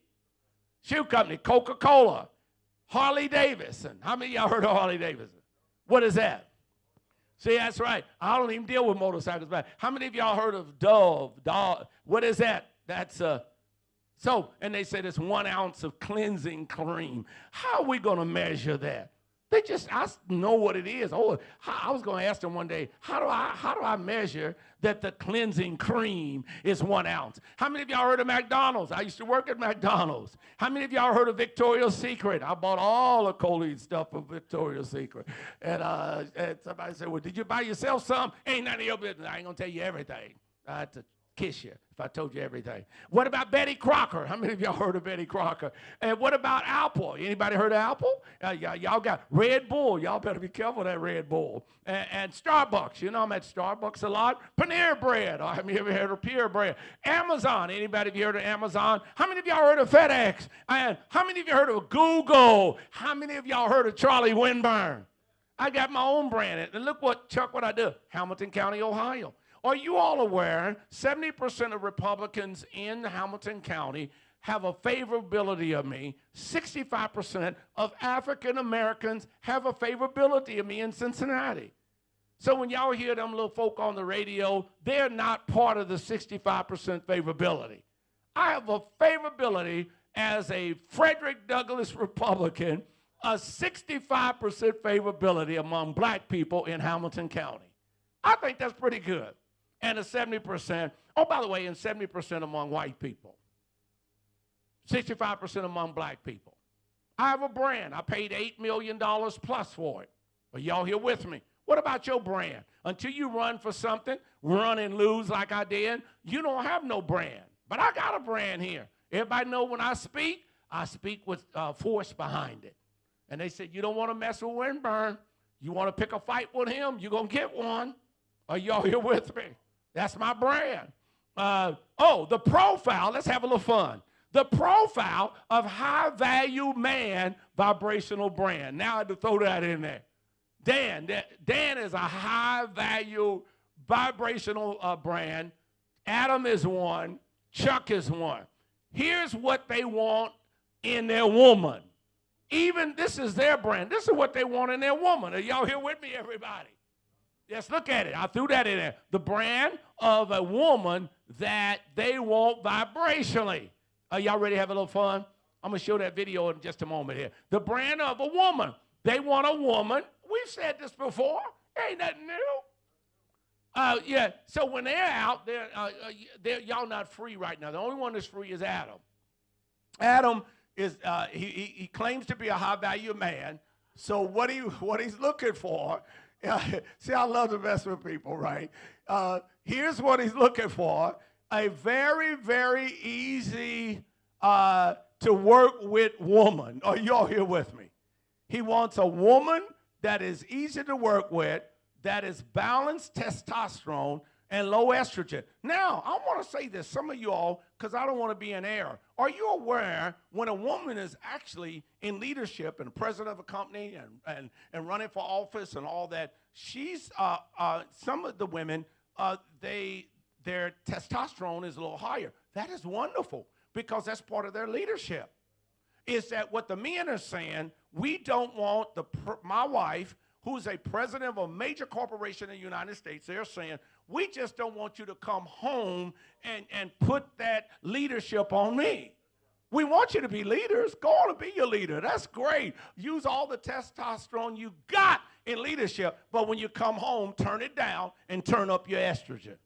shoe company. Coca-Cola. Harley Davidson. How many of y'all heard of Harley Davidson? What is that? See, that's right. I don't even deal with motorcycles. But how many of y'all heard of Dove? What is that? That's and they said it's 1 ounce of cleansing cream. How are we going to measure that? I know what it is. I was going to ask them one day, how do I measure that the cleansing cream is 1 ounce? How many of y'all heard of McDonald's? I used to work at McDonald's. How many of y'all heard of Victoria's Secret? I bought all the choline stuff from Victoria's Secret. And somebody said, well, did you buy yourself some? Ain't none of your business. I ain't going to tell you everything. I had to kiss you if I told you everything. What about Betty Crocker? How many of y'all heard of Betty Crocker? And what about Apple? Anybody heard of Apple? Y'all got Red Bull. Y'all better be careful of that Red Bull. And Starbucks. You know I'm at Starbucks a lot. Panera Bread. How many of you heard of Panera Bread? Amazon. Anybody of you heard of Amazon? How many of y'all heard of FedEx? And how many of you heard of Google? How many of y'all heard of Charlie Winburn? I got my own brand. And look what I do. Hamilton County, Ohio. Are you all aware 70% of Republicans in Hamilton County have a favorability of me? 65% of African Americans have a favorability of me in Cincinnati. So when y'all hear them little folk on the radio, they're not part of the 65% favorability. I have a favorability as a Frederick Douglass Republican, a 65% favorability among black people in Hamilton County. I think that's pretty good. And a 70%, by the way, and 70% among white people. 65% among black people. I have a brand. I paid $8 million plus for it. Are y'all here with me? What about your brand? Until you run for something, run and lose like I did, you don't have no brand. But I got a brand here. Everybody know when I speak with force behind it. And they said, you don't want to mess with Winburn. You want to pick a fight with him, you're going to get one. Are y'all here with me? That's my brand. The profile. Let's have a little fun. The profile of high-value man vibrational brand. Now I had to throw that in there. Dan is a high-value vibrational brand. Adam is one. Chuck is one. Here's what they want in their woman. Even this is their brand. This is what they want in their woman. Are y'all here with me, everybody? Yes, look at it. I threw that in there. The brand of a woman that they want vibrationally. Are y'all ready to have a little fun? I'm going to show that video in just a moment here. The brand of a woman. They want a woman. We've said this before. Ain't nothing new. So when they're out, y'all not free right now. The only one that's free is Adam. Adam is he claims to be a high-value man. So what he's looking for, see, I love to mess with people, right? Here's what he's looking for: a very, very easy to work with woman. Are y'all here with me? He wants a woman that is easy to work with, that is balanced testosterone and low estrogen. Now, I want to say this, some of you all, because I don't want to be in error. Are you aware when a woman is actually in leadership and president of a company and running for office and all that, she's, some of the women, their testosterone is a little higher. That is wonderful because that's part of their leadership. Is that what the men are saying? We don't want my wife, who's a president of a major corporation in the United States, they're saying, we just don't want you to come home and put that leadership on me. We want you to be leaders. Go on and be your leader. That's great. Use all the testosterone you got in leadership, but when you come home, turn it down and turn up your estrogen.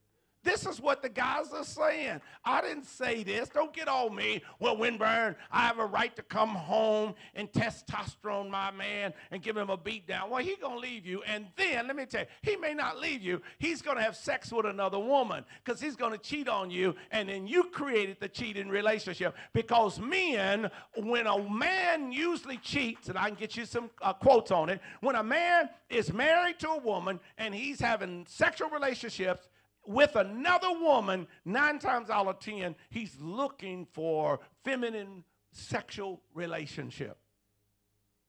This is what the guys are saying. I didn't say this. Don't get on me. Well, Winburn, I have a right to come home and testosterone my man and give him a beat down. Well, he's going to leave you. And then, let me tell you, he may not leave you. He's going to have sex with another woman because he's going to cheat on you. And then you created the cheating relationship. Because men, when a man usually cheats, and I can get you some quotes on it, when a man is married to a woman and he's having sexual relationships with another woman, 9 times out of 10, he's looking for feminine sexual relationship.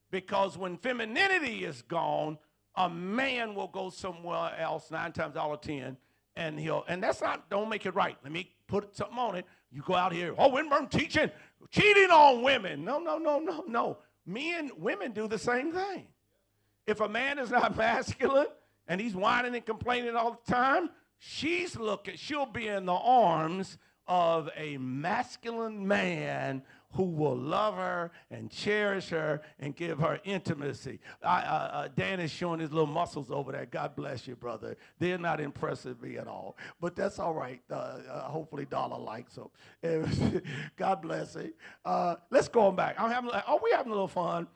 Because when femininity is gone, a man will go somewhere else 9 times out of 10, and that's not, don't make it right. Let me put something on it. You go out here, Winburn cheating on women. No. Women do the same thing. If a man is not masculine and he's whining and complaining all the time, she'll be in the arms of a masculine man who will love her and cherish her and give her intimacy. Dan is showing his little muscles over there. God bless you, brother. They're not impressing me at all, but that's all right. Hopefully Dollar likes them. God bless him. Let's go on back. We having a little fun?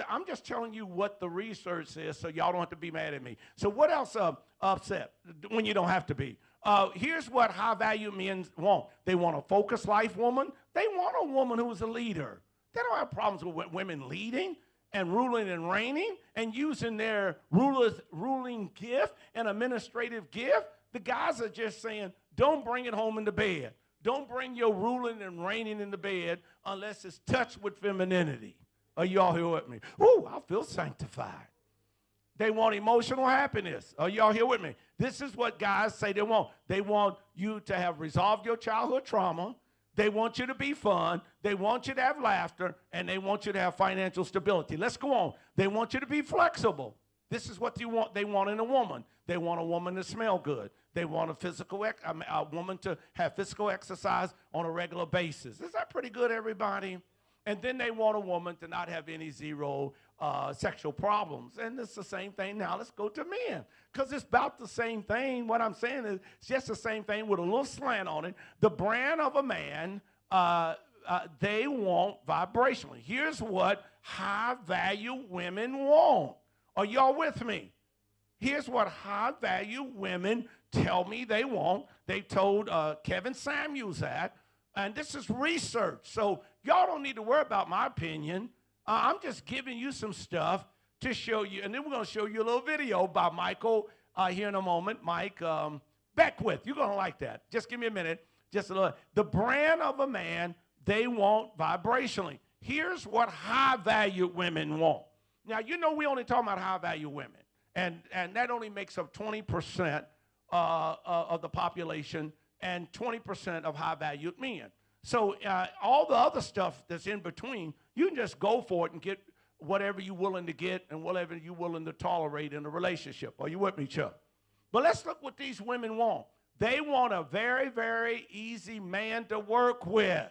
I'm just telling you what the research says so y'all don't have to be mad at me. So what else upset when you don't have to be? Here's what high-value men want. They want a focused life woman. They want a woman who's a leader. They don't have problems with women leading and ruling and reigning and using their ruling gift and administrative gift. The guys are just saying, don't bring it home into bed. Don't bring your ruling and reigning into bed unless it's touched with femininity. Are y'all here with me? Ooh, I feel sanctified. They want emotional happiness. Are y'all here with me? This is what guys say they want. They want you to have resolved your childhood trauma. They want you to be fun. They want you to have laughter. And they want you to have financial stability. Let's go on. They want you to be flexible. This is what they want in a woman. They want a woman to smell good. They want a woman to have physical exercise on a regular basis. Is that pretty good, everybody? And then they want a woman to not have any zero sexual problems. And it's the same thing now. Let's go to men. Because it's about the same thing. What I'm saying is it's just the same thing with a little slant on it. The brand of a man, they want vibrationally. Here's what high-value women want. Are y'all with me? Here's what high-value women tell me they want. They told Kevin Samuels that. And this is research. So y'all don't need to worry about my opinion. I'm just giving you some stuff to show you. And then we're going to show you a little video by Michael here in a moment, Mike Beckwith. You're going to like that. Just give me a minute. Just a little. The brand of a man they want vibrationally. Here's what high-value women want. Now, you know we only talking about high-value women, and that only makes up 20% of the population and 20% of high-valued men. So all the other stuff that's in between, you can just go for it and get whatever you're willing to get and whatever you're willing to tolerate in a relationship. Are you with me, Chuck? But let's look what these women want. They want a very, very easy man to work with.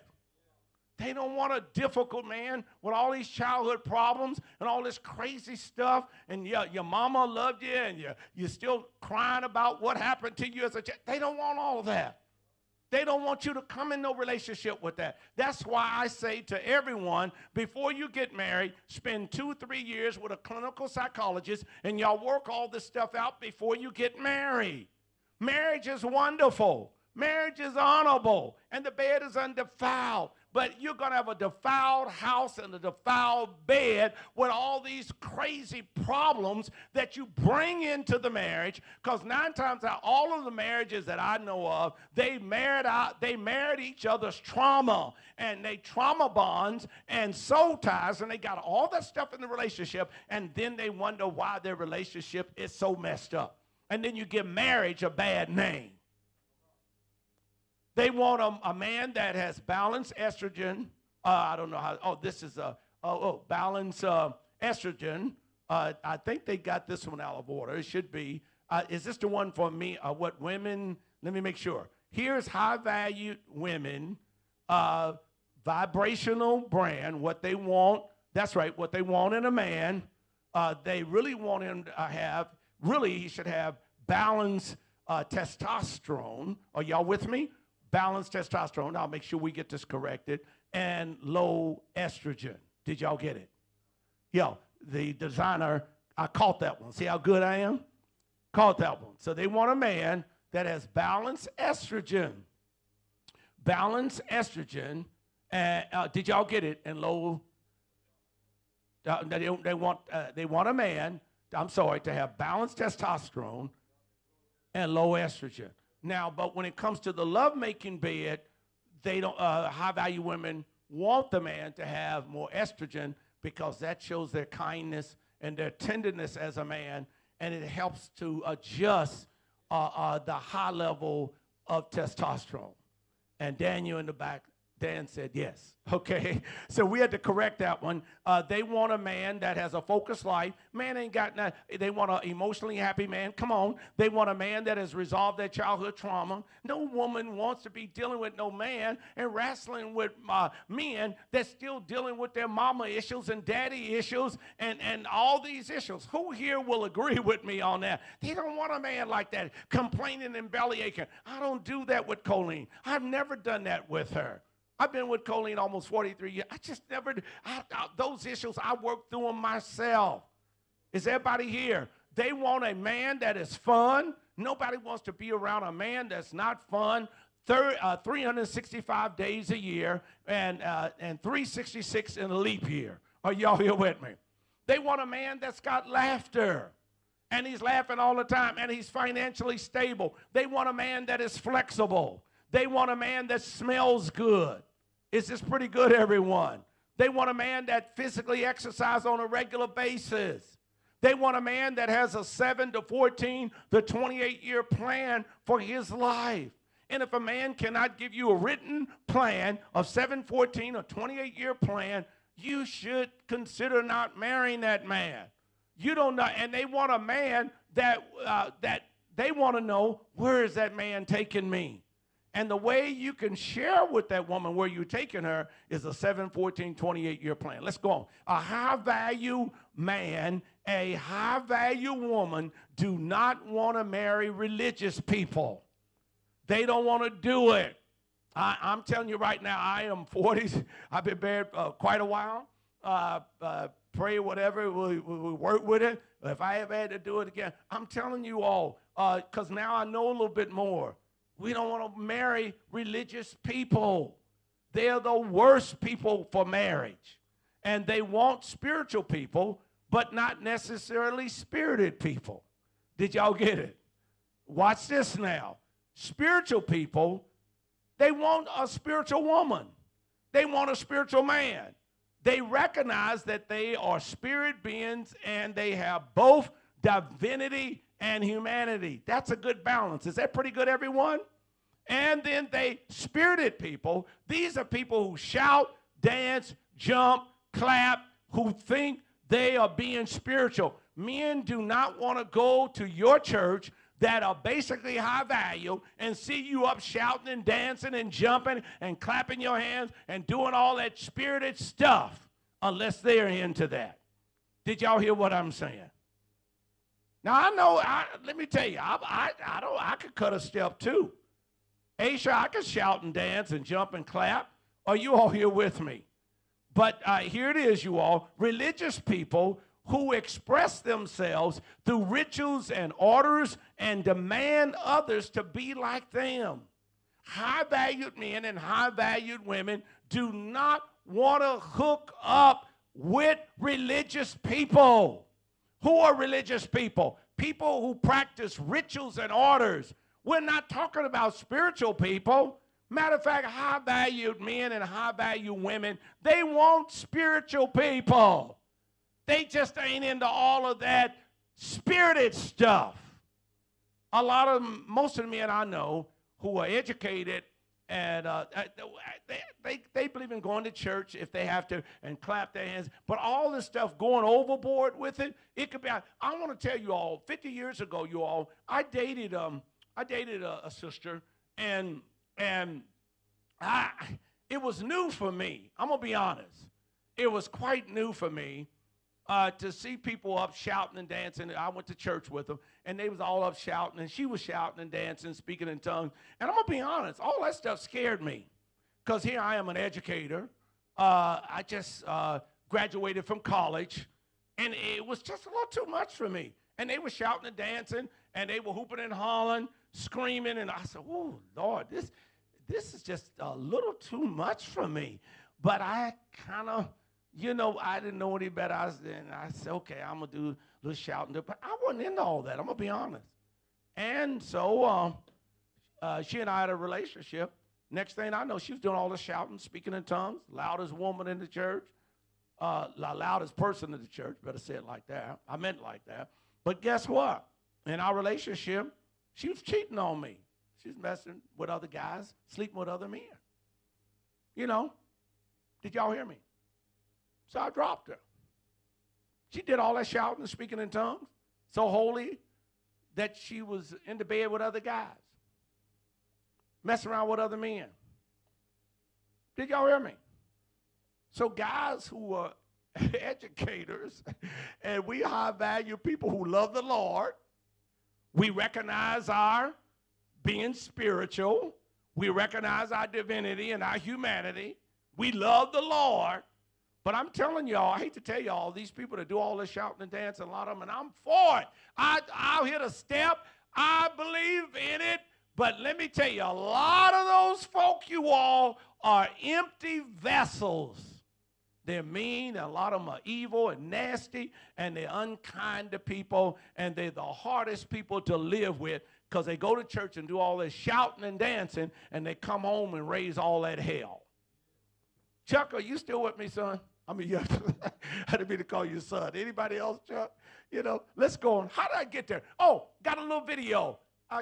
They don't want a difficult man with all these childhood problems and all this crazy stuff, and your mama loved you and you're still crying about what happened to you as a child. They don't want all of that. They don't want you to come in no relationship with that. That's why I say to everyone, before you get married, spend 2-3 years with a clinical psychologist, and y'all work all this stuff out before you get married. Marriage is wonderful. Marriage is honorable, and the bed is undefiled. But you're going to have a defiled house and a defiled bed with all these crazy problems that you bring into the marriage, because 9 times out, all of the marriages that I know of, they married each other's trauma, and they trauma bonds and soul ties, and they got all that stuff in the relationship, and then they wonder why their relationship is so messed up. And then you give marriage a bad name. They want a man that has balanced estrogen. I don't know how. Oh, this is balanced estrogen. I think they got this one out of order. It should be. Is this the one for me? What women? Let me make sure. Here's high-valued women, vibrational brand. What they want. That's right. What they want in a man. They really want him to have. Really, he should have balanced testosterone. Are y'all with me? Balanced testosterone, I'll make sure we get this corrected, and low estrogen. Did y'all get it? Yeah, the designer, I caught that one. See how good I am? Caught that one. So they want a man that has balanced estrogen. Balanced estrogen. Did y'all get it? And low, they want a man, I'm sorry, to have balanced testosterone and low estrogen. Now, but when it comes to the lovemaking bed, they don't. High-value women want the man to have more estrogen because that shows their kindness and their tenderness as a man, and it helps to adjust the high level of testosterone. And Daniel in the back, Dan said yes. Okay, so we had to correct that one. They want a man that has a focused life. Man ain't got nothing. They want an emotionally happy man. Come on. They want a man that has resolved their childhood trauma. No woman wants to be dealing with no man and wrestling with men that's still dealing with their mama issues and daddy issues and all these issues. Who here will agree with me on that? They don't want a man like that, complaining and belly aching. I don't do that with Colleen. I've never done that with her. I've been with Colleen almost 43 years. I just never, those issues, I work through them myself. Is everybody here? They want a man that is fun. Nobody wants to be around a man that's not fun. 365 days a year and 366 in a leap year. Are y'all here with me? They want a man that's got laughter. And he's laughing all the time. And he's financially stable. They want a man that is flexible. They want a man that smells good. Is this pretty good, everyone? They want a man that physically exercises on a regular basis. They want a man that has a 7 to 14 to 28-year plan for his life. And if a man cannot give you a written plan of 7, 14, or 28-year plan, you should consider not marrying that man. You don't know, and they want a man that they want to know, where is that man taking me? And the way you can share with that woman where you're taking her is a 7, 14, 28-year plan. Let's go on. A high-value man, a high-value woman do not want to marry religious people. They don't want to do it. I'm telling you right now, I am 40. I've been married quite a while. Pray whatever, we work with it. If I ever had to do it again, I'm telling you all, because now I know a little bit more. We don't want to marry religious people. They're the worst people for marriage. And they want spiritual people, but not necessarily spirited people. Did y'all get it? watch this now. Spiritual people, they want a spiritual woman. They want a spiritual man. They recognize that they are spirit beings and they have both divinity and humanity. That's a good balance. Is that pretty good, everyone? And then they spirited people. These are people who shout, dance, jump, clap, who think they are being spiritual. Men do not want to go to your church that are basically high value and see you up shouting and dancing and jumping and clapping your hands and doing all that spirited stuff unless they're into that. Did y'all hear what I'm saying? Now, I know, let me tell you, I could cut a step too. Sure, I could shout and dance and jump and clap. Are you all here with me? But here it is, you all. Religious people who express themselves through rituals and orders and demand others to be like them. High-valued men and high-valued women do not want to hook up with religious people. Who are religious people? People who practice rituals and orders. We're not talking about spiritual people. Matter of fact, high-valued men and high-valued women, they want spiritual people. They just ain't into all of that spirited stuff. Most of the men I know who are educated and they believe in going to church if they have to and clap their hands. But all this stuff going overboard with it, it could be. I want to tell you all, 50 years ago, you all, I dated a sister and it was new for me. I'm gonna be honest. It was quite new for me. To see people up shouting and dancing. I went to church with them, and they was all up shouting, and she was shouting and dancing, speaking in tongues. And I'm going to be honest, all that stuff scared me because here I am an educator. I just graduated from college, and it was just a little too much for me. And they were shouting and dancing, and they were hooping and hollering, screaming, and I said, oh, Lord, this is just a little too much for me. But I kind of... I didn't know any better. I said, okay, I'm going to do a little shouting. But I wasn't into all that. I'm going to be honest. And so she and I had a relationship. Next thing I know, she was doing all the shouting, speaking in tongues, loudest woman in the church, loudest person in the church. Better say it like that. I meant like that. But guess what? In our relationship, she was cheating on me. She was messing with other guys, sleeping with other men. Did y'all hear me? So I dropped her. She did all that shouting and speaking in tongues, so holy that she was in the bed with other guys, messing around with other men. Did y'all hear me? So guys who are educators and we high-value people who love the Lord, we recognize our being spiritual. We recognize our divinity and our humanity. We love the Lord. But I'm telling y'all, I hate to tell y'all, these people that do all this shouting and dancing, a lot of them, and I'm for it. I'll hit a step. I believe in it. But let me tell you, a lot of those folk, you all, are empty vessels. They're mean, and a lot of them are evil and nasty, and they're unkind to people, and they're the hardest people to live with because they go to church and do all this shouting and dancing, and they come home and raise all that hell. Chuck, are you still with me, son? I mean, yeah, I didn't mean to call you son. Anybody else, Chuck? Let's go on. How did I get there? Oh, got a little video.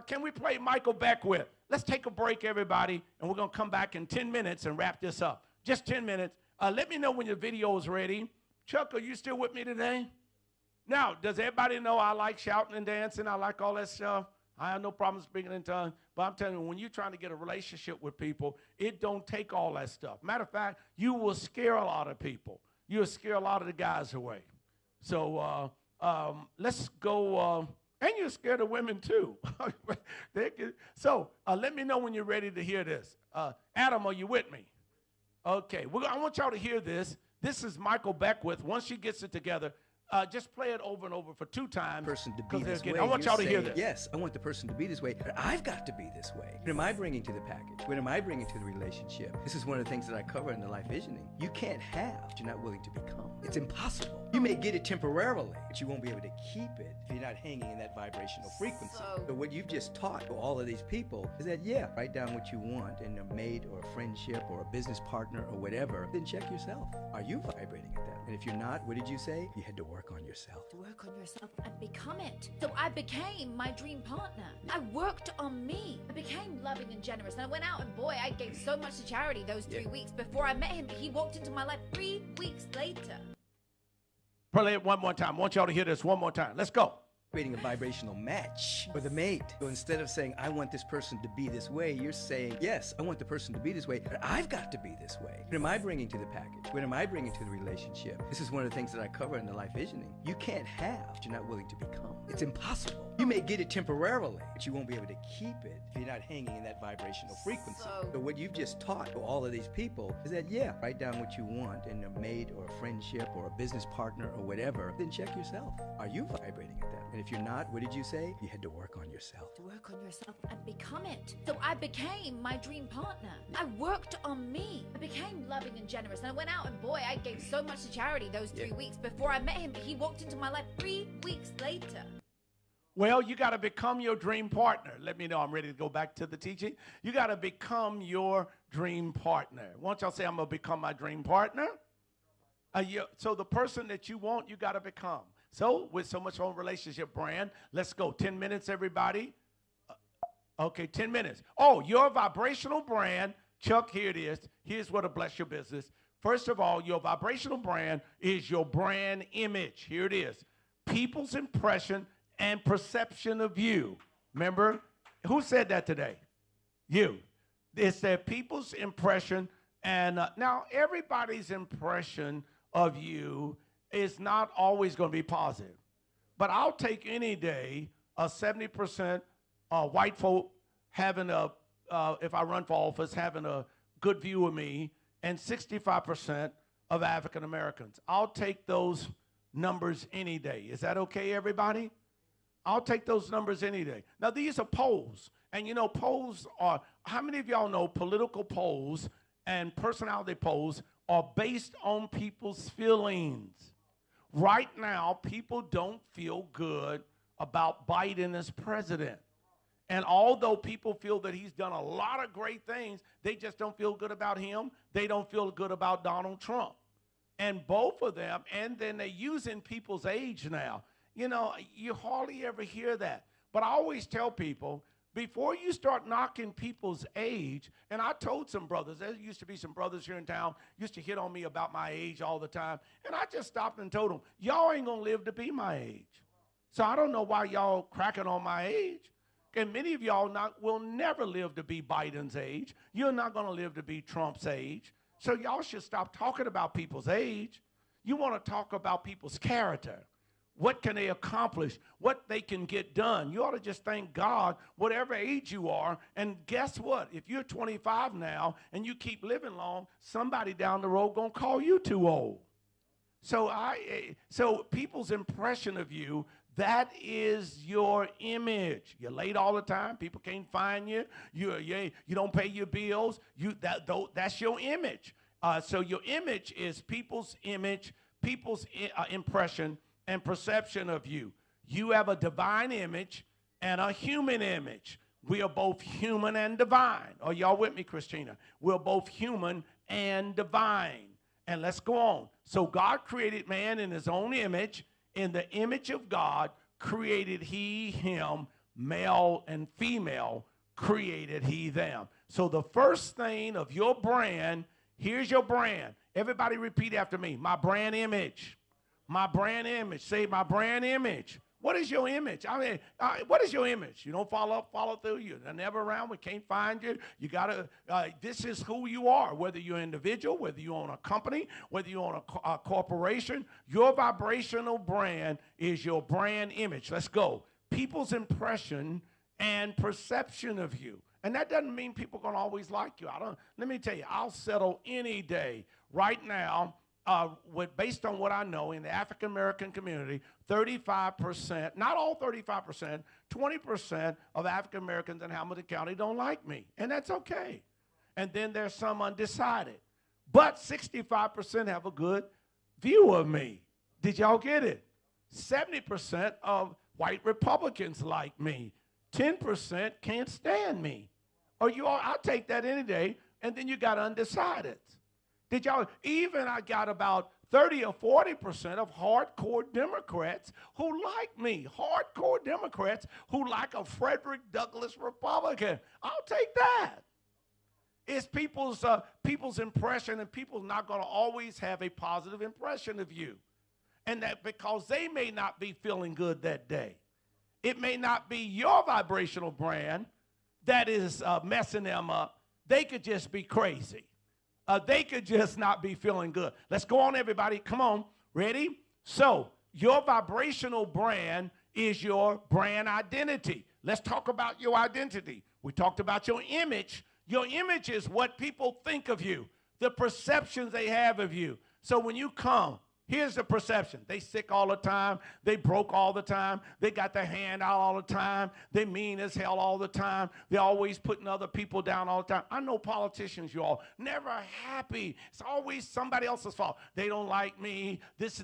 Can we play Michael Beckwith? Let's take a break, everybody, and we're going to come back in 10 minutes and wrap this up. Just 10 minutes. Let me know when your video is ready. Chuck, are you still with me today? Now, does everybody know I like shouting and dancing? I like all that stuff. I have no problem speaking in tongues, but I'm telling you, when you're trying to get a relationship with people, it don't take all that stuff. Matter of fact, you will scare a lot of people. You'll scare a lot of the guys away. So let's go, and you'll scare the women too. So let me know when you're ready to hear this. Adam, are you with me? Okay, I want y'all to hear this. This is Michael Beckwith. Once she gets it together, Just play it over and over for 2 times. Person to be 'cause this again, way. I want y'all to hear saying, this. Yes, I want the person to be this way, but I've got to be this way. What am I bringing to the package? What am I bringing to the relationship? This is one of the things that I cover in the Life Visioning. You can't have what you're not willing to become. It's impossible. You may get it temporarily, but you won't be able to keep it if you're not hanging in that vibrational frequency. So what you've just taught to all of these people is that, yeah, write down what you want in a mate or a friendship or a business partner or whatever, then check yourself. Are you vibrating at that? And if you're not, what did you say? You had to work on yourself. To work on yourself and become it. So I became my dream partner. I worked on me. I became loving and generous. And I went out and boy, I gave so much to charity those 3 weeks before I met him. He walked into my life 3 weeks later. Play it one more time. I want y'all to hear this one more time. Let's go. Creating a vibrational match with a mate. So instead of saying, I want this person to be this way, you're saying, yes, I want the person to be this way, but I've got to be this way. What am I bringing to the package? What am I bringing to the relationship? This is one of the things that I cover in the Life Visioning. You can't have what you're not willing to become. It's impossible. You may get it temporarily, but you won't be able to keep it if you're not hanging in that vibrational frequency. So what you've just taught to all of these people is that, yeah, write down what you want in a mate or a friendship or a business partner or whatever, then check yourself. Are you vibrating at that? And if you're not, what did you say? You had to work on yourself. To work on yourself and become it. So I became my dream partner. I worked on me. I became loving and generous. And I went out and boy, I gave so much to charity those 3 weeks before I met him. He walked into my life 3 weeks later. Well, you got to become your dream partner. Let me know I'm ready to go back to the teaching. You got to become your dream partner. Won't y'all say, I'm going to become my dream partner? So the person that you want, you got to become. So with so much on relationship brand, let's go. 10 minutes, everybody. Okay, 10 minutes. Oh, your vibrational brand. Chuck, here it is. Here's what'll bless your business. First of all, your vibrational brand is your brand image. Here it is. People's impression and perception of you. Remember? Who said that today? You. It's their people's impression. And now everybody's impression of you is not always going to be positive. But I'll take any day a 70% white folk having if I run for office, having a good view of me, and 65% of African Americans. I'll take those numbers any day. Is that okay, everybody? I'll take those numbers any day. Now, these are polls. And, you know, polls are, how many of y'all know political polls and personality polls are based on people's feelings? Right now, people don't feel good about Biden as president. And although people feel that he's done a lot of great things, they just don't feel good about him. They don't feel good about Donald Trump. And both of them, and then they're using people's age now. You know, you hardly ever hear that. But I always tell people, before you start knocking people's age, and I told some brothers, there used to be some brothers here in town, used to hit on me about my age all the time, and I just stopped and told them, y'all ain't going to live to be my age. So I don't know why y'all cracking on my age. And many of y'all will never live to be Biden's age. You're not going to live to be Trump's age. So y'all should stop talking about people's age. You want to talk about people's character. What can they accomplish? What they can get done. You ought to just thank God, whatever age you are. And guess what? If you're 25 now and you keep living long, somebody down the road going to call you too old. So people's impression of you, that is your image. You're late all the time. People can't find you. You don't pay your bills. That's your image. So your image is people's image, people's impression and perception of you. You have a divine image and a human image. We are both human and divine. Are y'all with me, Christina? We're both human and divine. And let's go on. So God created man in his own image. In the image of God created he him, male and female created he them. So the first thing of your brand, here's your brand. Everybody repeat after me. My brand image. My brand image. Say my brand image. What is your image? I mean, what is your image? You don't follow through. You're never around. We can't find you. You got to, this is who you are, whether you're an individual, whether you own a company, whether you own a corporation. Your vibrational brand is your brand image. Let's go. People's impression and perception of you. And that doesn't mean people are going to always like you. Let me tell you, I'll settle any day. Right now, based on what I know, in the African American community, 35%, not all 35%, 20% of African Americans in Hamilton County don't like me, and that's okay. And then there's some undecided. But 65% have a good view of me. Did y'all get it? 70% of white Republicans like me. 10% can't stand me. Or you all, I'll take that any day. And then you got undecided. Did y'all, even I got about 30 or 40% of hardcore Democrats who like me. Hardcore Democrats who like a Frederick Douglass Republican. I'll take that. It's people's impression, and people's not going to always have a positive impression of you. And that because they may not be feeling good that day. It may not be your vibrational brand that is messing them up. They could just be crazy. They could just not be feeling good. Let's go on, everybody. Come on. Ready? So your vibrational brand is your brand identity. Let's talk about your identity. We talked about your image. Your image is what people think of you, the perceptions they have of you. So when you come, here's the perception. They sick all the time. They broke all the time. They got their hand out all the time. They mean as hell all the time. They're always putting other people down all the time. I know politicians, you all, never happy. It's always somebody else's fault. They don't like me. This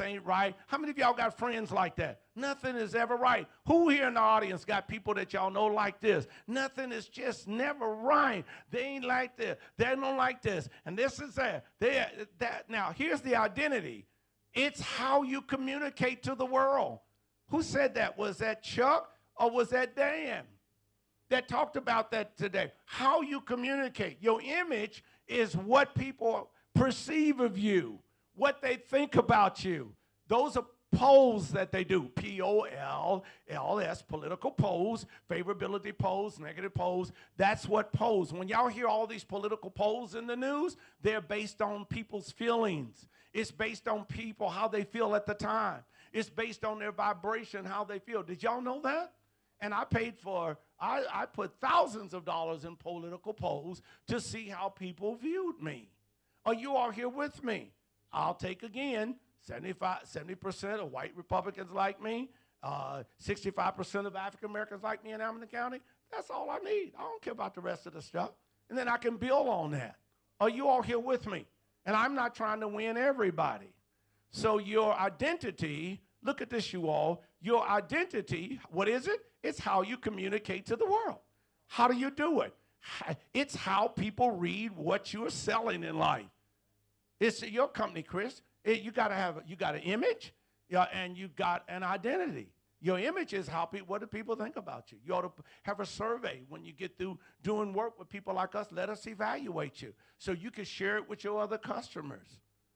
ain't right. How many of y'all got friends like that? Nothing is ever right. Who here in the audience got people that y'all know like this? Nothing is just never right. They ain't like this. They don't like this. And this is that. Now, here's the identity. It's how you communicate to the world. Who said that? Was that Chuck or was that Dan that talked about that today? How you communicate. Your image is what people perceive of you, what they think about you. Those are polls that they do, P-O-L-L-S, political polls, favorability polls, negative polls. That's what polls. When y'all hear all these political polls in the news, they're based on people's feelings. It's based on people, how they feel at the time. It's based on their vibration, how they feel. Did y'all know that? And I put thousands of dollars in political polls to see how people viewed me. Are you all here with me? I'll take again. 70% of white Republicans like me, 65% of African Americans like me in Hamilton County. That's all I need. I don't care about the rest of the stuff. And then I can build on that. Are you all here with me? And I'm not trying to win everybody. So your identity, look at this, you all. Your identity, what is it? It's how you communicate to the world. How do you do it? It's how people read what you're selling in life. It's your company, Chris. You got an image, and you got an identity. Your image is what do people think about you? You ought to have a survey when you get through doing work with people like us. Let us evaluate you so you can share it with your other customers.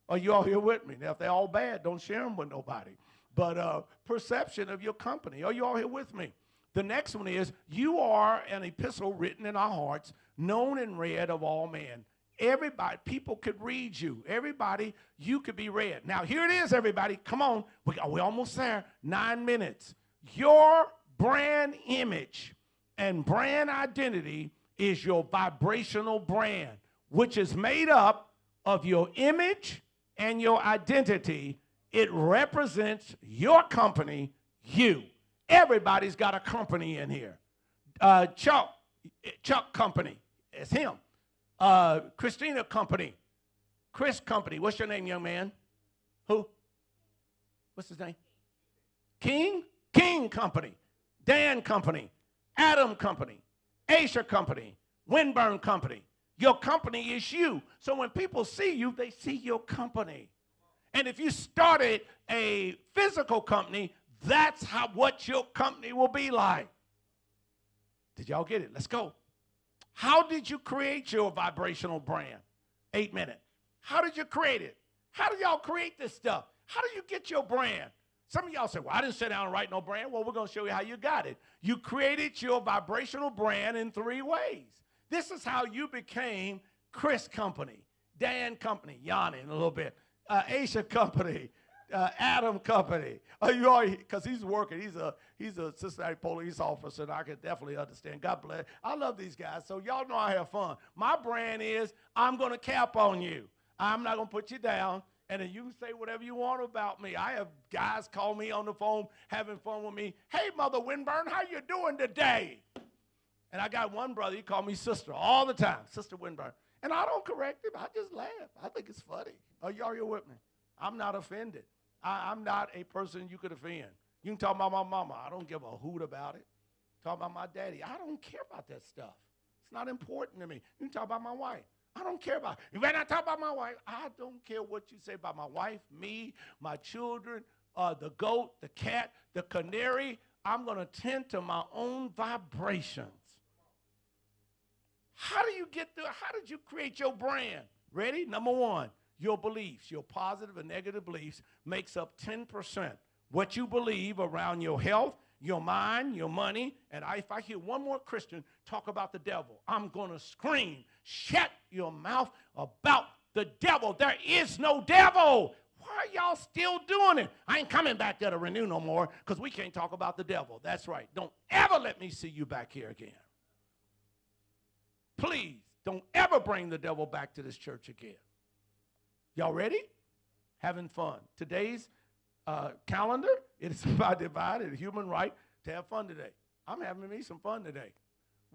Are you all here with me? Now, if they're all bad, don't share them with nobody. But perception of your company. Are you all here with me? The next one is you are an epistle written in our hearts, known and read of all men. Everybody, people could read you. Everybody, you could be read. Now, here it is, everybody. Come on. We're almost there. 9 minutes. Your brand image and brand identity is your vibrational brand, which is made up of your image and your identity. It represents your company, you. Everybody's got a company in here. Chuck Company, it's him. Christina Company, Chris Company. What's your name, young man? Who? What's his name? King Company, Dan Company, Adam Company, Asher Company, Winburn Company. Your company is you. So when people see you, they see your company. And if you started a physical company, that's what your company will be like. Did y'all get it? Let's go. How did you create your vibrational brand? 8 minutes. How did you create it? How did y'all create this stuff? How do you get your brand? Some of y'all say, well, I didn't sit down and write no brand. Well, we're going to show you how you got it. You created your vibrational brand in 3 ways. This is how you became Chris Company, Dan Company, Yanni in a little bit, Asia Company, Adam Company. Because he's working. He's a Cincinnati police officer, and I can definitely understand. God bless. I love these guys, so y'all know I have fun. My brand is I'm going to cap on you. I'm not going to put you down. And then you can say whatever you want about me. I have guys call me on the phone having fun with me. Hey, Mother Winburn, how you doing today? And I got one brother, he called me sister all the time, Sister Winburn. And I don't correct him. I just laugh. I think it's funny. Are y'all here with me? I'm not offended. I'm not a person you could offend. You can talk about my mama. I don't give a hoot about it. Talk about my daddy. I don't care about that stuff. It's not important to me. You can talk about my wife. I don't care about it. You better not talk about my wife. I don't care what you say about my wife, me, my children, the goat, the cat, the canary. I'm going to tend to my own vibrations. How do you get there? How did you create your brand? Ready? Number one, your beliefs, your positive and negative beliefs makes up 10%. What you believe around your health, your mind, your money, and if I hear one more Christian talk about the devil, I'm going to scream, shut your mouth about the devil. There is no devil. Why are y'all still doing it? I ain't coming back there to Renew no more because we can't talk about the devil. That's right. Don't ever let me see you back here again. Please, don't ever bring the devil back to this church again. Y'all ready? Having fun. Today's calendar, it is by divided human right to have fun today. I'm having me some fun today.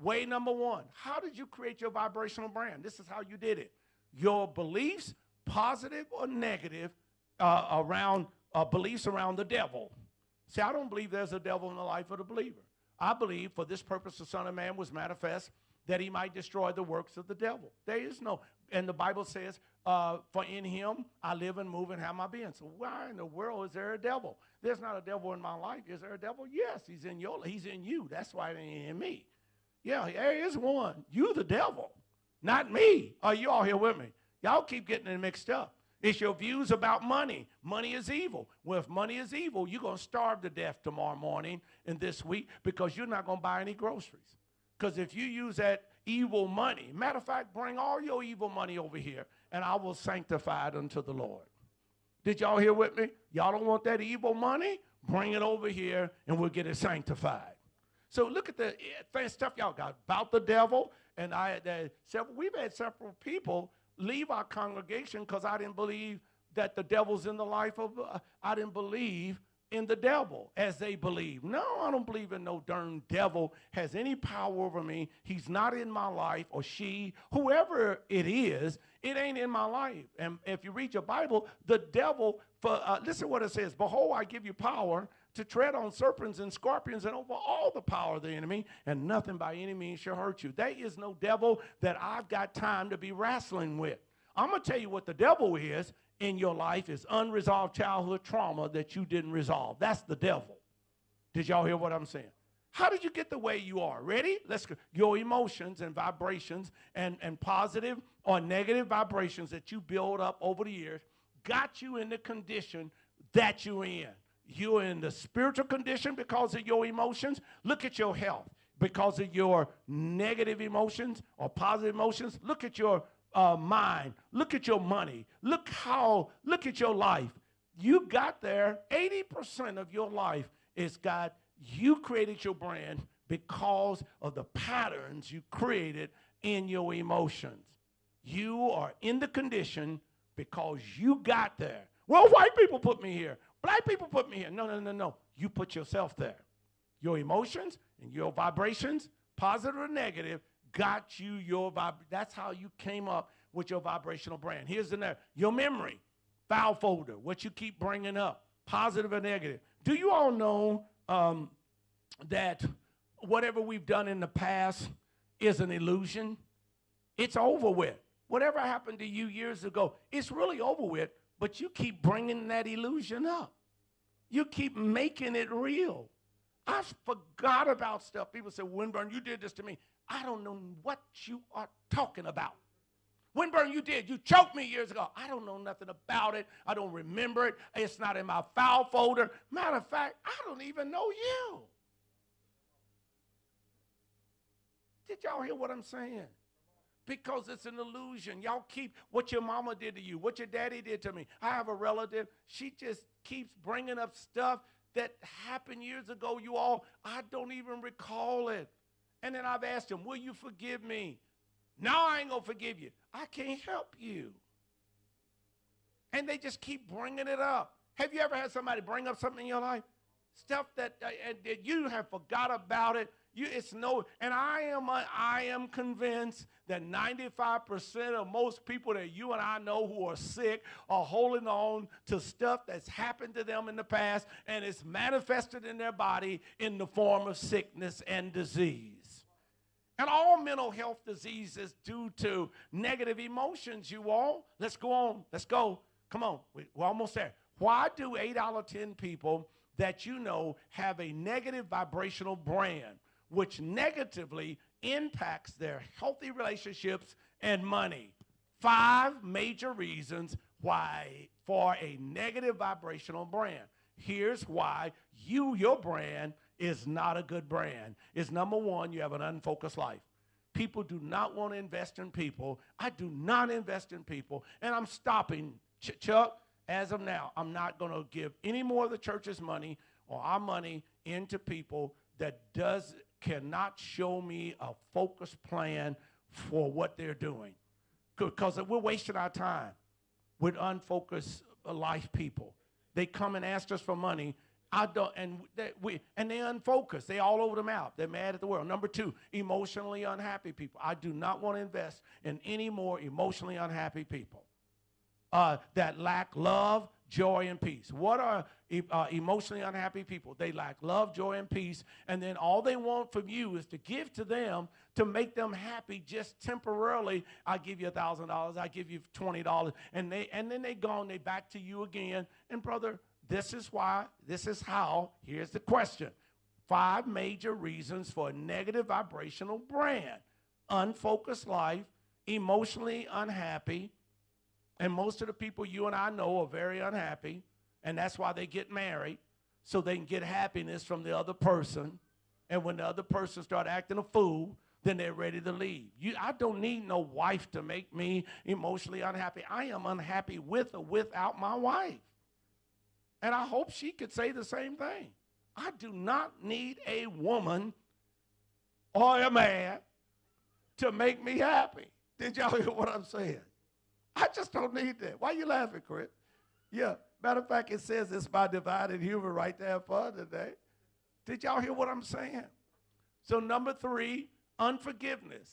Way number one, how did you create your vibrational brand? This is how you did it. Your beliefs, positive or negative, around beliefs around the devil. See, I don't believe there's a devil in the life of the believer. I believe for this purpose the Son of Man was manifest that he might destroy the works of the devil. There is no, and the Bible says, for in him I live and move and have my being. So why in the world is there a devil? There's not a devil in my life. Is there a devil? Yes, he's in you. That's why it ain't in me. Yeah, there is one. You the devil, not me. Are you all here with me? Y'all keep getting it mixed up. It's your views about money. Money is evil. Well, if money is evil, you're going to starve to death tomorrow morning and this week because you're not going to buy any groceries. Because if you use that evil money, matter of fact, bring all your evil money over here, and I will sanctify it unto the Lord. Did y'all hear with me? Y'all don't want that evil money? Bring it over here, and we'll get it sanctified. So look at the stuff y'all got about the devil. And we've had several people leave our congregation because I didn't believe that the devil's in the life of, I didn't believe in the devil as they believe. No, I don't believe in no darn devil has any power over me. He's not in my life, or she, whoever it is, it ain't in my life. And if you read your Bible, the devil, listen what it says, behold, I give you power to tread on serpents and scorpions and over all the power of the enemy, and nothing by any means shall hurt you. There is no devil that I've got time to be wrestling with. I'm going to tell you what the devil is in your life is unresolved childhood trauma that you didn't resolve. That's the devil. Did y'all hear what I'm saying? How did you get the way you are? Ready? Let's go. Your emotions and vibrations and positive or negative vibrations that you build up over the years got you in the condition that you're in. You're in the spiritual condition because of your emotions. Look at your health because of your negative emotions or positive emotions. Look at your mind. Look at your money. Look at your life. You got there. 80% of your life is God. You created your brand because of the patterns you created in your emotions. You are in the condition because you got there. Well, white people put me here. Black people put me here. No. You put yourself there. Your emotions and your vibrations, positive or negative, got you your that's how you came up with your vibrational brand. Here's your memory, file folder, what you keep bringing up, positive or negative. Do you all know that whatever we've done in the past is an illusion? It's over with. Whatever happened to you years ago, it's really over with, but you keep bringing that illusion up. You keep making it real. I forgot about stuff. People say, Winburn, you did this to me. I don't know what you are talking about. Winburn, you did. You choked me years ago. I don't know nothing about it. I don't remember it. It's not in my file folder. Matter of fact, I don't even know you. Did y'all hear what I'm saying? Because it's an illusion. Y'all keep what your mama did to you, what your daddy did to me. I have a relative. She just keeps bringing up stuff that happened years ago. I don't even recall it. And then I've asked him, will you forgive me? No, I ain't going to forgive you. I can't help you. And they just keep bringing it up. Have you ever had somebody bring up something in your life? Stuff that you have forgot about it. And I am convinced that 95% of most people that you and I know who are sick are holding on to stuff that's happened to them in the past, and it's manifested in their body in the form of sickness and disease. And all mental health disease is due to negative emotions, you all. Let's go on. Let's go. Come on. We're almost there. Why do 8 out of 10 people that you know have a negative vibrational brand, which negatively impacts their healthy relationships and money? 5 major reasons why for a negative vibrational brand. Here's why your brand is not a good brand. Is number 1, you have an unfocused life. People do not want to invest in people. I do not invest in people, and I'm stopping. Chuck, as of now, I'm not going to give any more of the church's money or our money into people that cannot show me a focused plan for what they're doing. Because we're wasting our time with unfocused life people. They come and ask us for money. And they're unfocused. They're all over the map. They're mad at the world. Number 2, emotionally unhappy people. I do not want to invest in any more emotionally unhappy people that lack love, joy, and peace. What are emotionally unhappy people? They lack love, joy, and peace, and then all they want from you is to give to them to make them happy just temporarily. I give you $1,000. I give you $20, and then they gone. They back to you again. And brother, this is how. Here's the question: 5 major reasons for a negative vibrational brand: unfocused life, emotionally unhappy. And most of the people you and I know are very unhappy, and that's why they get married, so they can get happiness from the other person. And when the other person start acting a fool, then they're ready to leave. I don't need no wife to make me emotionally unhappy. I am unhappy with or without my wife. And I hope she could say the same thing. I do not need a woman or a man to make me happy. Did y'all hear what I'm saying? I just don't need that. Why you laughing, Chris? Yeah, matter of fact, it says it's my divided humor right there for today. Did y'all hear what I'm saying? So number 3, unforgiveness.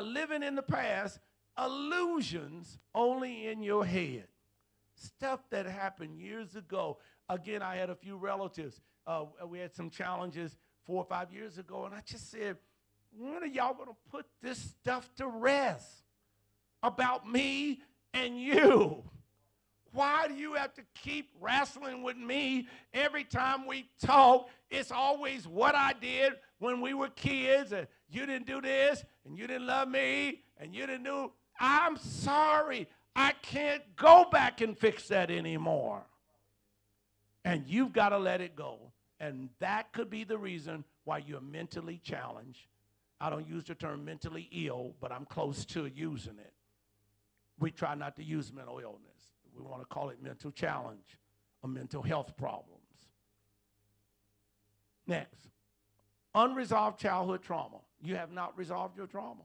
Living in the past, illusions only in your head. Stuff that happened years ago. Again, I had a few relatives. We had some challenges 4 or 5 years ago, and I just said, when are y'all going to put this stuff to rest about me and you? Why do you have to keep wrestling with me every time we talk? It's always what I did when we were kids, and you didn't do this, and you didn't love me, and you didn't do. I'm sorry. I can't go back and fix that anymore. And you've got to let it go. And that could be the reason why you're mentally challenged. I don't use the term mentally ill, but I'm close to using it. We try not to use mental illness. We want to call it mental challenge or mental health problems. Next, unresolved childhood trauma. You have not resolved your trauma.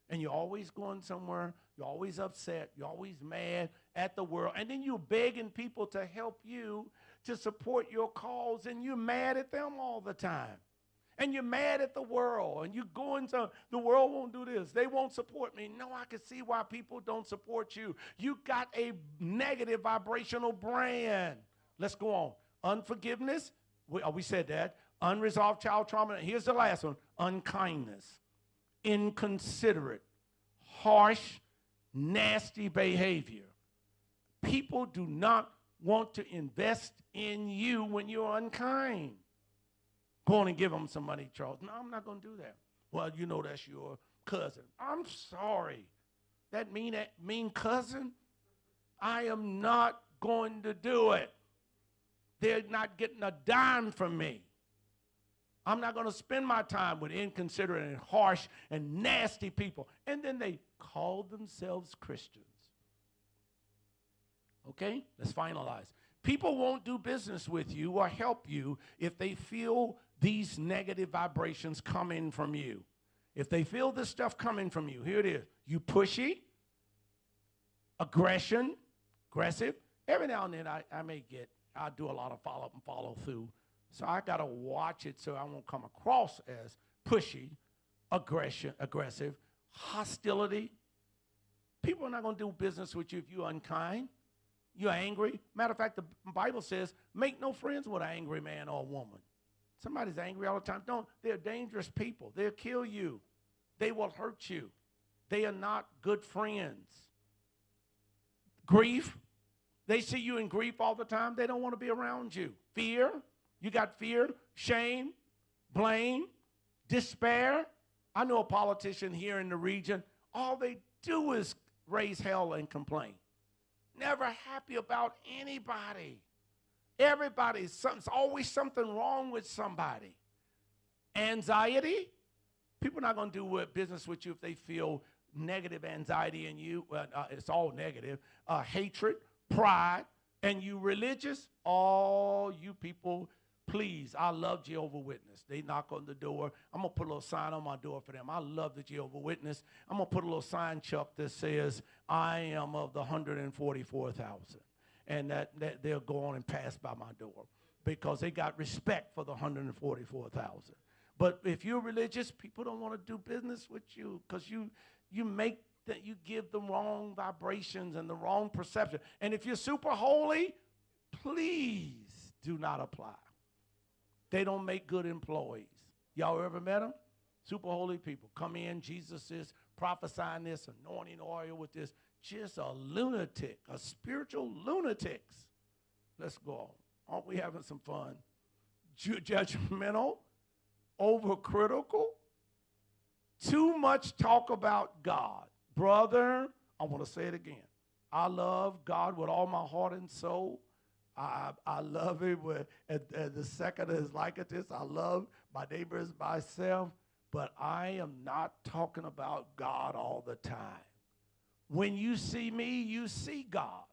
And you're always going somewhere. You're always upset. You're always mad at the world. And then you're begging people to help you to support your cause, and you're mad at them all the time. And you're mad at the world, and you're going to, the world won't do this. They won't support me. No, I can see why people don't support you. You got a negative vibrational brand. Let's go on. Unforgiveness. We said that. Unresolved child trauma. Here's the last one. Unkindness. Inconsiderate. Harsh, nasty behavior. People do not want to invest in you when you're unkind. Go on and give them some money, Charles. No, I'm not going to do that. Well, you know that's your cousin. I'm sorry. That mean cousin? I am not going to do it. They're not getting a dime from me. I'm not going to spend my time with inconsiderate and harsh and nasty people. And then they call themselves Christians. Okay, let's finalize. People won't do business with you or help you if they feel these negative vibrations coming from you. If they feel this stuff coming from you, here it is. You pushy, aggression, aggressive. Every now and then I do a lot of follow-up and follow-through. So I got to watch it so I won't come across as pushy, aggressive, hostility. People are not going to do business with you if you're unkind, you're angry. Matter of fact, the Bible says, make no friends with an angry man or woman. Somebody's angry all the time. They're dangerous people. They'll kill you. They will hurt you. They are not good friends. Grief. They see you in grief all the time. They don't want to be around you. Fear. You got fear, shame, blame, despair. I know a politician here in the region. All they do is raise hell and complain. Never happy about anybody. Everybody's always something wrong with somebody. Anxiety. People are not going to do business with you if they feel negative anxiety in you. It's all negative. Hatred, pride, and you religious. All you people, please, I love Jehovah's Witness. They knock on the door. I'm going to put a little sign on my door for them. I love the Jehovah's Witness. I'm going to put a little sign, Chuck, that says, I am of the 144,000. And that they'll go on and pass by my door because they got respect for the 144,000. But if you're religious, people don't want to do business with you because you give them wrong vibrations and the wrong perception. And if you're super holy, please do not apply. They don't make good employees. Y'all ever met them? Super holy people. Come in, Jesus is prophesying this, anointing oil with this. Just a lunatic, a spiritual lunatics. Let's go on. Aren't we having some fun? Judgmental, overcritical, too much talk about God. Brother, I want to say it again. I love God with all my heart and soul. I love him with, and the second is like this. I love my neighbor as myself, but I am not talking about God all the time. When you see me, you see God.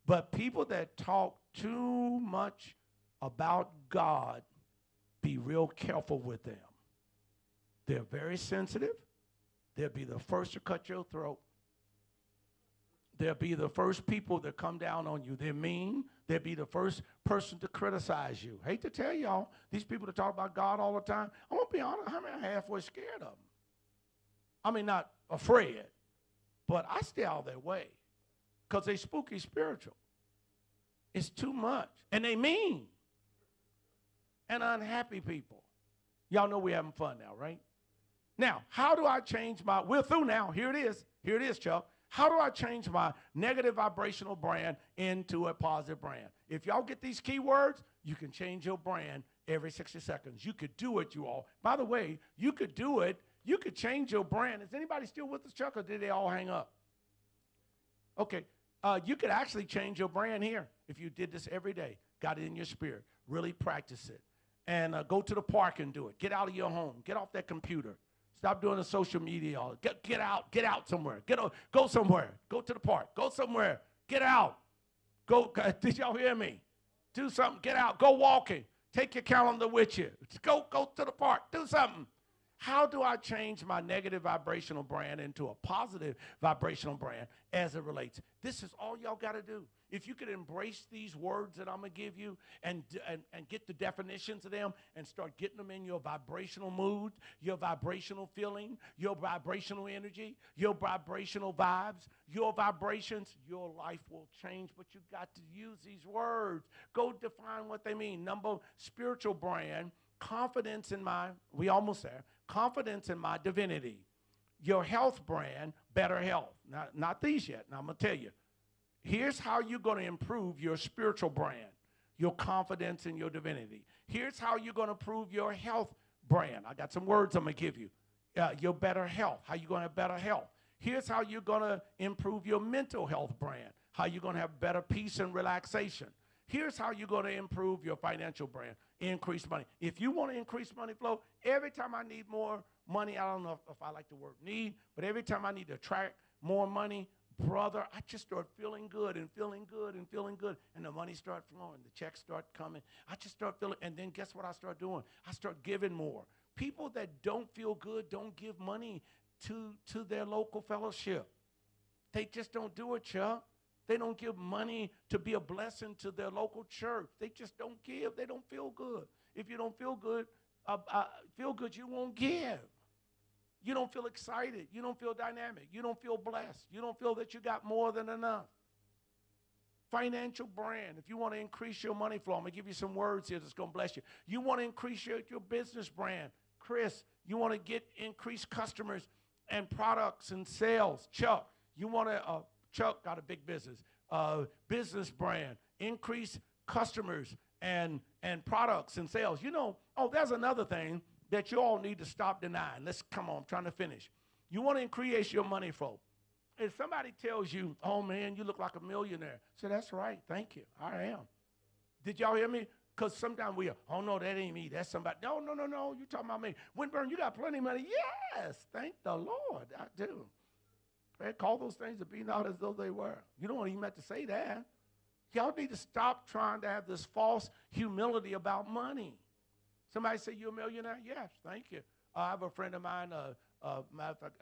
But people that talk too much about God, be real careful with them. They're very sensitive. They'll be the first to cut your throat. They'll be the first people that come down on you. They're mean. They'll be the first person to criticize you. Hate to tell y'all, these people that talk about God all the time, I'm going to be honest, I'm halfway scared of them. I mean, not afraid, but I stay out of their way because they spooky spiritual. It's too much. And they mean. And unhappy people. Y'all know we're having fun now, right? Now, how do I change we're through now. Here it is. Here it is, Chuck. How do I change my negative vibrational brand into a positive brand? If y'all get these keywords, you can change your brand every 60 seconds. You could do it, you all. By the way, you could do it. You could change your brand. Is anybody still with us, Chuck, or did they all hang up? Okay. You could actually change your brand here if you did this every day. Got it in your spirit. Really practice it. And go to the park and do it. Get out of your home. Get off that computer. Stop doing the social media. Get out somewhere. Go somewhere. Go to the park. Go somewhere. Get out. Go. Did y'all hear me? Do something. Get out. Go walking. Take your calendar with you. Go to the park. Do something. How do I change my negative vibrational brand into a positive vibrational brand as it relates? This is all y'all got to do. If you could embrace these words that I'm going to give you and get the definitions of them and start getting them in your vibrational mood, your vibrational feeling, your vibrational energy, your vibrational vibes, your vibrations, your life will change. But you got to use these words. Go define what they mean. Spiritual brand, confidence in we almost there, confidence in my divinity. Your health brand, better health. Not these yet. Now I'm going to tell you. Here's how you're going to improve your spiritual brand, your confidence in your divinity. Here's how you're going to improve your health brand. I got some words I'm going to give you. Your better health, how you're going to have better health. Here's how you're going to improve your mental health brand, how you're going to have better peace and relaxation. Here's how you're going to improve your financial brand, increase money. If you want to increase money flow, every time I need more money, I don't know if I like the word need, but every time I need to attract more money, brother, I just start feeling good and feeling good and feeling good. And the money start flowing. The checks start coming. I just start feeling, and then guess what I start doing? I start giving more. People that don't feel good don't give money to their local fellowship. They just don't do it, Chuck. They don't give money to be a blessing to their local church. They just don't give. They don't feel good. If you don't feel good, you won't give. You don't feel excited. You don't feel dynamic. You don't feel blessed. You don't feel that you got more than enough. Financial brand. If you want to increase your money flow, I'm going to give you some words here that's going to bless you. You want to increase your business brand. Chris, you want to get increased customers and products and sales. Chuck, you want to, Chuck got a big business. Business brand. Increase customers and products and sales. You know, there's another thing that you all need to stop denying. Come on, I'm trying to finish. You want to increase your money flow. If somebody tells you, oh, man, you look like a millionaire, say, that's right, thank you, I am. Did y'all hear me? Because sometimes we are, oh, no, that ain't me, that's somebody. No, you talking about me. Winburn, you got plenty of money. Yes, thank the Lord, I do. Man, call those things to be not as though they were. You don't even have to say that. Y'all need to stop trying to have this false humility about money. Somebody say, you a millionaire? Yes, thank you. I have a friend of mine, matter of fact,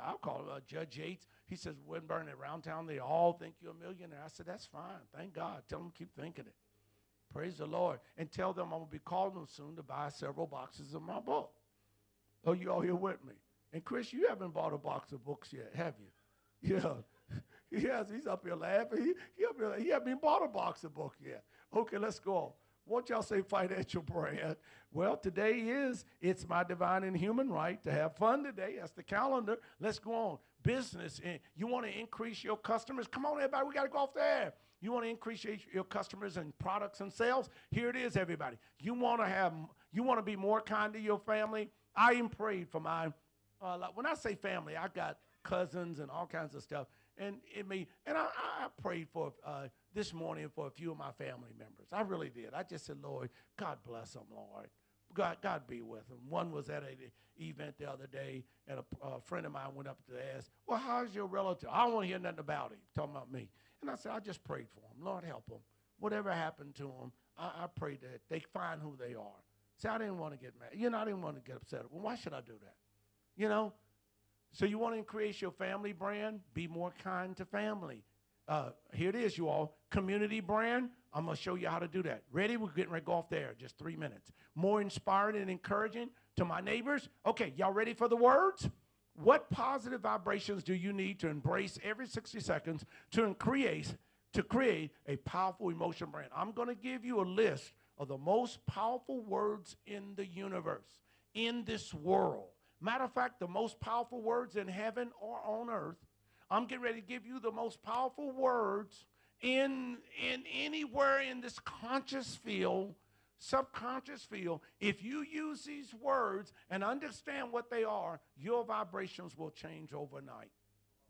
I'll call him Judge Yates. He says, Winburn, around town, they all think you're a millionaire. I said, that's fine. Thank God. Tell them to keep thinking it. Praise the Lord. And tell them I'm going to be calling them soon to buy several boxes of my book. Oh, you all here with me? And Chris, you haven't bought a box of books yet, have you? Yeah. Yes, he's up here laughing. He hasn't even bought a box of books yet. Okay, let's go on. Won't y'all say financial brand? Well, today it's my divine and human right to have fun today. That's the calendar. Let's go on. Business. You want to increase your customers? Come on, everybody. We got to go off there. You want to increase your customers and products and sales? Here it is, everybody. You want to be more kind to your family? I am prayed for mine. When I say family, I got cousins and all kinds of stuff. And I prayed for this morning for a few of my family members. I really did. I just said, Lord, God bless them, Lord. God be with them. One was at an event the other day, and a friend of mine went up to ask, well, how's your relative? I don't want to hear nothing about him, talking about me. And I said, I just prayed for him. Lord, help them. Whatever happened to them, I prayed that they find who they are. See, I didn't want to get mad. I didn't want to get upset. Well, why should I do that? So you want to increase your family brand? Be more kind to family. Here it is, you all. Community brand. I'm going to show you how to do that. Ready? We're getting ready to go off there. Just 3 minutes. More inspiring and encouraging to my neighbors. Okay, y'all ready for the words? What positive vibrations do you need to embrace every 60 seconds to create a powerful emotion brand? I'm going to give you a list of the most powerful words in the universe, in this world. Matter of fact, the most powerful words in heaven or on earth. I'm getting ready to give you the most powerful words in anywhere in this conscious field, subconscious field. If you use these words and understand what they are, your vibrations will change overnight.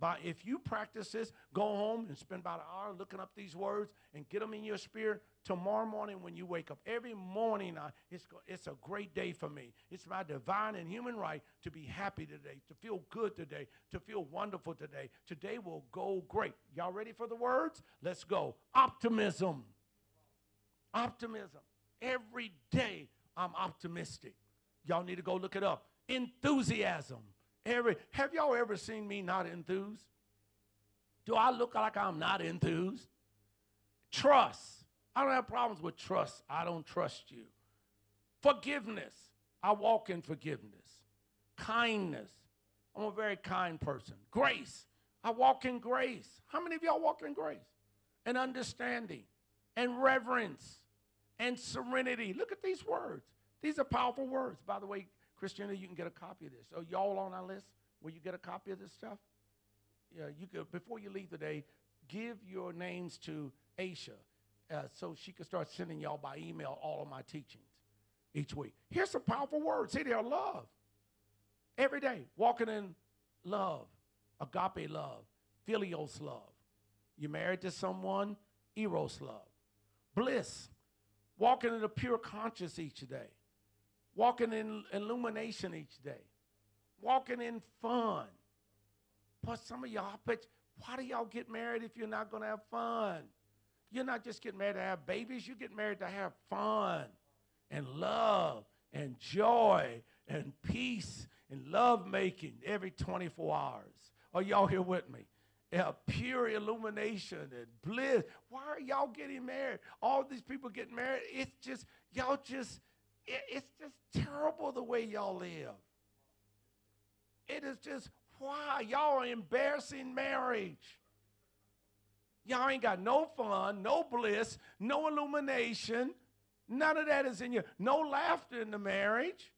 But if you practice this, go home and spend about an hour looking up these words and get them in your spirit. Tomorrow morning when you wake up, every morning, it's a great day for me. It's my divine and human right to be happy today, to feel good today, to feel wonderful today. Today will go great. Y'all ready for the words? Let's go. Optimism. Optimism. Every day I'm optimistic. Y'all need to go look it up. Enthusiasm. Have y'all ever seen me not enthused? Do I look like I'm not enthused? Trust. I don't have problems with trust. I don't trust you. Forgiveness. I walk in forgiveness. Kindness. I'm a very kind person. Grace. I walk in grace. How many of y'all walk in grace? And understanding. And reverence. And serenity. Look at these words. These are powerful words. By the way, Christiana, you can get a copy of this. So y'all on our list, will you get a copy of this stuff? Yeah, you could. Before you leave today, give your names to Aisha so she can start sending y'all by email all of my teachings each week. Here's some powerful words. See there, love. Every day, walking in love, agape love, philios love. You're married to someone, eros love. Bliss, walking in a pure conscience each day. Walking in illumination each day. Walking in fun. Plus, some of y'all, but why do y'all get married if you're not going to have fun? You're not just getting married to have babies. You get married to have fun and love and joy and peace and love making every 24 hours. Are y'all here with me? pure illumination and bliss. Why are y'all getting married? All these people getting married, it's just terrible the way y'all live. It is just, why? Y'all are embarrassing marriage. Y'all ain't got no fun, no bliss, no illumination. None of that is in you. No laughter in the marriage.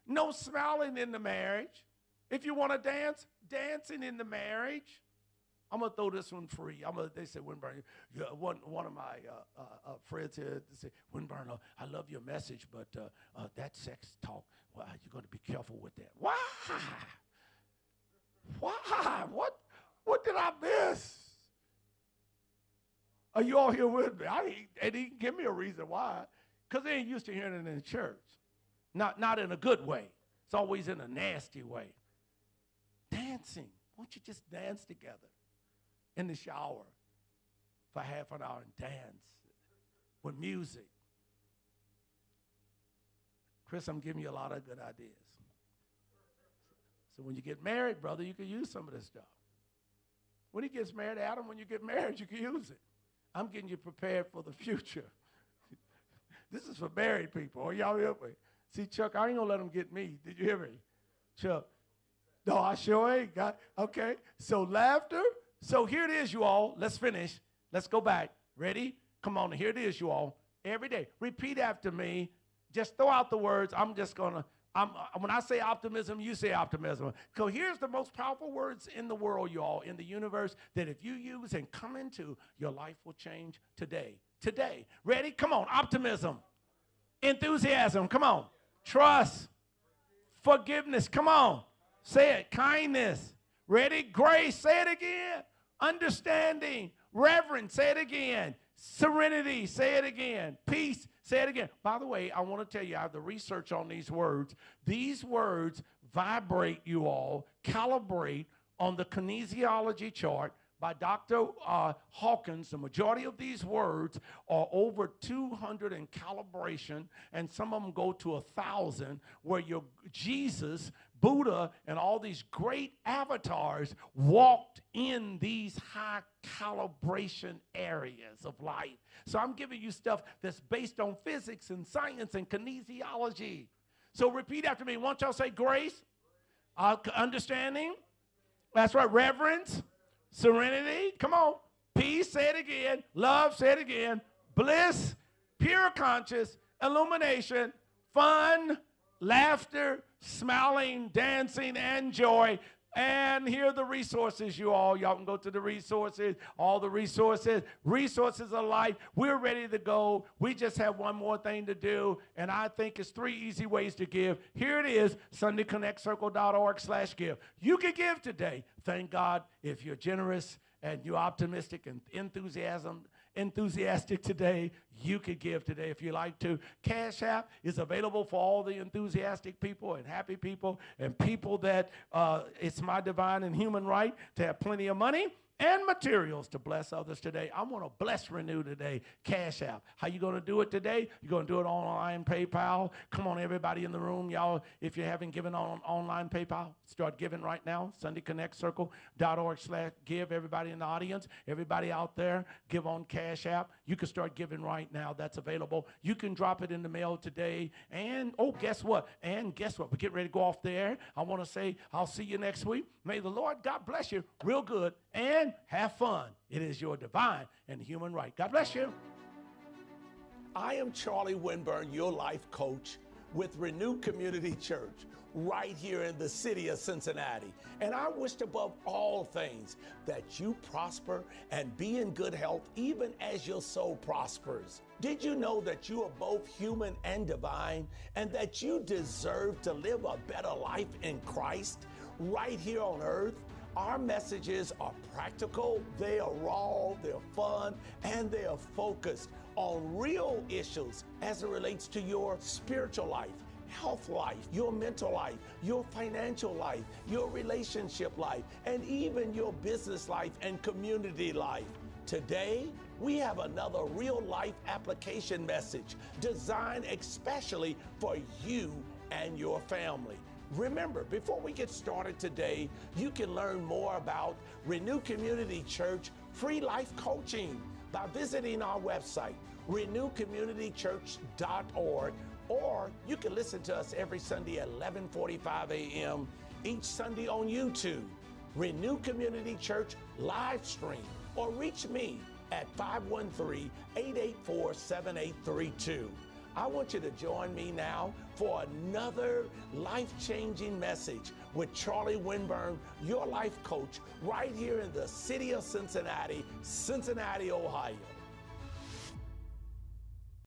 No smiling in the marriage. If you want to dance, dancing in the marriage. I'm going to throw this one free. They said, Winburn, one of my friends here said, Winburn, I love your message, but that sex talk, well, you're going to be careful with that. Why? Why? What did I miss? Are you all here with me? And he give me a reason why. Because they ain't used to hearing it in the church. Not in a good way. It's always in a nasty way. Dancing. Won't you just dance together in the shower for half an hour and dance with music? Chris, I'm giving you a lot of good ideas. So when you get married, brother, you can use some of this stuff. When he gets married, Adam, when you get married, you can use it. I'm getting you prepared for the future. This is for married people. Are y'all hear me? See, Chuck, I ain't going to let them get me. Did you hear me? Chuck. No, I sure ain't got. Okay. So laughter. So here it is, you all. Let's finish. Let's go back. Ready? Come on. Here it is, you all. Every day. Repeat after me. Just throw out the words. I'm just going to. When I say optimism, you say optimism. So here's the most powerful words in the world, y'all, in the universe, that if you use and come into, your life will change today. Today. Ready? Come on. Optimism. Enthusiasm. Come on. Trust. Forgiveness. Come on. Say it. Kindness. Ready? Grace. Say it again. Understanding. Reverence. Say it again. Serenity. Say it again. Peace. Say it again. By the way, I want to tell you, I have the research on these words. These words vibrate, you all, calibrate on the kinesiology chart by Dr. Hawkins. The majority of these words are over 200 in calibration, and some of them go to 1,000, where your Jesus, Buddha, and all these great avatars walked in these high calibration areas of life. So I'm giving you stuff that's based on physics and science and kinesiology. So repeat after me. Won't y'all say grace, understanding, that's right, reverence, serenity, come on, peace, say it again, love, say it again, bliss, pure conscious, illumination, fun, laughter, smiling, dancing, and joy. And here are the resources, you all. Y'all can go to the resources, all the resources. Resources of life. We're ready to go. We just have one more thing to do, and I think it's 3 easy ways to give. Here it is, SundayConnectCircle.org/give. You can give today. Thank God if you're generous and you're optimistic and enthusiastic today, you could give today if you like to. Cash App is available for all the enthusiastic people and happy people and people that it's my divine and human right to have plenty of money and materials to bless others today. I want to bless Renew today. Cash App. How you going to do it today? You're going to do it online, PayPal. Come on, everybody in the room, y'all. If you haven't given on online PayPal, start giving right now. SundayConnectCircle.org/give. Everybody in the audience, everybody out there, give on Cash App. You can start giving right now. That's available. You can drop it in the mail today. And, guess what? We get ready to go off the air. I want to say I'll see you next week. May the Lord God bless you real good and have fun. It is your divine and human right. God bless you. I am Charlie Winburn, your life coach with Renew Community Church right here in the city of Cincinnati. And I wish above all things that you prosper and be in good health even as your soul prospers. Did you know that you are both human and divine and that you deserve to live a better life in Christ right here on earth? Our messages are practical, they are raw, they're fun, and they are focused on real issues as it relates to your spiritual life, health life, your mental life, your financial life, your relationship life, and even your business life and community life. Today, we have another real life application message designed especially for you and your family. Remember, before we get started today, you can learn more about Renew Community Church free life coaching by visiting our website, renewcommunitychurch.org, or you can listen to us every Sunday at 11:45 a.m. each Sunday on YouTube, Renew Community Church live stream, or reach me at 513-884-7832. I want you to join me now for another life-changing message with Charlie Winburn, your life coach, right here in the city of Cincinnati, Ohio.